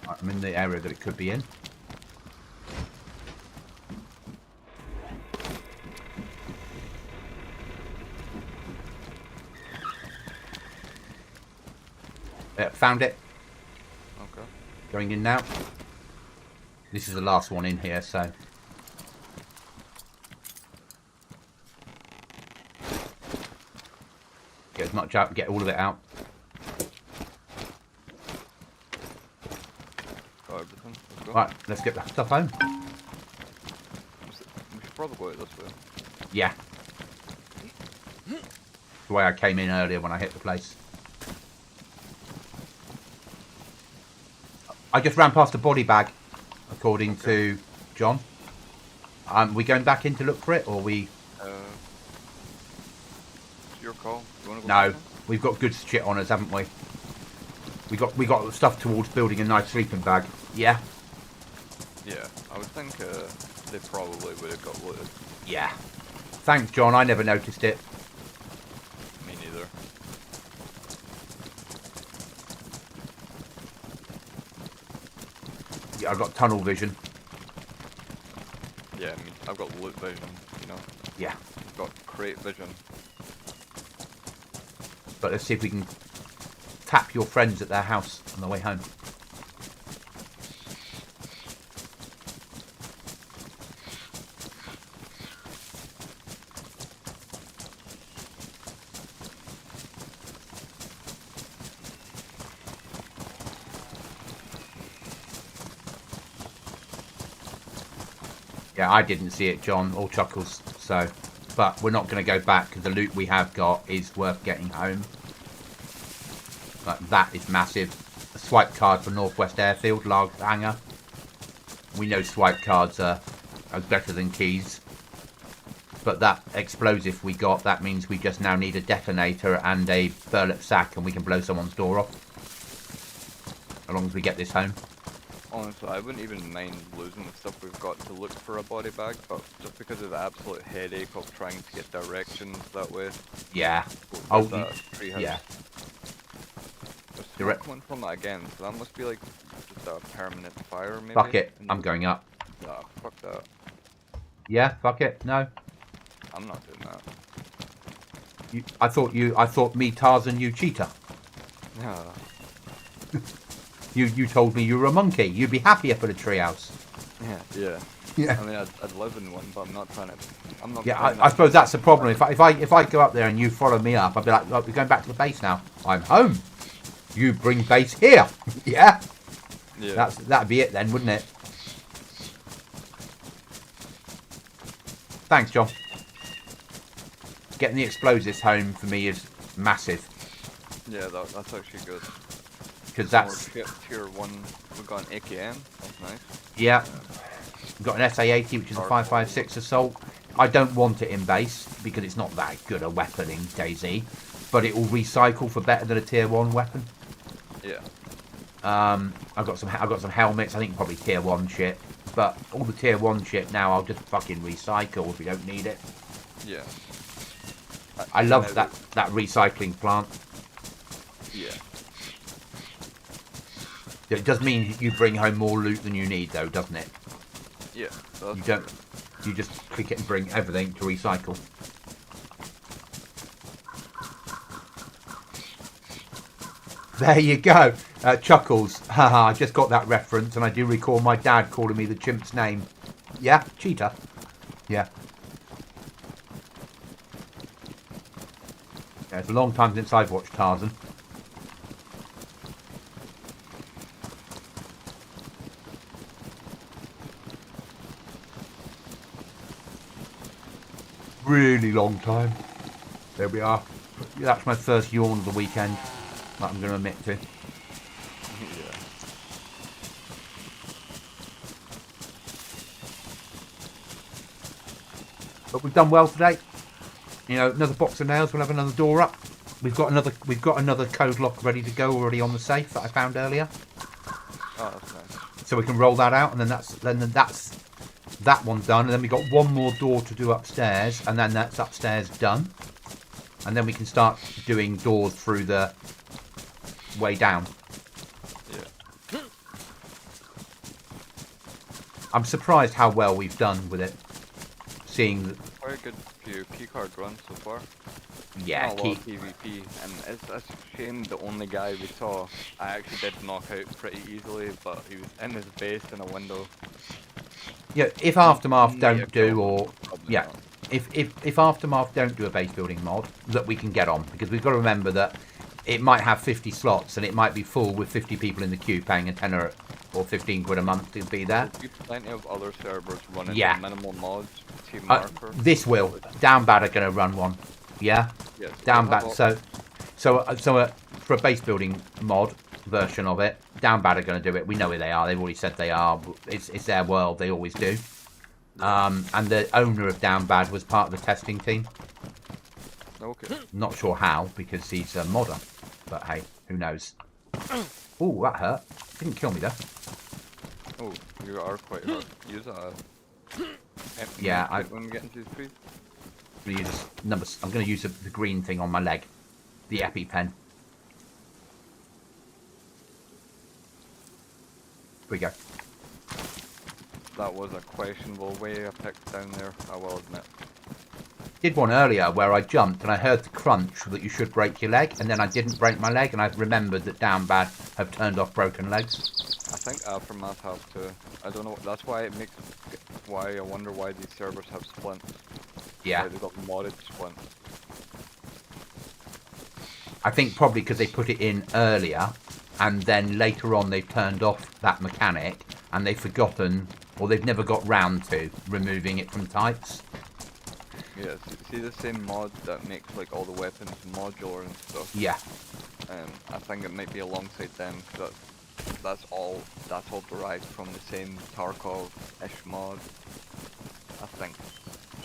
Right, I'm in the area that it could be in. Found it. Okay. Going in now. This is the last one in here, so... Get as much out, get all of it out. Got everything. Let's go. Right, let's get that stuff home. We should probably go out this way. Yeah. The way I came in earlier when I hit the place. I just ran past a body bag, according to John. We going back in to look for it, or we... It's your call. You wanna go No, back in? we've got good shit on us, haven't we? We got stuff towards building a nice sleeping bag. Yeah? Yeah, I would think they probably would have got looted. Yeah. Thanks, John. I never noticed it. Me neither. Yeah, I've got tunnel vision. Yeah, I mean, I've got loot vision, you know. Yeah. I've got crate vision. But let's see if we can tap your friends at their house on the way home. Yeah, I didn't see it, John, or Chuckles, so... But we're not going to go back, because the loot we have got is worth getting home. Like, that is massive. A swipe card for Northwest Airfield, large hangar. We know swipe cards are better than keys. But that explosive we got, that means we just now need a detonator and a burlap sack, and we can blow someone's door off. As long as we get this home. Honestly, I wouldn't even mind losing the stuff we've got to look for a body bag, but just because of the absolute headache of trying to get directions that way. Yeah. Oh, yeah. There's smoke from that again, so that must be like just a permanent fire, maybe? Fuck it, I'm going up. Nah, fuck that. Yeah, fuck it, no. I'm not doing that. I thought me, Tarzan, you cheater. No. You told me you were a monkey. You'd be happy up at a treehouse. Yeah. I mean, I'd live in one, but I'm not trying to. I'm not. Yeah, I suppose that's the problem. If I go up there and you follow me up, I'd be like, look, we're going back to the base now. I'm home. You bring base here. Yeah. Yeah. That'd be it then, wouldn't it? Thanks, John. Getting the explosives home for me is massive. Yeah, that's actually good. Because that's tier 1. We've got an AKM. That's nice. Yeah. We've got an SA-80, which is a 5.56 assault. I don't want it in base because it's not that good a weapon in DayZ, but it will recycle for better than a tier 1 weapon. Yeah. I've got some helmets. I think probably tier 1 shit, but all the tier 1 shit now I'll just fucking recycle if we don't need it. Yeah. I love that recycling plant. Yeah. It does mean you bring home more loot than you need, though, doesn't it? Yeah. You don't. You just click it and bring everything to recycle. There you go. Chuckles. Haha, I just got that reference, and I do recall my dad calling me the chimp's name. Yeah? Cheetah? Yeah. Yeah, it's a long time since I've watched Tarzan. Really long time. There we are. That's my first yawn of the weekend, that I'm going to admit to. Yeah. But we've done well today. You know, another box of nails. We'll have another door up. We've got another code lock ready to go already on the safe that I found earlier. Oh, that's nice. So we can roll that out, and then that's that one done. And then we've got one more door to do upstairs, and then that's upstairs done. And then we can start doing doors through the way down. Yeah. I'm surprised how well we've done with it. Seeing that. Very good PvP card run so far. Yeah, not a lot of PvP, and it's a shame the only guy we saw I actually did knock out pretty easily, but he was in his base in a window. Yeah, if Aftermath don't do, or yeah, not. if Aftermath don't do a base building mod that we can get on, because we've got to remember that it might have 50 slots and it might be full with 50 people in the queue paying a tenner or 15 quid a month to be there. There'll be plenty of other servers running minimal mods, team marker. This will. Down Bad are going to run one. Yeah? Yes, Down Bad. So for a base building mod version of it, Down Bad are going to do it. We know who they are. They've already said they are. It's their world. They always do. And the owner of Down Bad was part of the testing team. Okay. Not sure how, because he's a modder. But hey, who knows? Ooh, that hurt. Didn't kill me though. Oh, you are quite hurt. Use a... Yeah, when we get into the tree. I'm going to use the green thing on my leg. The EpiPen. Here we go. That was a questionable way I picked down there, I will admit. Did one earlier where I jumped and I heard the crunch that you should break your leg, and then I didn't break my leg, and I've remembered that Down Bad have turned off broken legs. I think Aftermath have to. I don't know. That's why it makes. Why I wonder why these servers have splints. Yeah. Why they got modded splints. I think probably because they put it in earlier, and then later on they've turned off that mechanic, and they've forgotten, or they've never got round to removing it from types. Yeah, see the same mod that makes like all the weapons modular and stuff. Yeah. I think it might be alongside them, because that's all derived from the same Tarkov-ish mod. I think.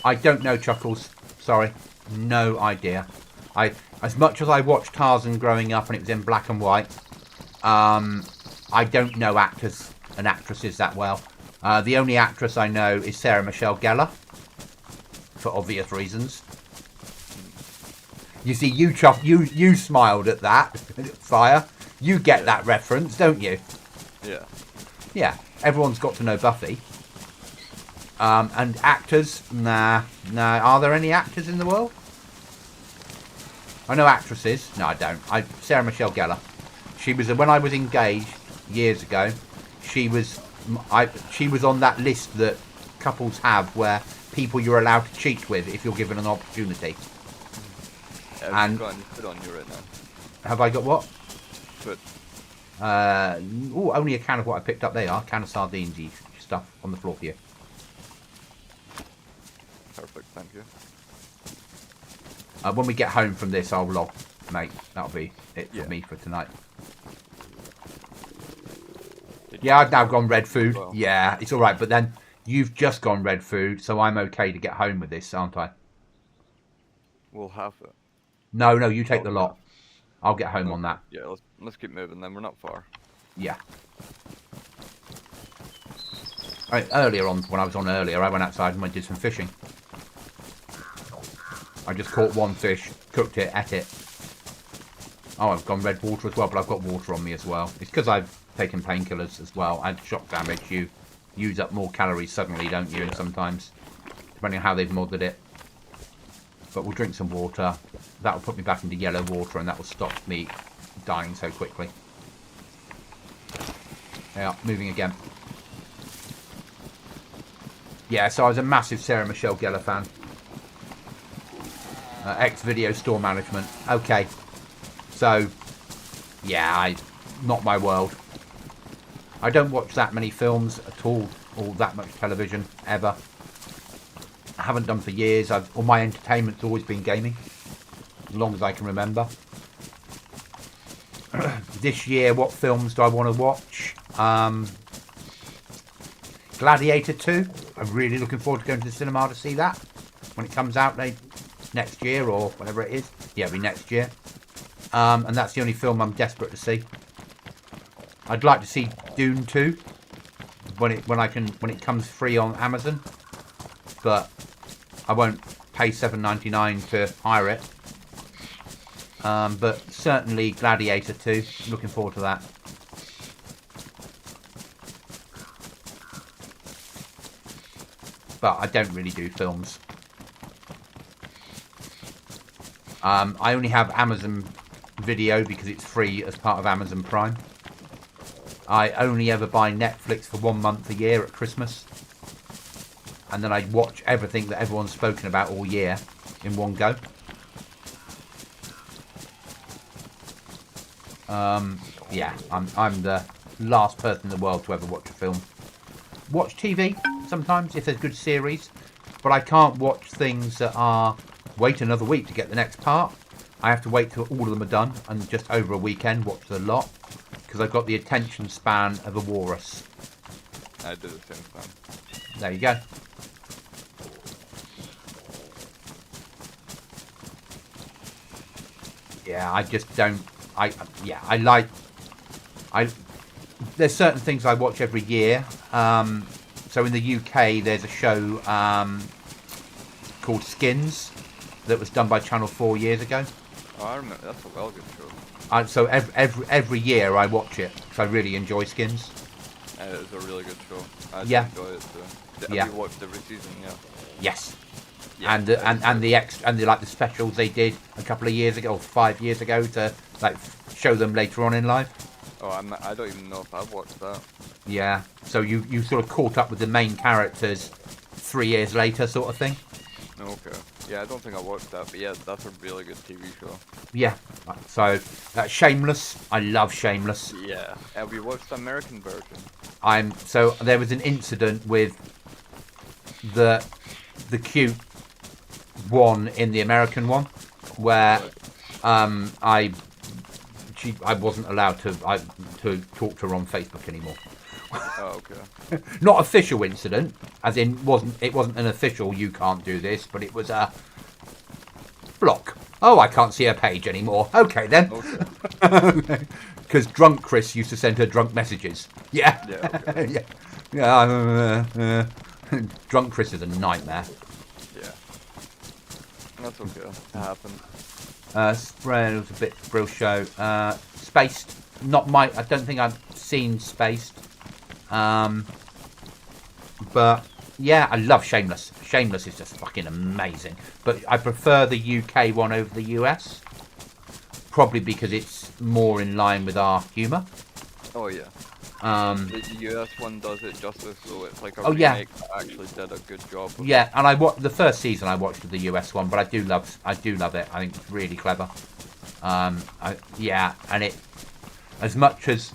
I don't know, Chuckles. Sorry, no idea. As much as I watched Tarzan growing up and it was in black and white, I don't know actors and actresses that well. The only actress I know is Sarah Michelle Gellar, for obvious reasons. You see, you smiled at that, Fire. You get that reference, don't you? Yeah. Yeah, everyone's got to know Buffy. And actors, nah. Are there any actors in the world? I know actresses. No, I don't. Sarah Michelle Gellar. She was when I was engaged years ago. She was on that list that couples have where people you're allowed to cheat with if you're given an opportunity. And got any food on you right now? Have I got what? Food. Only a can of what I picked up. They are a can of sardines stuff on the floor for you. Perfect, thank you. When we get home from this, I'll log, mate. That'll be it for me for tonight. Yeah, I've now gone red food. Well? Yeah, it's all right. But then you've just gone red food, so I'm okay to get home with this, aren't I? We'll have it. No, you take the lot. I'll get home on that. Yeah, let's keep moving then. We're not far. Yeah. Earlier on, when I was on earlier, I went outside and did some fishing. I just caught one fish, cooked it, ate it. Oh, I've gone red water as well, but I've got water on me as well. It's because I've taken painkillers as well. I had shock damage. You use up more calories suddenly, don't you? And sometimes, depending on how they've modded it. But we'll drink some water. That'll put me back into yellow water, and that will stop me dying so quickly. Yeah, moving again. Yeah, so I was a massive Sarah Michelle Gellar fan. Ex-video store management. Okay. So, yeah, not my world. I don't watch that many films at all, or that much television, ever. I haven't done for years. All my entertainment's always been gaming, as long as I can remember. This year, what films do I want to watch? Gladiator 2. I'm really looking forward to going to the cinema to see that when it comes out next year or whatever it is. Yeah, it'll be next year. And that's the only film I'm desperate to see. I'd like to see Dune 2 when it comes free on Amazon, but I won't pay $7.99 to hire it. But certainly Gladiator 2. Looking forward to that. But I don't really do films. I only have Amazon Video because it's free as part of Amazon Prime. I only ever buy Netflix for 1 month a year at Christmas. And then I watch everything that everyone's spoken about all year in one go. Yeah, I'm the last person in the world to ever watch a film. Watch TV sometimes if there's good series, but I can't watch things that are wait another week to get the next part. I have to wait till all of them are done and just over a weekend watch the lot because I've got the attention span of a walrus. I do the same thing. There you go. Yeah, I just don't. There's certain things I watch every year. So in the UK, there's a show called Skins that was done by Channel 4 years ago. Oh, I remember. That's a well good show. So every year I watch it because I really enjoy Skins. It is a really good show. I enjoy it too. Have you watched every season? Yeah. Yes. Yeah, and the specials they did a couple of years ago or 5 years ago to show them later on in life. Oh, I don't even know if I've watched that. Yeah, so you sort of caught up with the main characters 3 years later, sort of thing. Okay. Yeah, I don't think I watched that, but yeah, that's a really good TV show. Yeah. So Shameless, I love Shameless. Yeah. Have you watched the American version? So there was an incident with the cute one in the American one where I wasn't allowed to talk to her on Facebook anymore. Oh, okay. Not official incident, as in it wasn't an official you can't do this, but it was a block. Oh, I can't see her page anymore. Okay then. Okay. Because drunk Chris used to send her drunk messages. Yeah. Yeah. Okay. Yeah. Drunk Chris is a nightmare. Yeah. That's okay. It happens. Spread was a bit real show. Spaced. I don't think I've seen Spaced. But Yeah, I love Shameless. Shameless is just fucking amazing. But I prefer the UK one over the US. Probably because it's more in line with our humour. Oh yeah. The US one does it justice, so it's like a remake that actually did a good job. Yeah, and the first season I watched of the US one, but I do love it. I think it's really clever. And it, as much as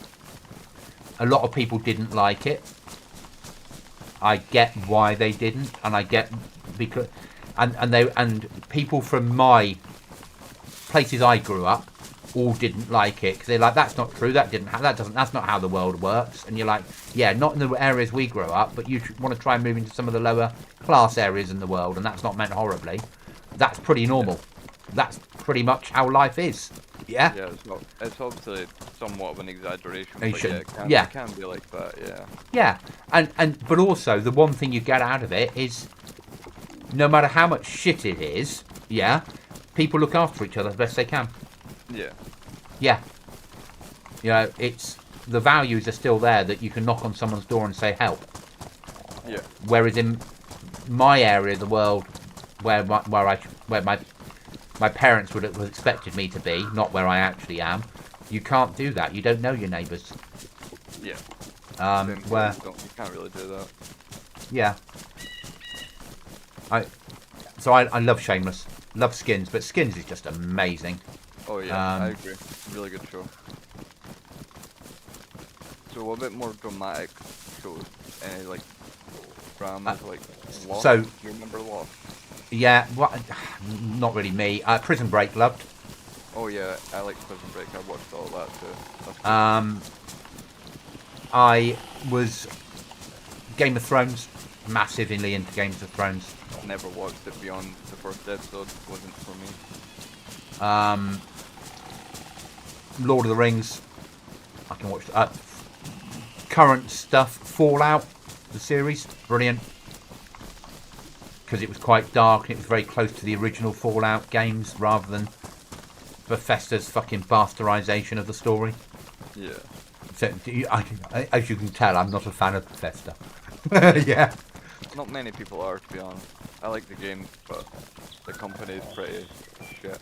a lot of people didn't like it, I get why they didn't, and I get because and people from my places I grew up all didn't like it because they're like, that's not true, that's not how the world works. And you're like, yeah, not in the areas we grew up, but you want to try and move into some of the lower class areas in the world, and that's not meant horribly. That's pretty normal. That's pretty much how life is. Yeah. Yeah, it's obviously somewhat of an exaggeration, but it can be like that. Yeah. Yeah, but also the one thing you get out of it is, no matter how much shit it is, people look after each other as best they can. Yeah. Yeah. You know, it's the values are still there that you can knock on someone's door and say help. Yeah. Whereas in my area of the world, where my parents would have expected me to be, not where I actually am, you can't do that. You don't know your neighbours. Yeah. You can't really do that. Yeah. I love Shameless. Love Skins, but Skins is just amazing. Oh yeah, I agree. Really good show. So a bit more dramatic shows. Any like dramas like Lost? So, do you remember Lost? Yeah, not really me. Prison Break loved. Oh yeah, I like Prison Break. I watched all that too. I was Game of Thrones, massively into Game of Thrones. Never watched it beyond the first episode. Wasn't for me. Lord of the Rings. I can watch current stuff. Fallout, the series, brilliant. Because it was quite dark and it was very close to the original Fallout games rather than Bethesda's fucking bastardization of the story. Yeah. So, as you can tell, I'm not a fan of Bethesda. Yeah. Not many people are, to be honest. I like the game, but the company is pretty shit.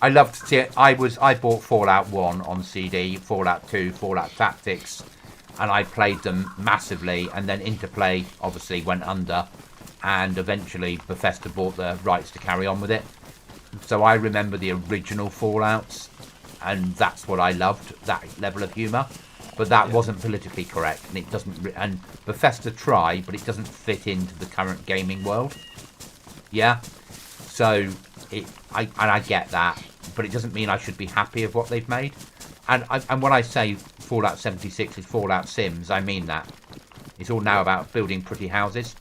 I loved to see it. I bought Fallout 1 on CD, Fallout 2, Fallout Tactics, and I played them massively, and then Interplay obviously went under, and eventually Bethesda bought the rights to carry on with it. So I remember the original Fallouts, and that's what I loved, that level of humour. But that wasn't politically correct, and it doesn't. And Bethesda try, but it doesn't fit into the current gaming world. Yeah, so I get that, but it doesn't mean I should be happy of what they've made. And when I say Fallout 76 is Fallout Sims, I mean that. It's all now about building pretty houses.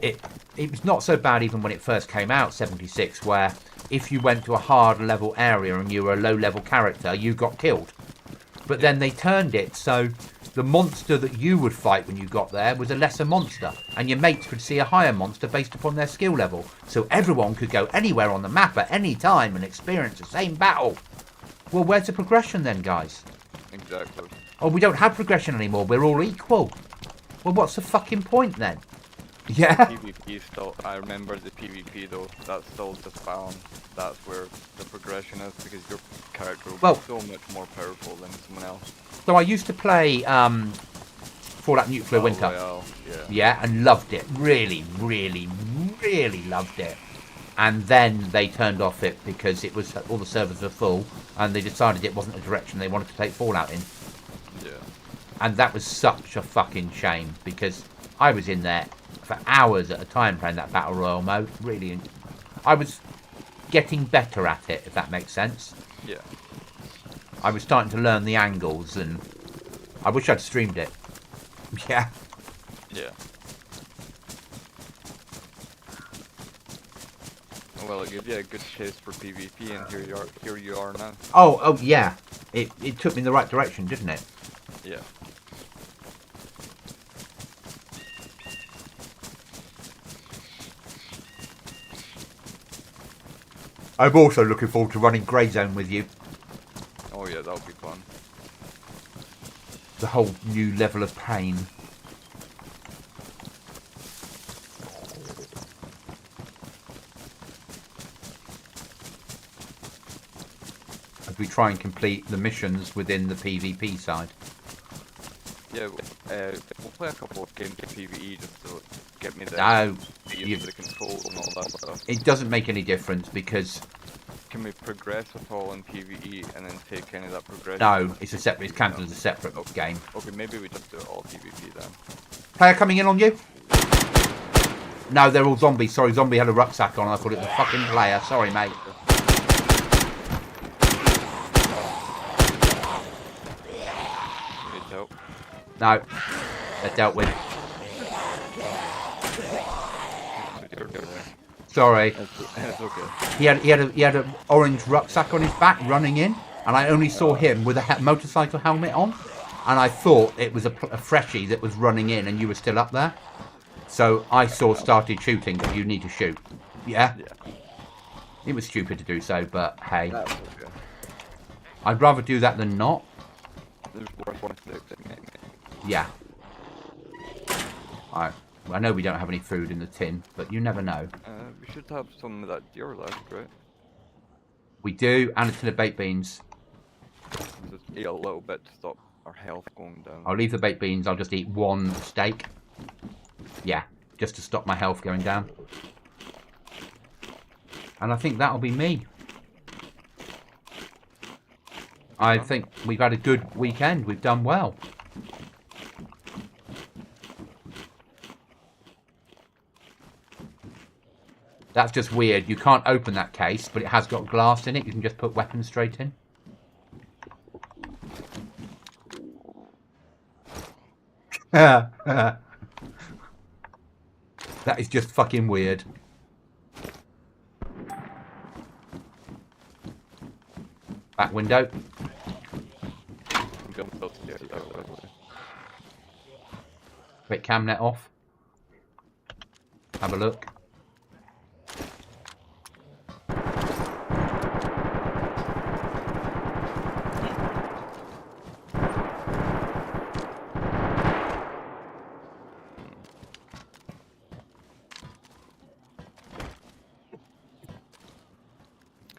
It was not so bad even when it first came out, 76, where if you went to a hard level area and you were a low level character, you got killed. But then they turned it so the monster that you would fight when you got there was a lesser monster, and your mates could see a higher monster based upon their skill level. So everyone could go anywhere on the map at any time and experience the same battle. Well, where's the progression then, guys? Exactly. Oh, we don't have progression anymore. We're all equal. Well, what's the fucking point then? Yeah. PvP still. I remember the PvP though. That's still just found. That's where the progression is, because your character will be so much more powerful than someone else. So I used to play Fallout Nuclear Winter. Royale, yeah, and loved it. Really, really, really loved it. And then they turned off it because it was all the servers were full, and they decided it wasn't the direction they wanted to take Fallout in. Yeah. And that was such a fucking shame, because I was in there for hours at a time playing that Battle Royale mode. Really, I was getting better at it, if that makes sense. Yeah. I was starting to learn the angles, and I wish I'd streamed it. Yeah. Yeah. Well, it gives you a good taste for PvP, and here you are now. Oh yeah. It took me in the right direction, didn't it? Yeah. I'm also looking forward to running Grey Zone with you. Oh yeah, that'll be fun. The whole new level of pain. as we try and complete the missions within the PvP side. Yeah, we'll play a couple of games of PvE just to get me the, the control and all that stuff. It doesn't make any difference because... Can we progress at all in PvE and then take any of that progression? No, it's a separate. It's counted as a separate game. Okay, maybe we just do it all PvP then. Player coming in on you? No, they're all zombies. Sorry, zombie had a rucksack on. I thought it was a fucking player. Sorry, mate. Need help? No, they're dealt with. Sorry. It's okay. He had an orange rucksack on his back running in, and I only saw him with a motorcycle helmet on, and I thought it was a freshie that was running in, and you were still up there. So I started shooting, but you need to shoot. Yeah? Yeah. It was stupid to do so, but hey. That's okay. I'd rather do that than not. There's worse ones to do, mate. Yeah. I know we don't have any food in the tin, but you never know. We should have some of that deer left, right? We do, and a tin of baked beans. Just eat a little bit to stop our health going down. I'll leave the baked beans, I'll just eat one steak. Yeah, just to stop my health going down. And I think that'll be me. I think we've had a good weekend, we've done well. That's just weird. You can't open that case, but it has got glass in it. You can just put weapons straight in. That is just fucking weird. Back window. Quick cam net off. Have a look.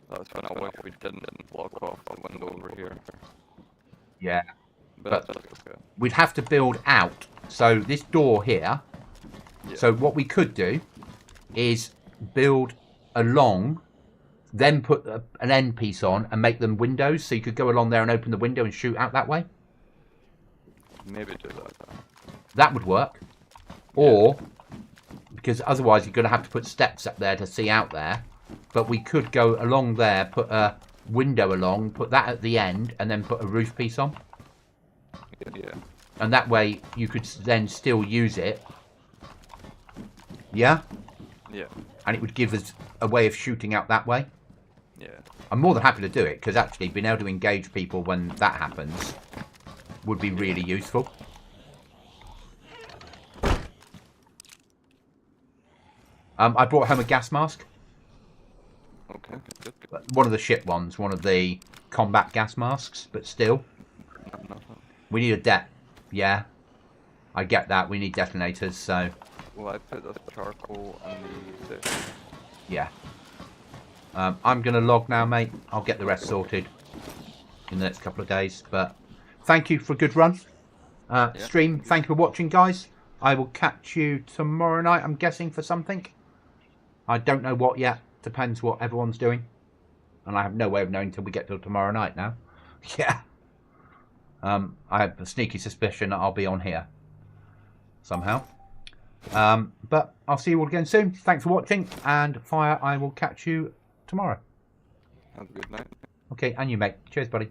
That's when I wish we didn't block off the window over here. Yeah. But that's okay. We'd have to build out. So this door here. Yeah. So what we could do is build along, then put an end piece on and make them windows. So you could go along there and open the window and shoot out that way. Maybe do that. That would work. Or, because otherwise you're going to have to put steps up there to see out there. But we could go along there, put a window along, put that at the end, and then put a roof piece on. Yeah. And that way you could then still use it. Yeah? Yeah. And it would give us a way of shooting out that way. Yeah. I'm more than happy to do it, because actually being able to engage people when that happens would be really useful. I brought home a gas mask. Okay, good. One of the ship ones, one of the combat gas masks, but still. We need a yeah. I get that, we need detonators, so... Well, I put the charcoal on the... Yeah. I'm going to log now, mate. I'll get the rest sorted in the next couple of days, but thank you for a good run. Stream, thank you for watching, guys. I will catch you tomorrow night, I'm guessing, for something. I don't know what yet. Depends what everyone's doing. And I have no way of knowing until we get to tomorrow night now. Yeah. I have a sneaky suspicion that I'll be on here. Somehow. But I'll see you all again soon. Thanks for watching. And Fire, I will catch you tomorrow. Have a good night. Okay, and you, mate. Cheers, buddy.